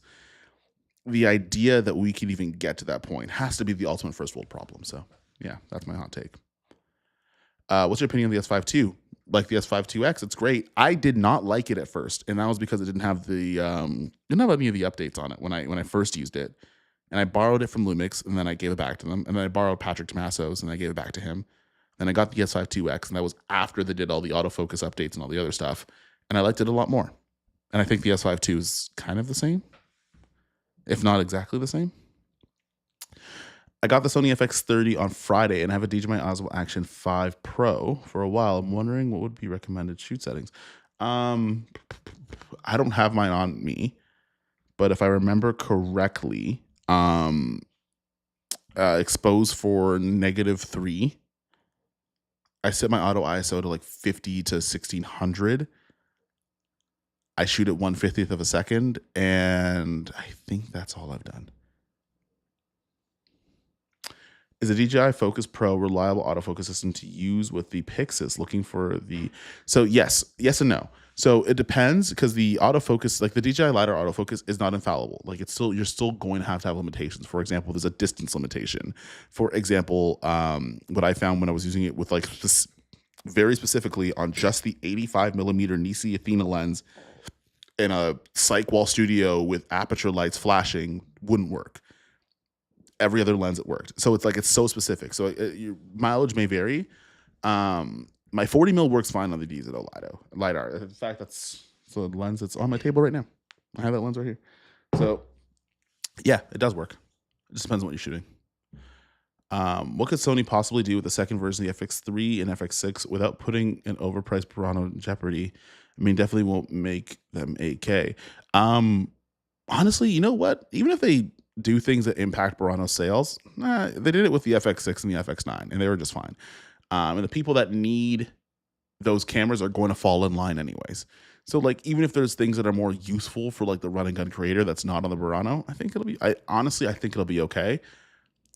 The idea that we can even get to that point has to be the ultimate first world problem. So yeah, that's my hot take. What's your opinion on the S5 II? Like the S5 IIX, it's great. I did not like it at first, and that was because it didn't have the didn't have any of the updates on it when I first used it. And I borrowed it from Lumix, and then I gave it back to them. And then I borrowed Patrick Tomasso's, and I gave it back to him. Then I got the S5 IIX, and that was after they did all the autofocus updates and all the other stuff. And I liked it a lot more. And I think the S5 II is kind of the same, if not exactly the same. I got the Sony FX3ii on Friday, and I have a DJI Osmo Action 5 Pro for a while. I'm wondering what would be recommended shoot settings. I don't have mine on me, but if I remember correctly, expose for -3. I set my auto ISO to like 50 to 1600. I shoot at 1/50th of a second, and I think that's all I've done. Is a DJI Focus Pro reliable autofocus system to use with the Pixis? Looking for the yes and no. So it depends, because the autofocus, like the DJI LiDAR autofocus, is not infallible. Like you're still going to have limitations. For example, there's a distance limitation. For example, what I found when I was using it with like this very specifically on just the 85mm Nisi Athena lens in a Cyc Wall studio with aperture lights flashing wouldn't work. Every other lens it worked. So it's like, it's so specific. So your mileage may vary. My 40mm works fine on the digital LiDAR. In fact, that's the lens that's on my table right now. I have that lens right here. So yeah, it does work. It just depends on what you're shooting. What could Sony possibly do with the second version of the FX3 and FX6 without putting an overpriced Burano in jeopardy? I mean, definitely won't make them 8K. Honestly, you know what? Even if they do things that impact Burano sales, they did it with the FX6 and the FX9, and they were just fine. And the people that need those cameras are going to fall in line anyways. So like, even if there's things that are more useful for like the run and gun creator that's not on the Burano, I think I think it'll be okay.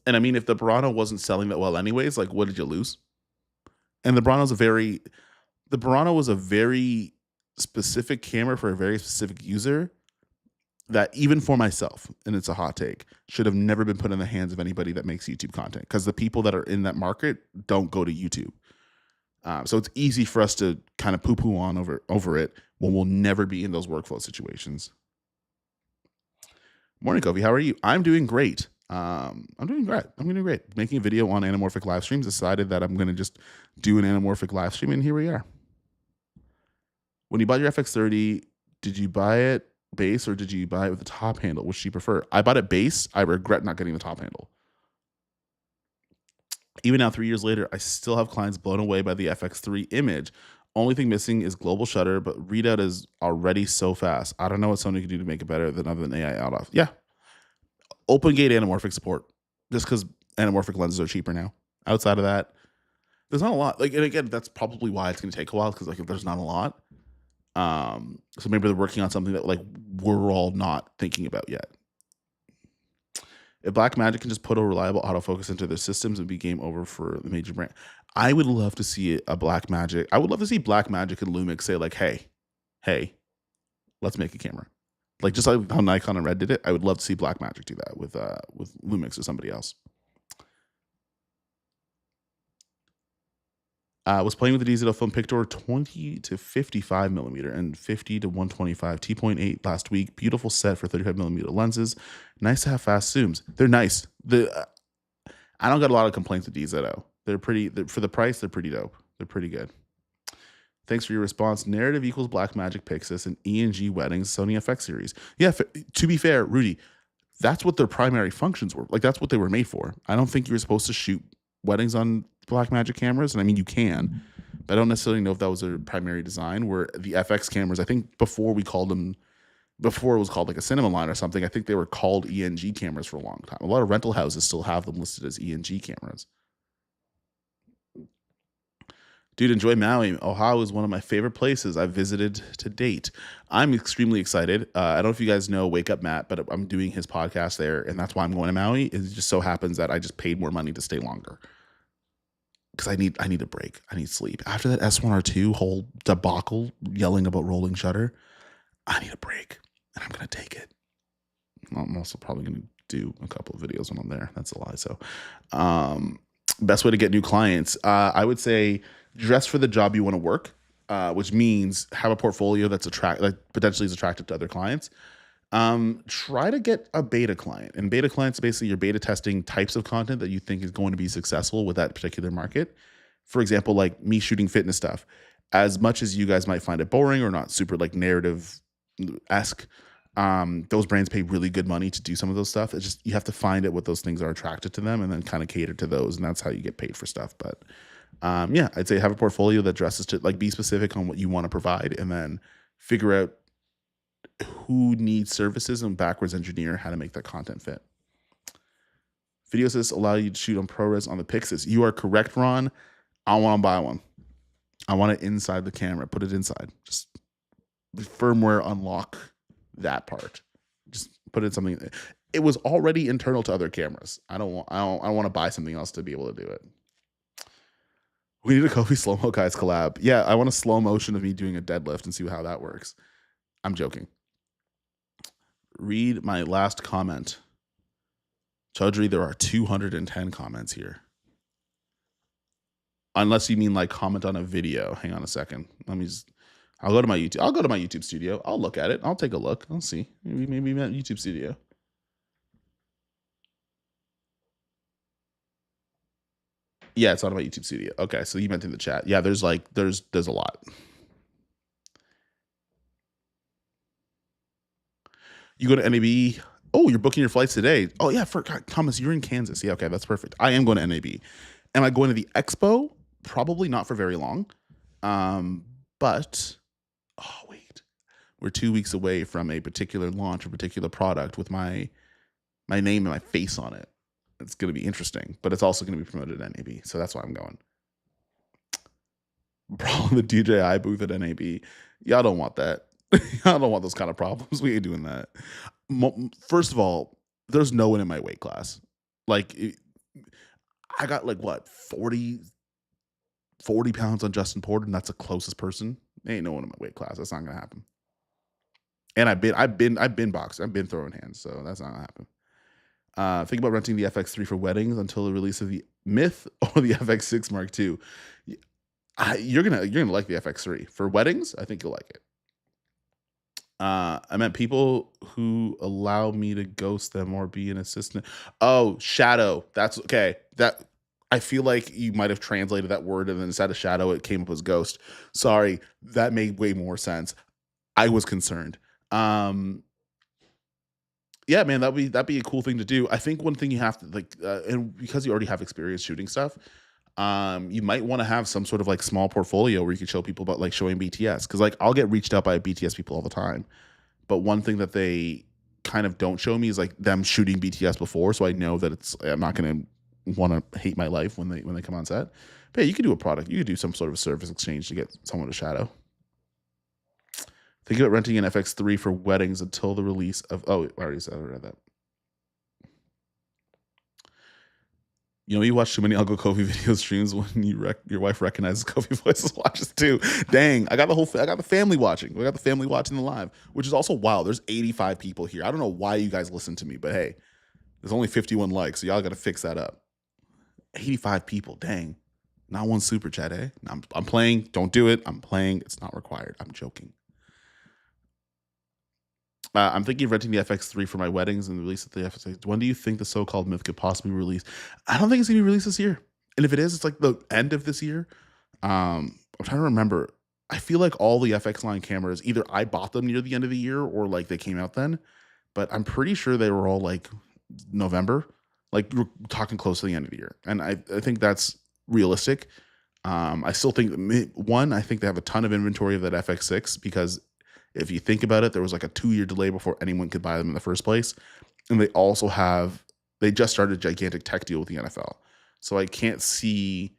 And I mean, if the Burano wasn't selling that well anyways, like, what did you lose? And the Burano was a very specific camera for a very specific user that, even for myself, and it's a hot take, should have never been put in the hands of anybody that makes YouTube content, because the people that are in that market don't go to YouTube. So it's easy for us to kind of poo-poo on over it when we'll never be in those workflow situations. Morning, Kofi. How are you? I'm doing great. I'm doing great. Making a video on anamorphic live streams. Decided that I'm going to just do an anamorphic live stream, and here we are. When you bought your FX3ii, did you buy it base or did you buy it with the top handle? Which do you prefer? I bought it base. I regret not getting the top handle. Even now, 3 years later, I still have clients blown away by the FX3 image. Only thing missing is global shutter, but readout is already so fast. I don't know what Sony can do to make it better than other than AI out of. Yeah. Open gate anamorphic support, just because anamorphic lenses are cheaper now. Outside of that, there's not a lot. Like, and again, that's probably why it's going to take a while, because like, if there's not a lot. So maybe they're working on something that like we're all not thinking about yet. If Blackmagic can just put a reliable autofocus into their systems, it'd be game over for the major brand. I would love to see a Blackmagic. I would love to see Blackmagic and Lumix say like, hey, let's make a camera. Like, just like how Nikon and Red did it. I would love to see Blackmagic do that with Lumix or somebody else. Was playing with the digital film Pictor 20 to 55mm and 50 to 125 T.8 last week. Beautiful set for 35mm lenses. Nice to have fast zooms. They're nice. I don't got a lot of complaints with DZO. For the price, they're pretty dope. They're pretty good. Thanks for your response. Narrative equals Blackmagic Pixis and ENG weddings, Sony FX series. Yeah, to be fair, Rudy, that's what their primary functions were. Like, that's what they were made for. I don't think you were supposed to shoot weddings on Blackmagic cameras, and I mean, you can, but I don't necessarily know if that was their primary design. Where the FX cameras, I think before we called them before it was called like a cinema line or something. I think they were called ENG cameras for a long time. A lot of rental houses still have them listed as ENG cameras. Dude, enjoy Maui. Oahu is one of my favorite places I've visited to date. I'm extremely excited. I don't know if you guys know Wake Up Matt, but I'm doing his podcast there, and that's why I'm going to Maui. It just so happens that I just paid more money to stay longer because I need a break. I need sleep. After that S1R II whole debacle yelling about rolling shutter, I need a break, and I'm going to take it. I'm also probably going to do a couple of videos when I'm there. That's a lie. So best way to get new clients, I would say dress for the job you want to work, which means have a portfolio that's potentially is attractive to other clients. Try to get a beta client, and beta clients basically you're beta testing types of content that you think is going to be successful with that particular market. For example, like me shooting fitness stuff, as much as you guys might find it boring or not super like narrative-esque, those brands pay really good money to do some of those stuff. It's just, you have to find out what those things are attracted to them and then kind of cater to those. And that's how you get paid for stuff. But yeah, I'd say have a portfolio that dresses to like be specific on what you want to provide and then figure out who needs services and backwards engineer how to make that content fit. Video assists allow you to shoot on ProRes on the Pixis. You are correct, Ron. I want to buy one. I want it inside the camera. Put it inside. Just firmware unlock that part. Just put it in something. It was already internal to other cameras. I don't want to buy something else to be able to do it. We need a Kofi slow-mo guys collab. Yeah, I want a slow motion of me doing a deadlift and see how that works. I'm joking. Read my last comment. Chaudhry, there are 210 comments here. Unless you mean like comment on a video. Hang on a second. I'll go to my YouTube. I'll go to my YouTube studio. I'll look at it. I'll take a look. I'll see. Maybe my YouTube studio. Yeah, it's on my YouTube studio. Okay, so you meant in the chat. Yeah, there's a lot. You go to NAB. Oh, you're booking your flights today. Oh yeah, Thomas, you're in Kansas. Yeah, okay, that's perfect. I am going to NAB. Am I going to the expo? Probably not for very long. But oh wait, we're 2 weeks away from a particular launch, a particular product with my name and my face on it. It's going to be interesting, but it's also going to be promoted at NAB, so that's why I'm going. Problem the DJI booth at NAB. Y'all don't want that. Y'all don't want those kind of problems. We ain't doing that. First of all, there's no one in my weight class. Like, I got like what 40 pounds on Justin Porter, and that's the closest person. There ain't no one in my weight class. That's not gonna happen. And I've been boxing. I've been throwing hands, so that's not gonna happen. Think about renting the FX3 for weddings until the release of the Myth or the FX6 Mark II. You're gonna like the FX3 for weddings. I think you'll like it. I meant people who allow me to ghost them or be an assistant. Oh, shadow. That's okay. That I feel like you might have translated that word and then instead of shadow, it came up as ghost. Sorry, that made way more sense. I was concerned. Yeah, man, that'd be a cool thing to do. I think one thing you have to like, and because you already have experience shooting stuff, you might want to have some sort of like small portfolio where you can show people about like showing BTS. Because like I'll get reached out by BTS people all the time, but one thing that they kind of don't show me is like them shooting BTS before, so I know that I'm not going to want to hate my life when they come on set. But yeah, you could do a product, you could do some sort of a service exchange to get someone to shadow. Think about renting an FX3 for weddings until the release of. Oh, I already said I read that. You know, you watch too many Uncle Kofi video streams when your wife recognizes Kofi voices, watches too. Dang, I got the family watching. We got the family watching the live, which is also wild. There's 85 people here. I don't know why you guys listen to me, but hey, there's only 51 likes, so y'all got to fix that up. 85 people, dang. Not one super chat, eh? I'm playing. Don't do it. I'm playing. It's not required. I'm joking. I'm thinking of renting the FX3 for my weddings and the release of the FX3. When do you think the so-called Myth could possibly be released? I don't think it's going to be released this year. And if it is, it's like the end of this year. I'm trying to remember. I feel like all the FX line cameras, either I bought them near the end of the year or like they came out then. But I'm pretty sure they were all like November. Like we're talking close to the end of the year. And I think that's realistic. I still think, I think they have a ton of inventory of that FX6 because If you think about it, there was like a 2-year delay before anyone could buy them in the first place. And they just started a gigantic tech deal with the NFL. So I can't see,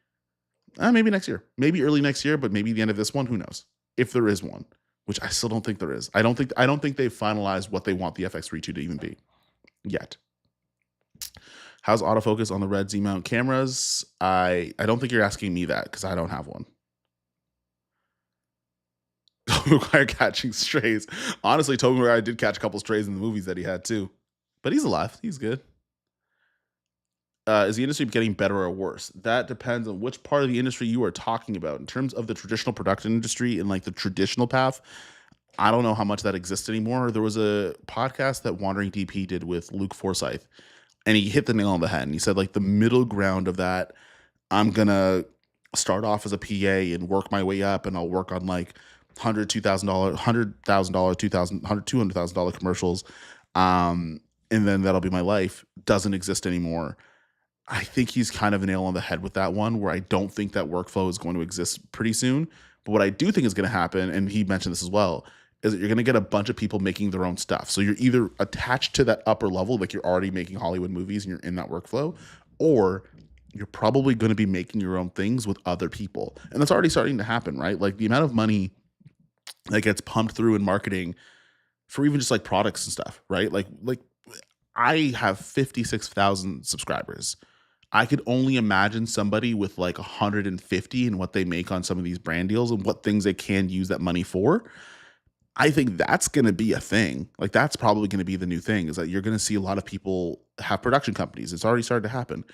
maybe next year, maybe early next year, but maybe the end of this one, who knows? If there is one, which I still don't think there is. I don't think they've finalized what they want the FX3 II to even be yet. How's autofocus on the Red Z mount cameras? I don't think you're asking me that because I don't have one. Tobey Maguire catching strays. Honestly, Tobey Maguire did catch a couple strays in the movies that he had too. But he's alive. He's good. Is the industry getting better or worse? That depends on which part of the industry you are talking about. In terms of the traditional production industry and like the traditional path, I don't know how much that exists anymore. There was a podcast that Wandering DP did with Luke Forsythe, and he hit the nail on the head. And he said, like, the middle ground of that, I'm going to start off as a PA and work my way up, and I'll work on like $100,000, $200,000, $200,000, $200,000 commercials. And then that'll be my life. Doesn't exist anymore. I think he's kind of a nail on the head with that one, where I don't think that workflow is going to exist pretty soon. But what I do think is going to happen, and he mentioned this as well, is that you're going to get a bunch of people making their own stuff. So you're either attached to that upper level, like you're already making Hollywood movies and you're in that workflow, or you're probably going to be making your own things with other people. And that's already starting to happen, right? Like the amount of money that gets pumped through in marketing for even just like products and stuff, right? Like I have 56,000 subscribers. I could only imagine somebody with like 150 and what they make on some of these brand deals and what things they can use that money for. I think that's going to be a thing. Like that's probably going to be the new thing, is that you're going to see a lot of people have production companies. It's already started to happen.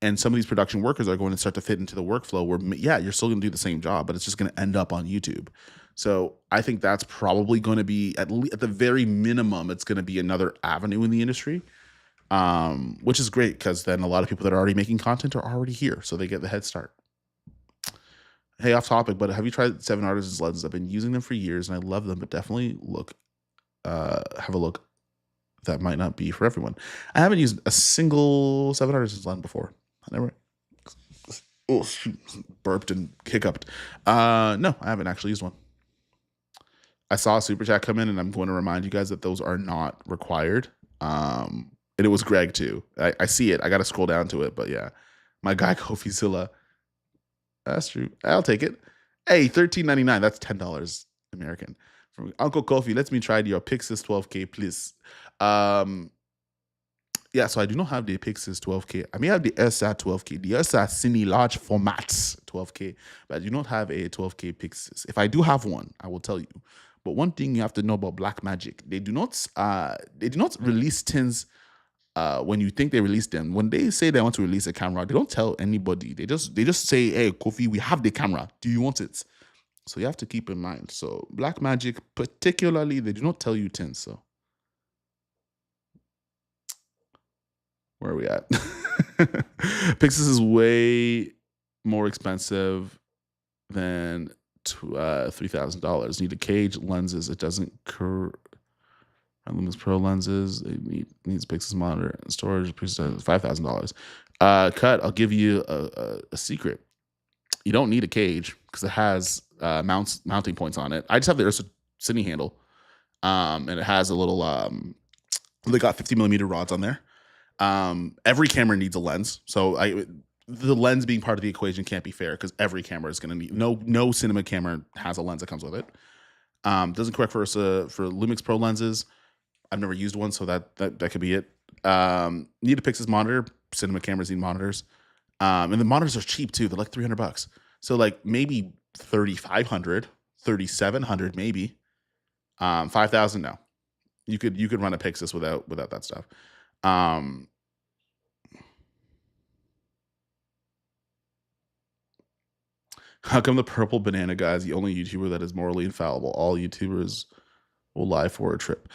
And some of these production workers are going to start to fit into the workflow where, yeah, you're still going to do the same job, but it's just going to end up on YouTube. So I think that's probably going to be, at the very minimum, it's going to be another avenue in the industry. Which is great, because then a lot of people that are already making content are already here, so they get the head start. Hey, off topic, but have you tried 7 Artists lenses? I've been using them for years and I love them, but definitely have a look. That might not be for everyone. I haven't used a single 7 Artists lens before. I never. Oh, shoot, burped and hiccuped. No, I haven't actually used one. I saw a super chat come in, and I'm going to remind you guys that those are not required. And it was Greg too. I see it. I got to scroll down to it, but yeah, my guy Kofi Zilla. That's true. I'll take it. Hey, $13.99. That's $10 American. From Uncle Kofi, let me try your Pixis 12K, please. Yeah, so I do not have the Pixis 12K. I may have the SR 12K, the SR Cine large format 12K, but I do not have a 12K Pixis. If I do have one, I will tell you. But one thing you have to know about Blackmagic, they do not release tins when you think they released them. When they say they want to release a camera, they don't tell anybody. They just say, hey, Kofi, we have the camera. Do you want it? So you have to keep in mind. So Blackmagic, particularly, they do not tell you tins. So where are we at? Pixis is way more expensive than $3,000. Need a cage, lenses. It doesn't Lumix Pro lenses. It needs Pixis monitor and storage. $5,000. Cut. I'll give you a secret. You don't need a cage because it has mounting points on it. I just have the Ursa Cine handle, and it has a little. They got 50mm rods on there. Every camera needs a lens, so the lens being part of the equation can't be fair, because every camera is going to need, no cinema camera has a lens that comes with it. Doesn't correct for Lumix Pro lenses. I've never used one, so that could be it. Need a Pixis monitor. Cinema cameras need monitors, and the monitors are cheap too. They're like $300. So like maybe 3,500, 3,700 maybe. 5,000 no. You could run a Pixis without that stuff. How come the purple banana guy is the only YouTuber that is morally infallible? All YouTubers will lie for a trip.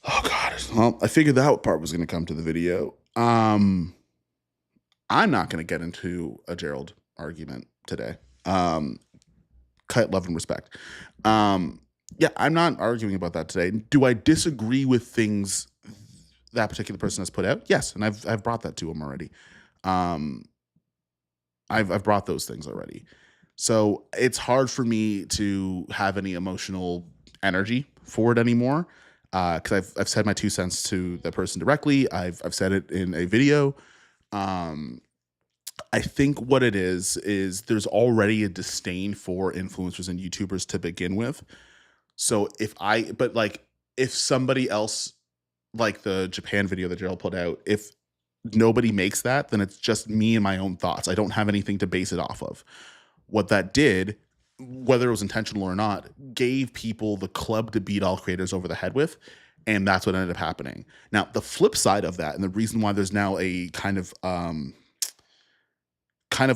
Oh God. Well, I figured that part was going to come to the video. I'm not going to get into a Gerald argument today. Cut, love, and respect. Yeah, I'm not arguing about that today. Do I disagree with things that particular person has put out? Yes, and I've brought that to him already. I've brought those things already. So it's hard for me to have any emotional energy for it anymore. Because I've said my 2 cents to the person directly. I've said it in a video. Um, I think what it is there's already a disdain for influencers and YouTubers to begin with. So but like if somebody else, like the Japan video that Gerald put out, if nobody makes that, then it's just me and my own thoughts. I don't have anything to base it off of. What that did, whether it was intentional or not, gave people the club to beat all creators over the head with. And that's what ended up happening. Now, the flip side of that, and the reason why there's now a kind of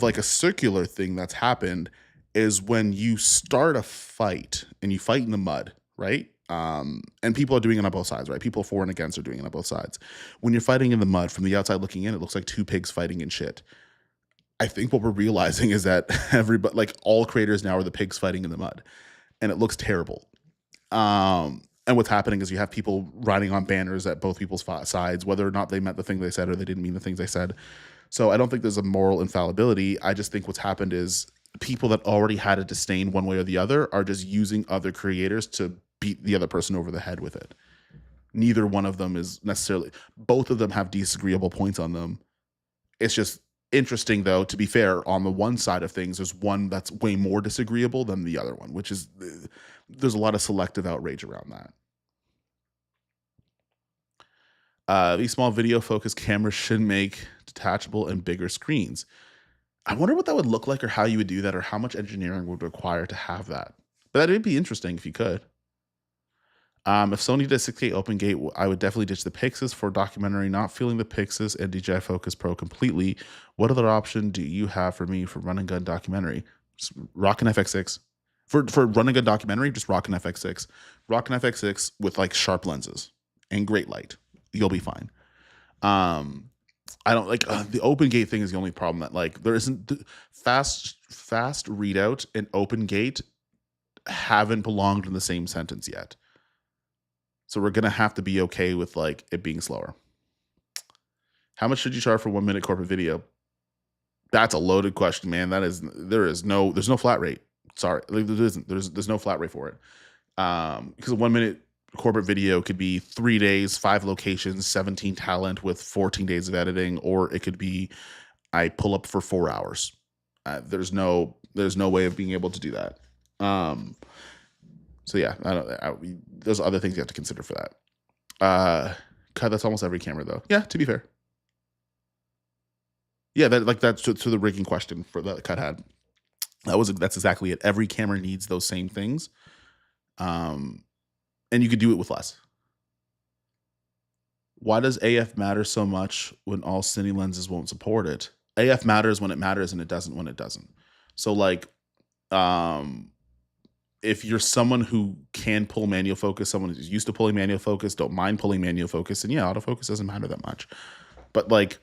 like a circular thing that's happened, is when you start a fight and you fight in the mud, right? And people are doing it on both sides, right? People for and against are doing it on both sides. When you're fighting in the mud, from the outside looking in, it looks like two pigs fighting in shit. I think what we're realizing is that everybody, like all creators now, are the pigs fighting in the mud, and it looks terrible. And what's happening is you have people writing on banners at both people's sides, whether or not they meant the thing they said or they didn't mean the things they said. So I don't think there's a moral infallibility. I just think what's happened is people that already had a disdain one way or the other are just using other creators to beat the other person over the head with it. Neither one of them is necessarily, both of them have disagreeable points on them. It's just interesting, though, to be fair, on the one side of things, there's one that's way more disagreeable than the other one, which is, there's a lot of selective outrage around that. These small video focus cameras should make detachable and bigger screens. I wonder what that would look like, or how you would do that, or how much engineering would require to have that. But that would be interesting if you could. If Sony did a 6K open gate, I would definitely ditch the Pixis for documentary. Not feeling the Pixis and DJI Focus Pro completely. What other option do you have for me for run and gun documentary? Just rock an FX6. For run and gun documentary, just rock an FX6. Rock an FX6 with like sharp lenses and great light. You'll be fine. I don't like the open gate thing is the only problem, that like there isn't fast readout and open gate haven't belonged in the same sentence yet. So we're gonna have to be okay with like it being slower. How much should you charge for 1 minute corporate video? That's a loaded question, man. There's no flat rate. Sorry, like, there's no flat rate for it. Because a 1 minute corporate video could be 3 days, 5 locations, 17 talent with 14 days of editing, or it could be I pull up for 4 hours. There's no way of being able to do that. So yeah, there's other things you have to consider for that. Cut, that's almost every camera though. Yeah, to be fair. Yeah, that's to the rigging question for that Cut had. That's exactly it. Every camera needs those same things. And you could do it with less. Why does AF matter so much when all cine lenses won't support it? AF matters when it matters, and it doesn't when it doesn't. So like, if you're someone who can pull manual focus, someone who's used to pulling manual focus, don't mind pulling manual focus, and yeah, autofocus doesn't matter that much. But like,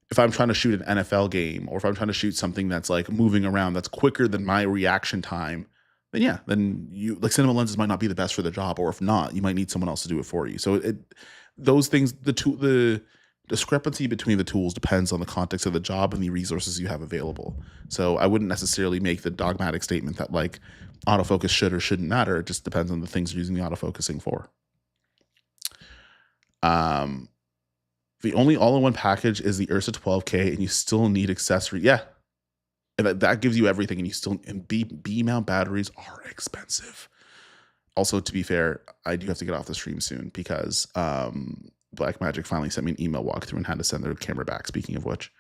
if I'm trying to shoot an NFL game, or if I'm trying to shoot something that's like moving around, that's quicker than my reaction time, then yeah, then you like cinema lenses might not be the best for the job, or if not, you might need someone else to do it for you. So those things, the discrepancy between the tools depends on the context of the job and the resources you have available. So I wouldn't necessarily make the dogmatic statement that like autofocus should or shouldn't matter. It just depends on the things you're using the autofocusing for. The only all-in-one package is the Ursa 12K, and you still need accessory. Yeah. And that gives you everything, and you still, and B mount batteries are expensive. Also, to be fair, I do have to get off the stream soon because Blackmagic finally sent me an email walkthrough and had to send their camera back. Speaking of which,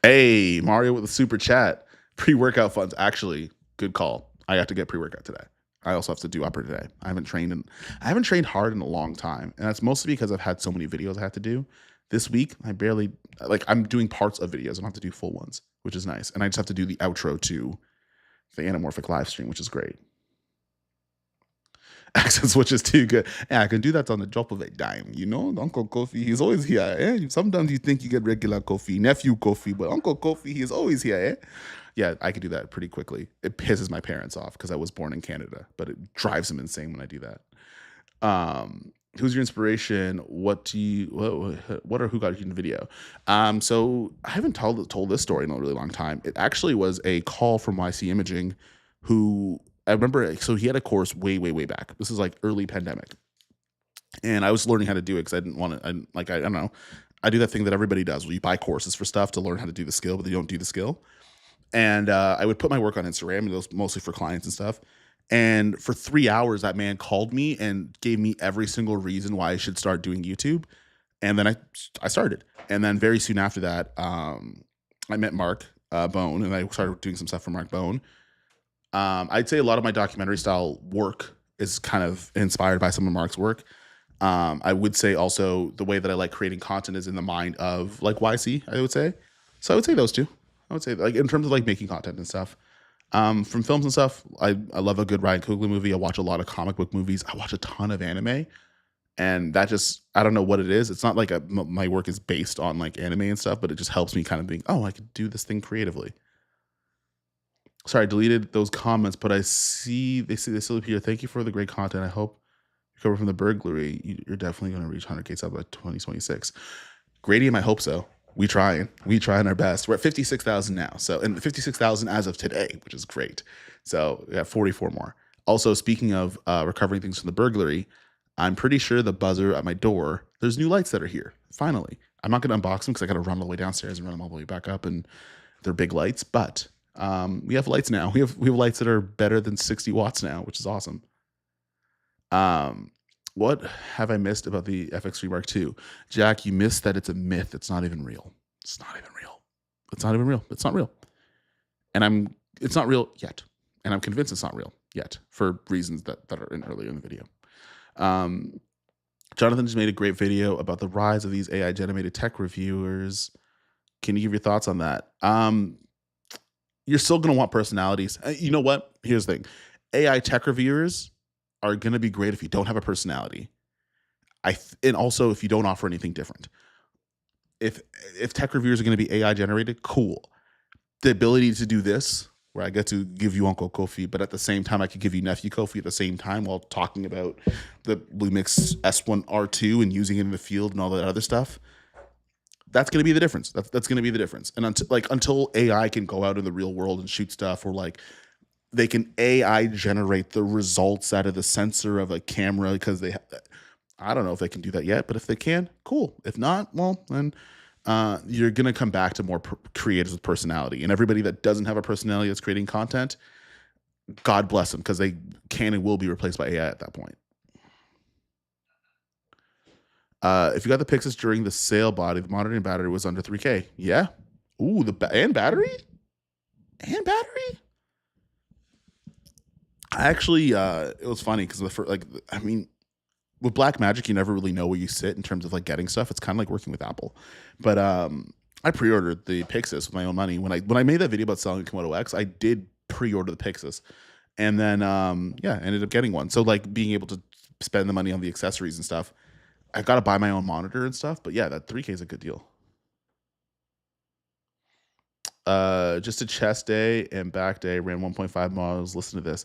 hey, Mario with a super chat. Pre-workout funds. Actually, good call. I got to get pre-workout today. I also have to do upper today. I haven't trained hard in a long time, and that's mostly because I've had so many videos I have to do. This week, I'm doing parts of videos. I don't have to do full ones, which is nice. And I just have to do the outro to the Anamorphic live stream, which is great. Accent switch is too good. Yeah, I can do that on the drop of a dime. You know, Uncle Kofi, he's always here. Eh? Sometimes you think you get regular Kofi, nephew Kofi, but Uncle Kofi, he is always here. Eh? Yeah, I could do that pretty quickly. It pisses my parents off because I was born in Canada, but it drives them insane when I do that. Who's your inspiration? Who got you in the video? So I haven't told this story in a really long time. It actually was a call from YC Imaging, who I remember, so he had a course way, way, way back. This is like early pandemic. And I was learning how to do it because I didn't want to, I don't know. I do that thing that everybody does where you buy courses for stuff to learn how to do the skill, but you don't do the skill. And I would put my work on Instagram, and it was mostly for clients and stuff. And for 3 hours, that man called me and gave me every single reason why I should start doing YouTube. And then I started. And then very soon after that, I met Mark Bone, and I started doing some stuff for Mark Bone. I'd say a lot of my documentary style work is kind of inspired by some of Mark's work. I would say also the way that I like creating content is in the mind of like YC, I would say. So I would say those two. I would say like in terms of like making content and stuff. From films and stuff, I love a good Ryan Coogler movie. I watch a lot of comic book movies. I watch a ton of anime. And that just, I don't know what it is. It's not like my work is based on like anime and stuff, but it just helps me kind of think, oh, I could do this thing creatively. Sorry, I deleted those comments, but I see they still appear. Thank you for the great content. I hope you cover from the burglary. You're definitely going to reach 100K sub by 2026. Gradium, I hope so. We trying our best. We're at 56,000 now. So, and 56,000 as of today, which is great. So we got 44 more. Also, speaking of recovering things from the burglary, I'm pretty sure the buzzer at my door, there's new lights that are here. Finally. I'm not going to unbox them because I got to run all the way downstairs and run them all the way back up, and they're big lights, but we have lights now. We have lights that are better than 60 watts now, which is awesome. What have I missed about the FX3 Mark II? Jack, you missed that it's a myth. It's not even real. It's not even real. It's not even real. It's not real. And it's not real yet. And I'm convinced it's not real yet for reasons that are in earlier in the video. Jonathan just made a great video about the rise of these AI generated tech reviewers. Can you give your thoughts on that? You're still going to want personalities. You know what? Here's the thing. AI tech reviewers are going to be great if you don't have a personality. And also if you don't offer anything different. If tech reviewers are going to be AI generated, cool. The ability to do this, where I get to give you Uncle Kofi, but at the same time I could give you Nephew Kofi at the same time while talking about the Lumix S1R II and using it in the field and all that other stuff. That's going to be the difference. That's going to be the difference. And until AI can go out in the real world and shoot stuff, or like they can AI generate the results out of the sensor of a camera, because I don't know if they can do that yet, but if they can, cool. If not, well, then you're going to come back to more creators with personality. And everybody that doesn't have a personality that's creating content, God bless them, because they can and will be replaced by AI at that point. If you got the Pixus during the sale body, the monitor and battery was under 3K. Yeah. Ooh, and battery? And battery? I actually, it was funny because with Blackmagic, you never really know where you sit in terms of like getting stuff. It's kind of like working with Apple. But I pre-ordered the Pixus with my own money. When I made that video about selling the Komodo X, I did pre-order the Pixus. And then, ended up getting one. So like being able to spend the money on the accessories and stuff, I've got to buy my own monitor and stuff. But yeah, that 3K is a good deal. Just a chest day and back day, ran 1.5 miles. Listen to this.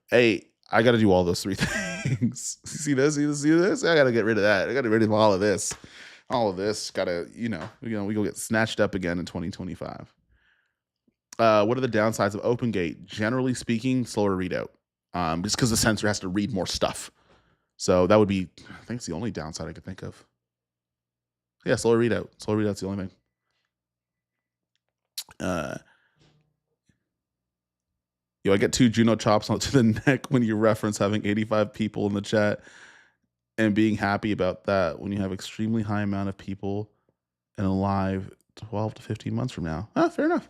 Hey, I got to do all those three things. See this? See this? I got to get rid of that. I got to get rid of all of this. All of this. Got to, we go get snatched up again in 2025. What are the downsides of OpenGate? Generally speaking, slower readout. Just because the sensor has to read more stuff. So that would be, I think it's the only downside I could think of. Yeah, slower readout. Slower readout's the only thing. I get 2 Juno chops onto the neck when you reference having 85 people in the chat and being happy about that when you have extremely high amount of people in a live 12 to 15 months from now. Fair enough.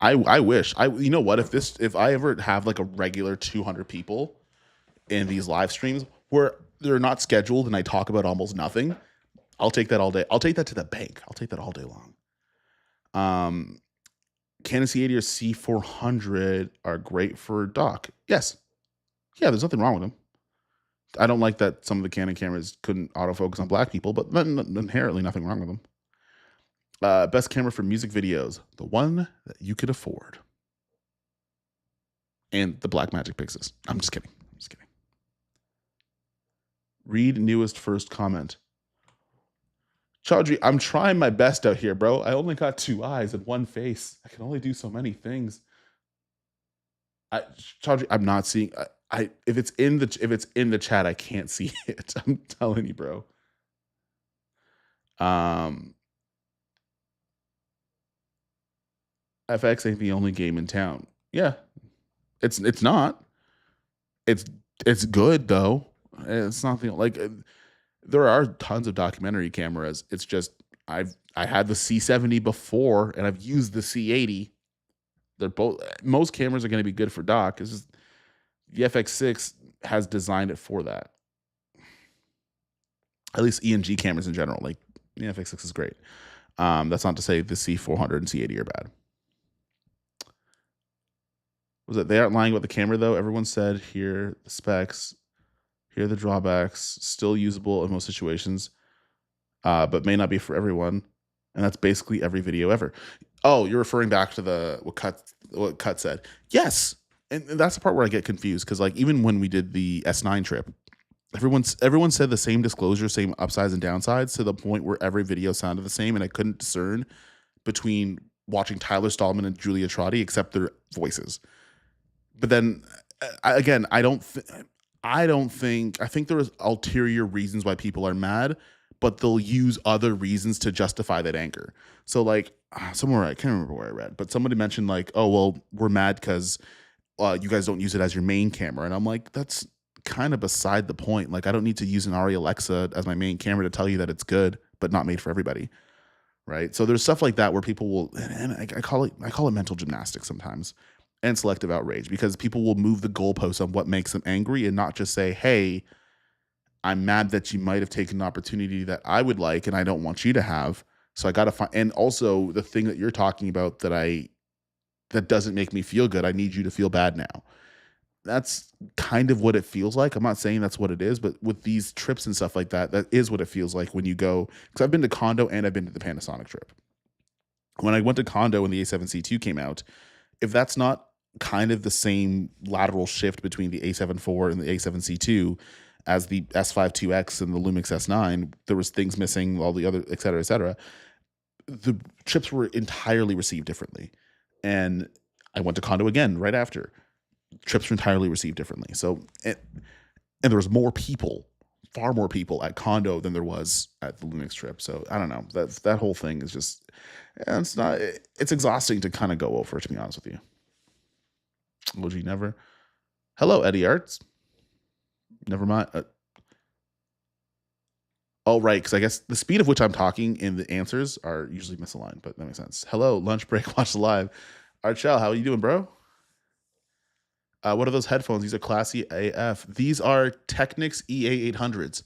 I wish. You know what? If I ever have like a regular 200 people in these live streams where they're not scheduled and I talk about almost nothing, I'll take that all day. I'll take that to the bank. I'll take that all day long. Canon C80 or C400 are great for doc. Yes. Yeah, there's nothing wrong with them. I don't like that some of the Canon cameras couldn't autofocus on black people, but inherently nothing wrong with them. Best camera for music videos, the one that you could afford. And the Blackmagic Pixis. I'm just kidding. Read newest first comment. Chaudhry, I'm trying my best out here, bro. I only got 2 eyes and 1 face. I can only do so many things. Chaudhry, I'm not seeing. If it's in the chat, I can't see it. I'm telling you, bro. FX ain't the only game in town. Yeah, it's not. It's good though. It's not the like. There are tons of documentary cameras. It's just I had the C70 before, and I've used the C80. They're both, most cameras are going to be good for doc. It's just the FX6 has designed it for that. At least ENG cameras in general. Like the FX6 is great. That's not to say the C400 and C80 are bad. Was it they aren't lying about the camera though? Everyone said here the specs, here are the drawbacks, still usable in most situations, but may not be for everyone. And that's basically every video ever. Oh, you're referring back to what Cut said. Yes. And that's the part where I get confused, because like even when we did the S9 trip, everyone said the same disclosure, same upsides and downsides, to the point where every video sounded the same, and I couldn't discern between watching Tyler Stallman and Julia Trotti except their voices. But then I think there's ulterior reasons why people are mad, but they'll use other reasons to justify that anger. So like somewhere, I can't remember where I read, but somebody mentioned like, oh, well, we're mad because you guys don't use it as your main camera. And I'm like, that's kind of beside the point. Like, I don't need to use an Arri Alexa as my main camera to tell you that it's good, but not made for everybody. Right. So there's stuff like that where people will, and I call it mental gymnastics sometimes, and selective outrage, because people will move the goalposts on what makes them angry and not just say, hey, I'm mad that you might have taken an opportunity that I would like and I don't want you to have. So I got to find, and also the thing that you're talking about that doesn't make me feel good, I need you to feel bad now. That's kind of what it feels like. I'm not saying that's what it is, but with these trips and stuff like that, that is what it feels like when you go, because I've been to Condo and I've been to the Panasonic trip. When I went to Condo when the A7C II came out, if that's not kind of the same lateral shift between the A7 IV and the A7C II as the S5 IIX and the Lumix S9, there was things missing, all the other, et cetera, et cetera. The trips were entirely received differently. And I went to Condo again right after. Trips were entirely received differently. So, and there was more people, far more people at Condo than there was at the Lumix trip. So I don't know. That whole thing is just, it's exhausting to kind of go over, to be honest with you. OG never. Hello, Eddie Arts. Never mind. Oh, right, because I guess the speed of which I'm talking in the answers are usually misaligned, but that makes sense. Hello, lunch break, watch the live. Archel, how are you doing, bro? What are those headphones? These are classy AF. These are Technics EA800s.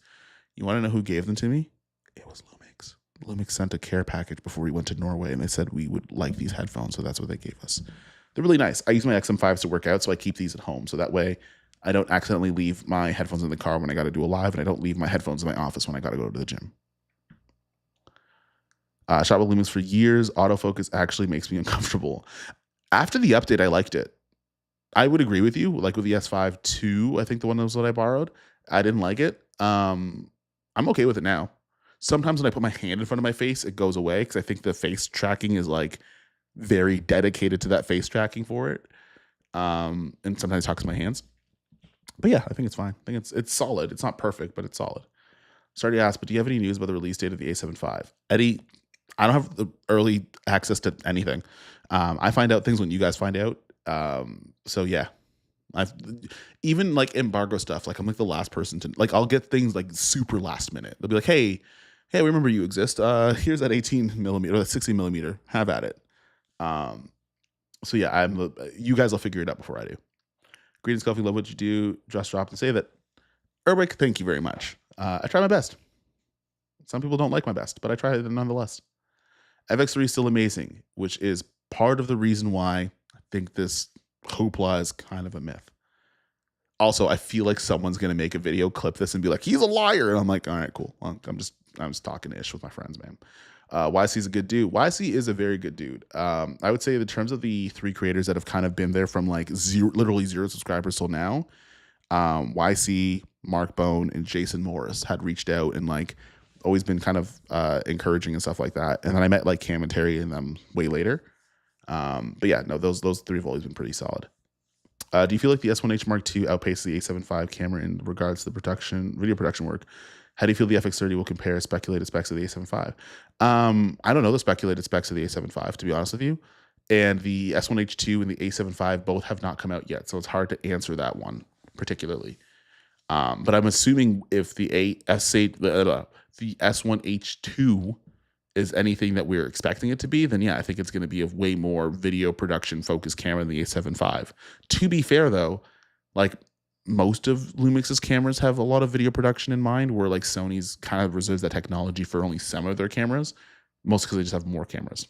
You want to know who gave them to me? It was Lumix. Lumix sent a care package before we went to Norway, and they said we would like these headphones, so that's what they gave us. They're really nice. I use my XM5s to work out, so I keep these at home. So that way I don't accidentally leave my headphones in the car when I got to do a live, and I don't leave my headphones in my office when I got to go to the gym. Shot with Lumix for years. Autofocus actually makes me uncomfortable. After the update, I liked it. I would agree with you. Like with the S5 II, I think the one that was what I borrowed, I didn't like it. I'm okay with it now. Sometimes when I put my hand in front of my face, it goes away because I think the face tracking is like very dedicated to that face tracking for it. And sometimes it talks to my hands. But yeah, I think it's fine. I think it's solid. It's not perfect, but it's solid. Sorry to ask, but do you have any news about the release date of the A7 IV? Eddie, I don't have the early access to anything. I find out things when you guys find out. So yeah, I've even like embargo stuff. Like I'm like the last person to like, I'll get things like super last minute. They'll be like, hey, we remember you exist. Here's that 18mm or that 60mm. Have at it. So yeah, you guys will figure it out before I do. Greetings, Coffee. Love what you do. Just drop and say that. Erwick, thank you very much. I try my best. Some people don't like my best, but I try it nonetheless. FX3 is still amazing, which is part of the reason why I think this hoopla is kind of a myth. Also, I feel like someone's going to make a video, clip this, and be like, he's a liar. And I'm like, all right, cool. Well, I'm just talking ish with my friends, man. YC is a good dude. YC is a very good dude. I would say in terms of the 3 creators that have kind of been there from like literally 0 subscribers till now, YC, Mark Bone, and Jason Morris had reached out and like always been kind of encouraging and stuff like that. And then I met like Cam and Terry and them way later. But yeah, no, those three have always been pretty solid. Do you feel like the S1H Mark II outpaces the A7 V camera in regards to the video production work? How do you feel the FX30 will compare speculated specs of the A7 V? I don't know the speculated specs of the A7 V, to be honest with you. And the S1H2 and the A7 V both have not come out yet, so it's hard to answer that one particularly. But I'm assuming if the S1H2 is anything that we're expecting it to be, then yeah, I think it's going to be a way more video production focused camera than the A7 V. To be fair though, like most of Lumix's cameras have a lot of video production in mind, where like Sony's kind of reserves that technology for only some of their cameras, mostly because they just have more cameras.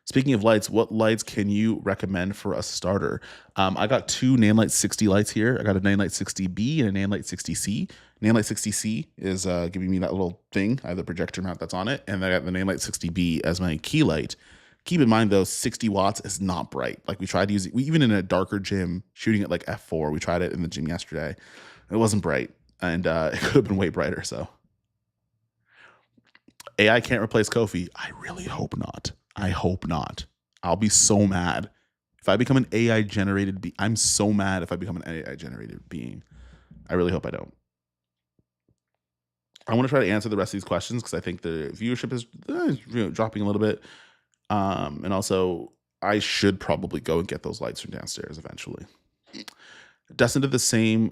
Speaking of lights, what lights can you recommend for a starter? I got two Nanlite 60 lights here. I got a Nanlite 60B and a Nanlite 60C. Nanlite 60C is giving me that little thing. I have the projector mount that's on it, and I got the Nanlite 60B as my key light. Keep in mind though, 60 watts is not bright. Like we tried to use it, even in a darker gym, shooting at like f4. We tried it in the gym yesterday. It wasn't bright, and it could have been way brighter. So AI can't replace Kofi. I really hope not. I hope not. I'll be so mad if I become an AI generated being. I'm so mad if I become an AI generated being. I really hope I don't. I want to try to answer the rest of these questions because I think the viewership is dropping a little bit. And also, I should probably go and get those lights from downstairs eventually. Destined to the same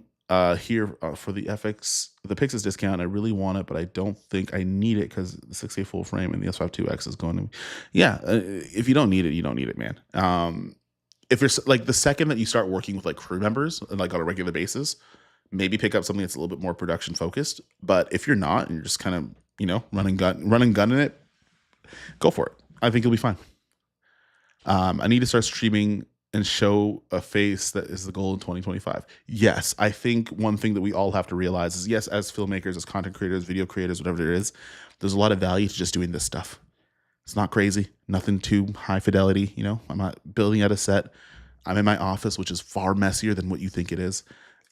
here for the Pixis discount. I really want it, but I don't think I need it because the 6K full frame and the S52X is going to. Yeah, if you don't need it, you don't need it, man. If you're like the second that you start working with like crew members like on a regular basis, maybe pick up something that's a little bit more production focused. But if you're not and you're just kind of running gun in it, go for it. I think you'll be fine. I need to start streaming and show a face that is the goal in 2025. Yes, I think one thing that we all have to realize is, yes, as filmmakers, as content creators, video creators, whatever it is, there's a lot of value to just doing this stuff. It's not crazy, nothing too high fidelity. I'm not building out a set. I'm in my office, which is far messier than what you think it is,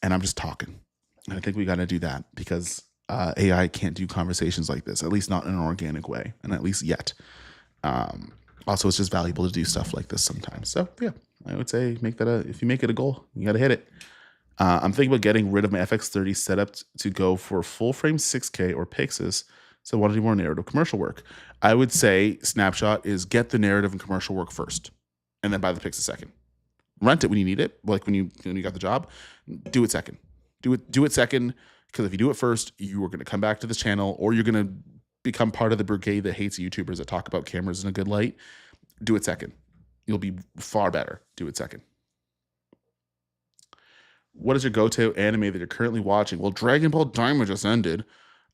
and I'm just talking. And I think we got to do that because AI can't do conversations like this, at least not in an organic way, and at least yet. Also, it's just valuable to do stuff like this sometimes. So yeah, I would say if you make it a goal, you got to hit it. I'm thinking about getting rid of my FX30 setup to go for full frame 6K or Pixis. So I want to do more narrative commercial work. I would say snapshot is get the narrative and commercial work first, and then buy the Pixis second. Rent it when you need it, like when you got the job. Do it second. Do it second, because if you do it first, you are going to come back to this channel, or you're going to become part of the brigade that hates YouTubers that talk about cameras in a good light. Do it second. You'll be far better. Do it second. What is your go-to anime that you're currently watching? Well, Dragon Ball Daima just ended.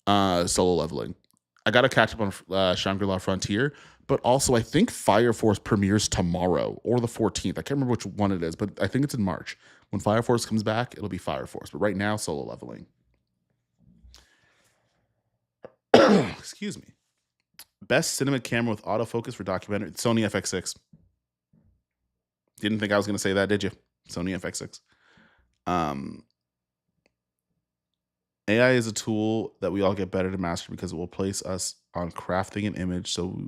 Solo leveling. I got to catch up on Shangri-La Frontier, but also I think Fire Force premieres tomorrow or the 14th. I can't remember which one it is, but I think it's in March. When Fire Force comes back, it'll be Fire Force. But right now, solo leveling. Excuse me. Best cinema camera with autofocus for documentary. Sony FX6. Didn't think I was going to say that, did you? Sony FX6. AI is a tool that we all get better to master because it will place us on crafting an image. So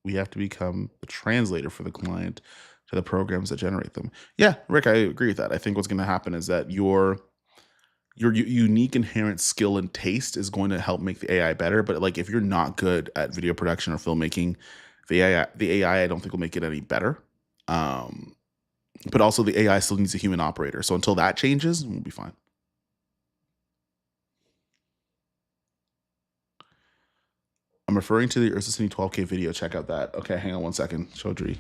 we have to become the translator for the client to the programs that generate them. Yeah, Rick, I agree with that. I think what's going to happen is that your unique inherent skill and taste is going to help make the AI better. But like if you're not good at video production or filmmaking, the AI I don't think will make it any better. But also the AI still needs a human operator. So until that changes, we'll be fine. I'm referring to the Ursa Cine 12K video. Check out that. Okay, hang on one second. Chaudhry.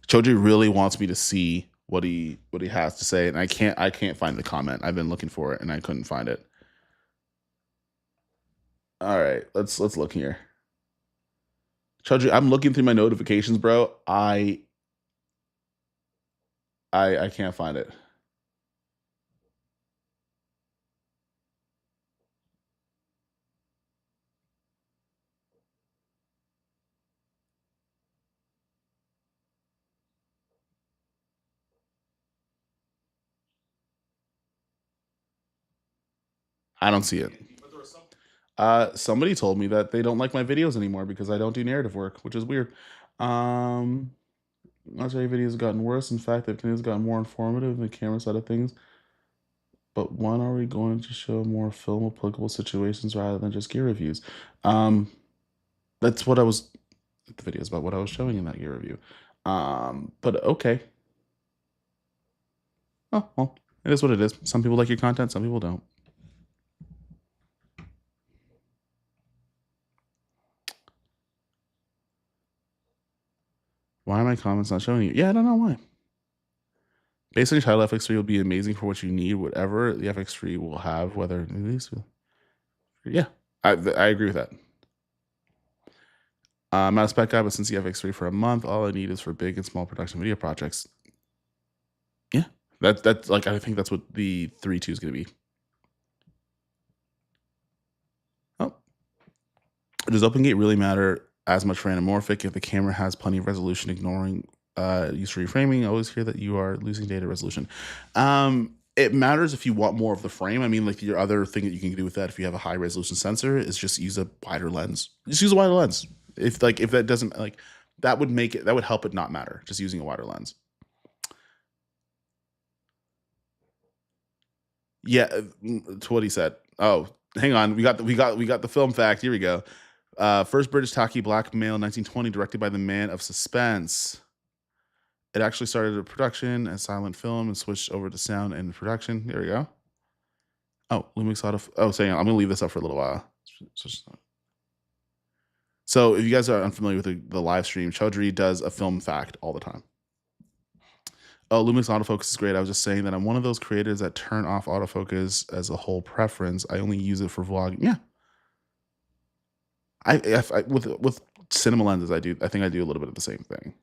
Chaudhry really wants me to see what he has to say, and I can't find the comment. I've been looking for it and I couldn't find it. All right, let's look here. Chaudhry, I'm looking through my notifications, bro. I can't find it. I don't see it. Somebody told me that they don't like my videos anymore because I don't do narrative work, which is weird. Um, Not every video has gotten worse. In fact, the videos gotten more informative in the camera side of things. But when are we going to show more film applicable situations rather than just gear reviews? Um, that's what I was. The video is about what I was showing in that gear review. But okay. Oh well, it is what it is. Some people like your content, some people don't. Why are my comments not showing you? Yeah, I don't know why. Based on your title, FX3 will be amazing for what you need. Whatever the FX3 will have, whether it is, yeah, I agree with that. I'm not a spec guy, but since the FX3 for a month, all I need is for big and small production video projects. Yeah, that's like I think that's what the 3.2 is going to be. Oh, does OpenGate really matter as much for anamorphic if the camera has plenty of resolution, ignoring use for reframing? I always hear that you are losing data resolution. It matters if you want more of the frame. I mean, like your other thing that you can do with that if you have a high resolution sensor is just use a wider lens. Just use a wider lens. If that doesn't that would make it, that would help it not matter, just using a wider lens. Yeah, to what he said. Oh, hang on. We got the film fact. Here we go. First British talkie, black male, 1920, directed by the man of suspense. It actually started a production as silent film and switched over to sound and production. There we go. Oh, Lumix Auto. Oh, so I'm gonna leave this up for a little while. So if you guys are unfamiliar with the live stream, Chaudhry does a film fact all the time. Oh, Lumix autofocus is great. I was just saying that I'm one of those creators that turn off autofocus as a whole preference. I only use it for vlogging. Yeah. I with cinema lenses, I think I do a little bit of the same thing.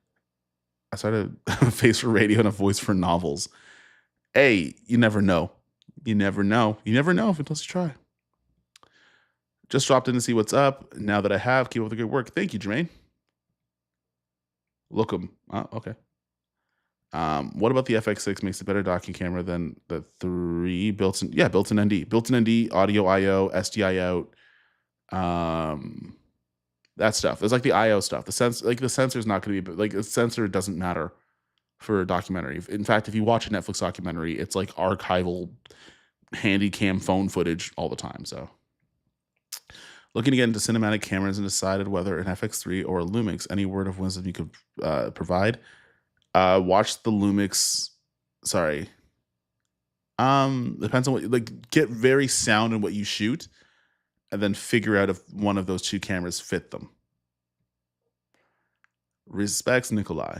I started a face for radio and a voice for novels. Hey, you never know. You never know. You never know until you try. Just dropped in to see what's up. Now that I have, keep up the good work. Thank you, Jermaine. Lookum. Okay. What about the FX6 makes a better docking camera than the 3 built-in? Yeah, built-in ND. Built-in ND, audio IO, SDI out. That stuff. It's like the IO stuff. The sensor is not going to be like the sensor doesn't matter for a documentary. In fact, if you watch a Netflix documentary, it's like archival handy cam phone footage all the time. So looking to get into cinematic cameras and decided whether an FX3 or a Lumix. Any word of wisdom you could provide? Watch the Lumix. Sorry. Depends on what get very sound in what you shoot, and then figure out if one of those two cameras fit them. Respects, Nikolai.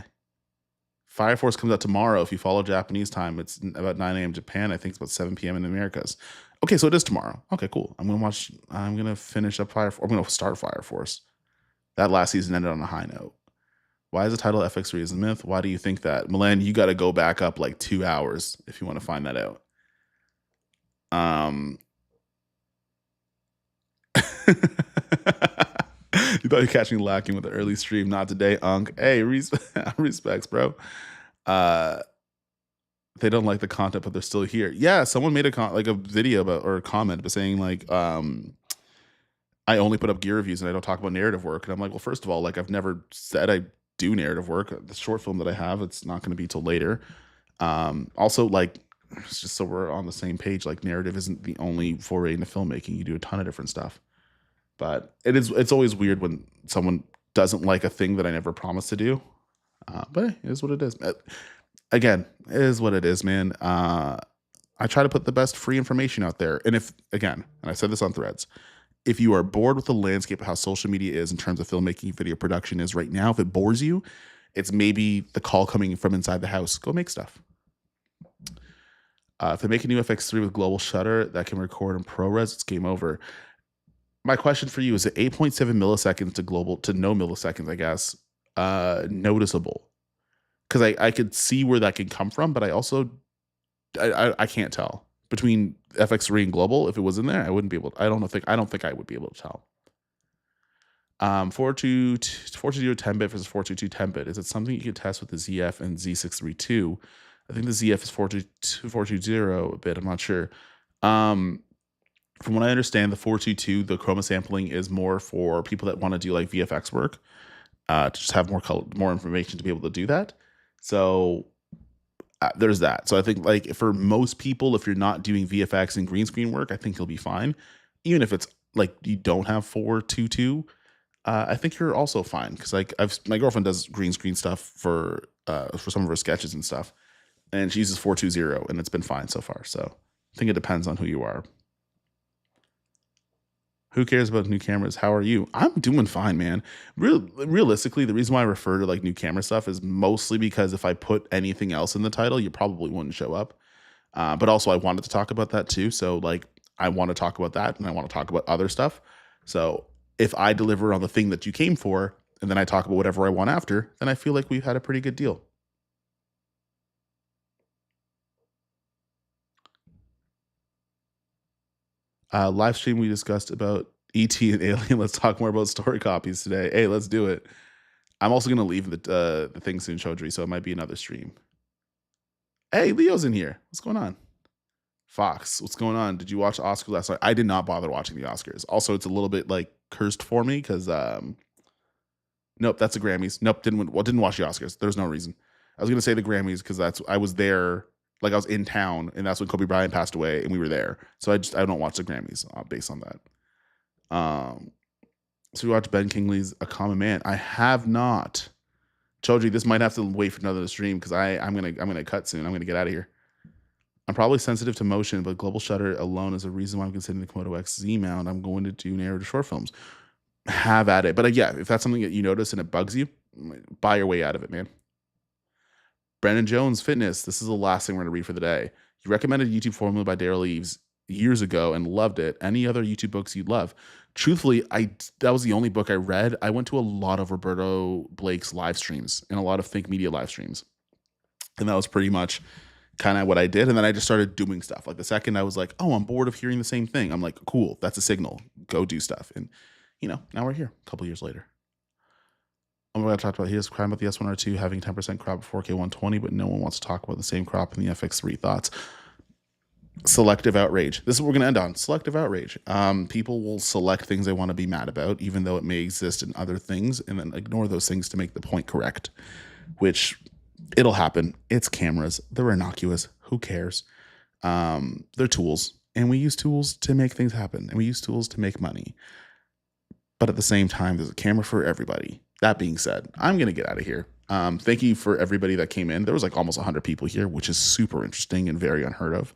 Fire Force comes out tomorrow. If you follow Japanese time, it's about 9 a.m. Japan. I think it's about 7 p.m. in the Americas. Okay, so it is tomorrow. Okay, cool. I'm gonna finish up Fire Force. I'm gonna start Fire Force. That last season ended on a high note. Why is the title FX3 is a myth? Why do you think that? Milan, you got to go back up like 2 hours if you want to find that out. You thought you catch me lacking with the early stream. Not today, Unk. Hey, respects, bro. They don't like the content, but they're still here. Yeah, someone made a video about or a comment but saying like, I only put up gear reviews and I don't talk about narrative work. And I'm like, well, first of all, like I've never said I do narrative work. The short film that I have, it's not going to be till later. Also, like, it's just so we're on the same page. Like, narrative isn't the only foray into filmmaking. You do a ton of different stuff. But it's always weird when someone doesn't like a thing that I never promised to do. But it is what it is. Again, it is what it is, man. I try to put the best free information out there. And and I said this on Threads, if you are bored with the landscape of how social media is in terms of filmmaking, video production is right now, if it bores you, it's maybe the call coming from inside the house. Go make stuff. If they make a new FX3 with global shutter that can record in ProRes, it's game over. My question for you is: 8.7 milliseconds to no milliseconds, I guess, noticeable? Because I could see where that can come from, but I also I can't tell between FX3 and global. If it was in there, I wouldn't be able. I don't think I would be able to tell. 422 10-bit versus 422 10-bit. Is it something you can test with the ZF and Z632? I think the ZF is 420 a bit. I'm not sure. From what I understand, the 422, the chroma sampling is more for people that want to do like VFX work, to just have more color, more information to be able to do that. So there's that. So I think like for most people, if you're not doing VFX and green screen work, I think you'll be fine. Even if it's like you don't have 422, I think you're also fine because like my girlfriend does green screen stuff for some of her sketches and stuff, and she uses 420 and it's been fine so far. So I think it depends on who you are. Who cares about new cameras? How are you? I'm doing fine, man. Realistically, the reason why I refer to like new camera stuff is mostly because if I put anything else in the title, you probably wouldn't show up. But also, I wanted to talk about that too. So, like, I want to talk about that and I want to talk about other stuff. So, if I deliver on the thing that you came for and then I talk about whatever I want after, then I feel like we've had a pretty good deal. Live stream, we discussed about ET and Alien. Let's talk more about story copies today. Hey, let's do it. I'm also going to leave the thing soon, Chaudhry, so it might be another stream. Hey, Leo's in here. What's going on? Fox, what's going on? Did you watch the Oscars last night? I did not bother watching the Oscars. Also, it's a little bit like cursed for me because nope, that's the Grammys. Nope, didn't watch the Oscars. There's no reason. I was gonna say the Grammys because I was there, like I was in town, and that's when Kobe Bryant passed away, and we were there. So I don't watch the Grammys based on that. So we watched Ben Kingsley's A Common Man. I have not. Chaudhry, this might have to wait for another stream because I'm gonna cut soon. I'm gonna get out of here. I'm probably sensitive to motion, but global shutter alone is a reason why I'm considering the Komodo XZ mount. I'm going to do narrative short films. Have at it. But yeah, if that's something that you notice and it bugs you, buy your way out of it, man. Brandon Jones, Fitness. This is the last thing we're going to read for the day. You recommended YouTube Formula by Daryl Eves years ago and loved it. Any other YouTube books you'd love? Truthfully, that was the only book I read. I went to a lot of Roberto Blake's live streams and a lot of Think Media live streams. And that was pretty much kind of what I did. And then I just started doing stuff. Like the second I was like, oh, I'm bored of hearing the same thing. I'm like, cool, that's a signal. Go do stuff. And, now we're here a couple years later. I'm going to talk about here's crime about the S1R II having 10% crop at 4K 120, but no one wants to talk about the same crop in the FX3. Thoughts? Selective outrage. This is what we're going to end on. Selective outrage. People will select things they want to be mad about, even though it may exist in other things, and then ignore those things to make the point correct, which it'll happen. It's cameras. They're innocuous. Who cares? They're tools, and we use tools to make things happen, and we use tools to make money. But at the same time, there's a camera for everybody. That being said, I'm going to get out of here. Thank you for everybody that came in. There was like almost 100 people here, which is super interesting and very unheard of.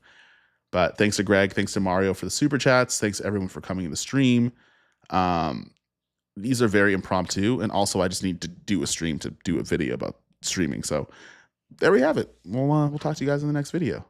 But thanks to Greg, thanks to Mario for the super chats. Thanks to everyone for coming in the stream. These are very impromptu, and also I just need to do a stream to do a video about streaming. So there we have it. We'll talk to you guys in the next video.